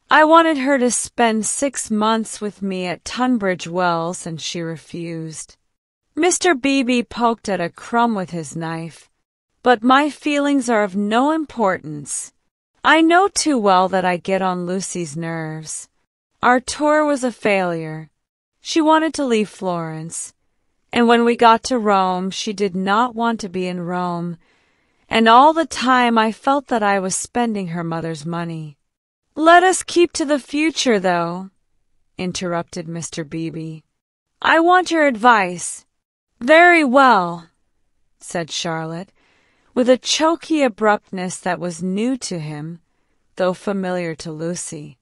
Speaker 1: I wanted her to spend 6 months with me at Tunbridge Wells, and she refused." Mr. Beebe poked at a crumb with his knife. "But my feelings are of no importance. I know too well that I get on Lucy's nerves. Our tour was a failure. She wanted to leave Florence, and when we got to Rome she did not want to be in Rome, and all the time I felt that I was spending her mother's money. "Let us keep to the future, though," interrupted Mr. Beebe. "I want your advice." "Very well," said Charlotte, with a choky abruptness that was new to him, though familiar to Lucy.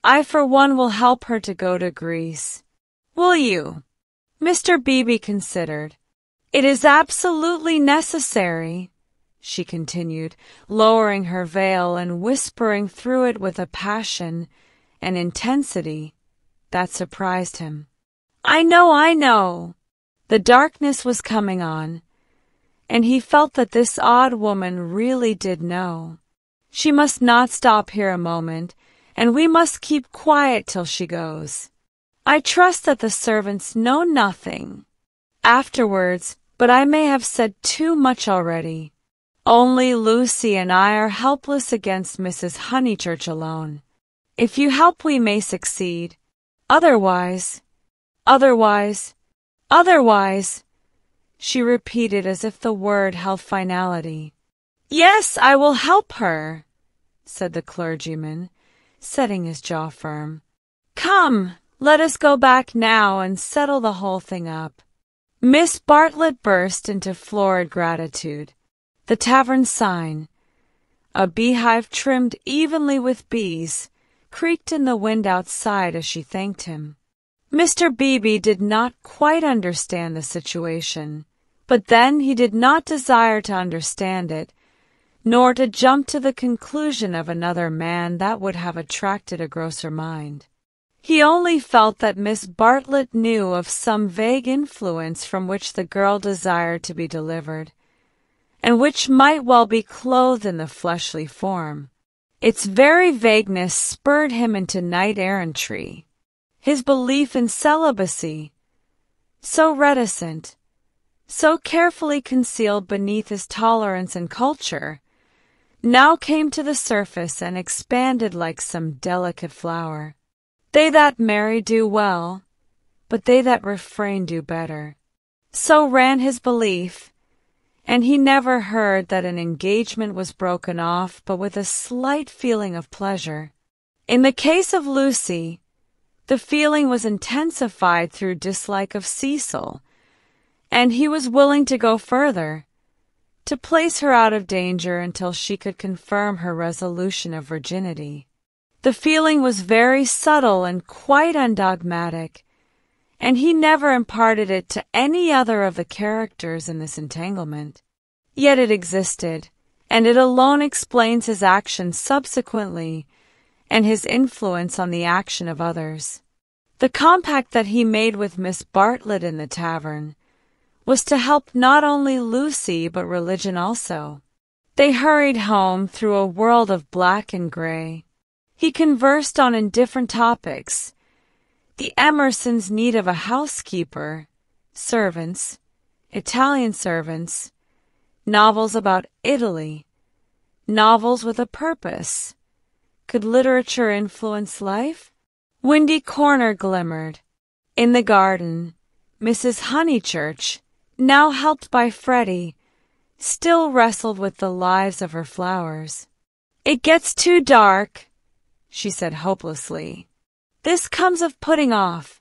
Speaker 1: "I for one will help her to go to Greece. Will you?" Mr. Beebe considered. "It is absolutely necessary," she continued, lowering her veil and whispering through it with a passion and intensity that surprised him. I know. The darkness was coming on, and he felt that this odd woman really did know. She must not stop here a moment, and we must keep quiet till she goes. I trust that the servants know nothing afterwards, but I may have said too much already. Only Lucy and I are helpless against Mrs. Honeychurch alone. If you help, we may succeed. Otherwise, she repeated as if the word held finality. Yes, I will help her, said the clergyman, setting his jaw firm. Come, let us go back now and settle the whole thing up. Miss Bartlett burst into florid gratitude. The tavern sign, a beehive trimmed evenly with bees, creaked in the wind outside as she thanked him. Mr. Beebe did not quite understand the situation, but then he did not desire to understand it, nor to jump to the conclusion of another man that would have attracted a grosser mind. He only felt that Miss Bartlett knew of some vague influence from which the girl desired to be delivered, and which might well be clothed in the fleshly form. Its very vagueness spurred him into knight-errantry. His belief in celibacy, so reticent, so carefully concealed beneath his tolerance and culture, now came to the surface and expanded like some delicate flower. They that marry do well, but they that refrain do better. So ran his belief, and he never heard that an engagement was broken off but with a slight feeling of pleasure. In the case of Lucy, the feeling was intensified through dislike of Cecil, and he was willing to go further, to place her out of danger until she could confirm her resolution of virginity. The feeling was very subtle and quite undogmatic, and he never imparted it to any other of the characters in this entanglement. Yet it existed, and it alone explains his action subsequently and his influence on the action of others. The compact that he made with Miss Bartlett in the tavern was to help not only Lucy but religion also. They hurried home through a world of black and gray. He conversed on indifferent topics: the Emersons' need of a housekeeper, servants, Italian servants, novels about Italy, novels with a purpose. Could literature influence life? Windy Corner glimmered. In the garden, Mrs. Honeychurch, now helped by Freddie, still wrestled with the lives of her flowers. It gets too dark, she said hopelessly. This comes of putting off.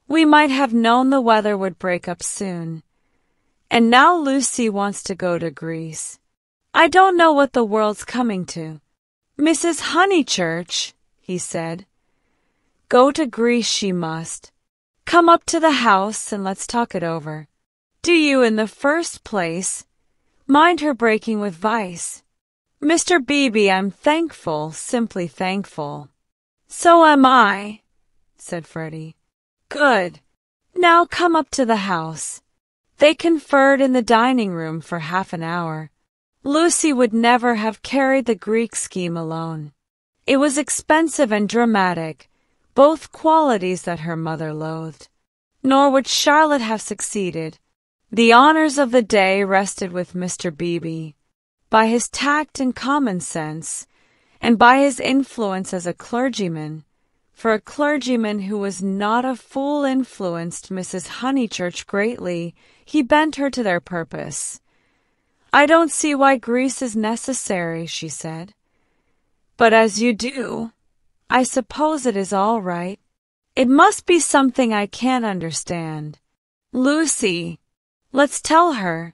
Speaker 1: We might have known the weather would break up soon. And now Lucy wants to go to Greece. I don't know what the world's coming to. Mrs. Honeychurch, he said. Go to Greece she must. Come up to the house and let's talk it over. Do you, in the first place, mind her breaking with vice? Mr. Beebe, I'm thankful, simply thankful. So am I, said Freddie. Good. Now come up to the house. They conferred in the dining room for half an hour. Lucy would never have carried the Greek scheme alone. It was expensive and dramatic, both qualities that her mother loathed. Nor would Charlotte have succeeded. The honors of the day rested with Mr. Beebe, by his tact and common sense, and by his influence as a clergyman. For a clergyman who was not a fool influenced Mrs. Honeychurch greatly. He bent her to their purpose. I don't see why grease is necessary, she said. But as you do, I suppose it is all right. It must be something I can't understand. Lucy, let's tell her.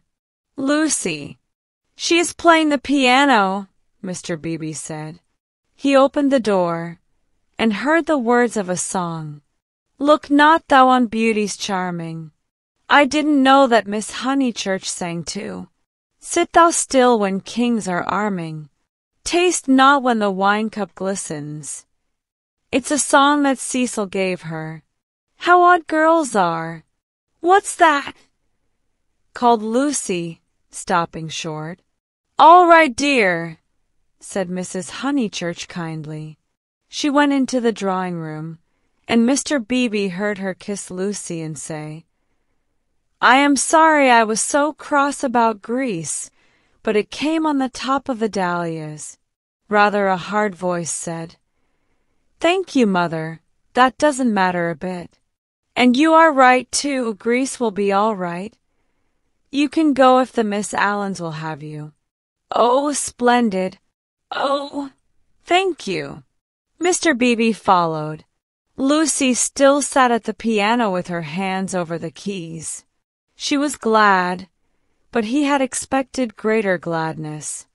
Speaker 1: Lucy. She is playing the piano, Mr. Beebe said. He opened the door and heard the words of a song. Look not thou on beauties charming. I didn't know that Miss Honeychurch sang too. Sit thou still when kings are arming. Taste not when the wine cup glistens. It's a song that Cecil gave her. How odd girls are! What's that? Called Lucy, stopping short. All right, dear, said Mrs. Honeychurch kindly. She went into the drawing-room, and Mr. Beebe heard her kiss Lucy and say, I am sorry I was so cross about grease, but it came on the top of the dahlias. Rather a hard voice said, Thank you, Mother. That doesn't matter a bit. And you are right, too. Grease will be all right. You can go if the Miss Allens will have you. Oh, splendid. Oh, thank you. Mr. Beebe followed. Lucy still sat at the piano with her hands over the keys. She was glad, but he had expected greater gladness.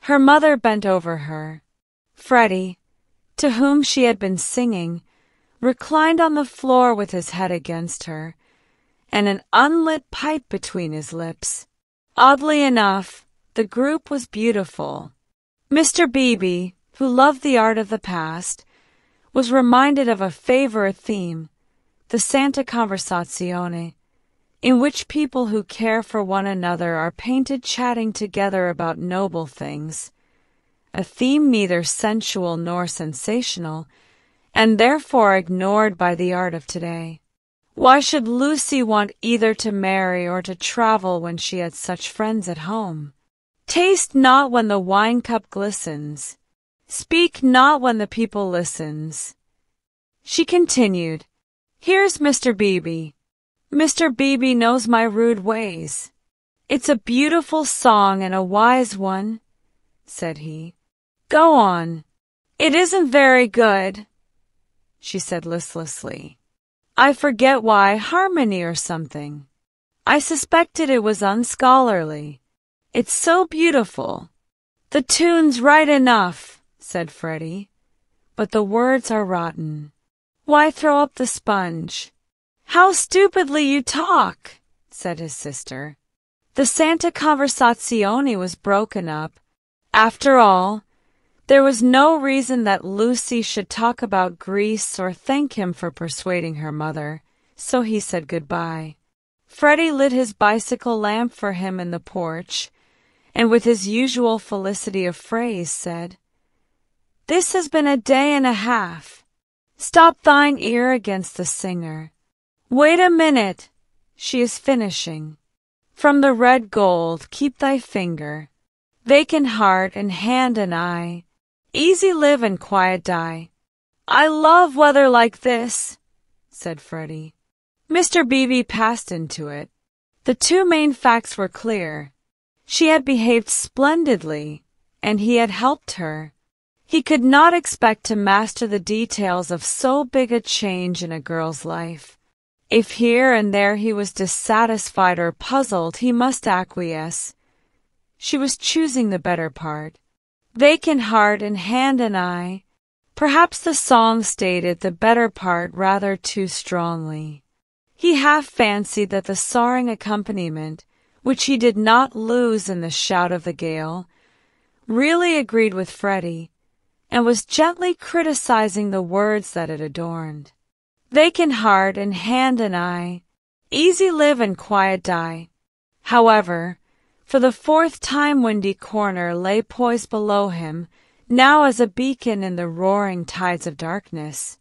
Speaker 1: Her mother bent over her. Freddie, to whom she had been singing, reclined on the floor with his head against her, and an unlit pipe between his lips. Oddly enough, the group was beautiful. Mr. Beebe, who loved the art of the past, was reminded of a favorite theme, the Santa Conversazione, in which people who care for one another are painted chatting together about noble things, a theme neither sensual nor sensational, and therefore ignored by the art of today. Why should Lucy want either to marry or to travel when she had such friends at home? Taste not when the wine cup glistens. Speak not when the people listens. She continued, Here's Mr. Beebe. Mr. Beebe knows my rude ways. It's a beautiful song and a wise one, said he. Go on. It isn't very good, she said listlessly. I forget why, harmony or something. I suspected it was unscholarly. It's so beautiful. The tune's right enough, said Freddie, but the words are rotten. Why throw up the sponge? How stupidly you talk, said his sister. The Santa Conversazione was broken up. After all, there was no reason that Lucy should talk about grease or thank him for persuading her mother, so he said goodbye. Freddie lit his bicycle lamp for him in the porch, and with his usual felicity of phrase said, This has been a day and a half. Stop thine ear against the singer. Wait a minute, she is finishing. From the red gold keep thy finger, vacant heart and hand and eye, easy live and quiet die. I love weather like this, said Freddie. Mr. Beebe passed into it. The two main facts were clear. She had behaved splendidly, and he had helped her. He could not expect to master the details of so big a change in a girl's life. If here and there he was dissatisfied or puzzled, he must acquiesce. She was choosing the better part. Vacant heart and hand and eye. Perhaps the song stated the better part rather too strongly. He half fancied that the soaring accompaniment, which he did not lose in the shout of the gale, really agreed with Freddie, and was gently criticizing the words that it adorned. Vacant heart and hand and eye, easy live and quiet die. However, for the fourth time Windy Corner lay poised below him, now as a beacon in the roaring tides of darkness.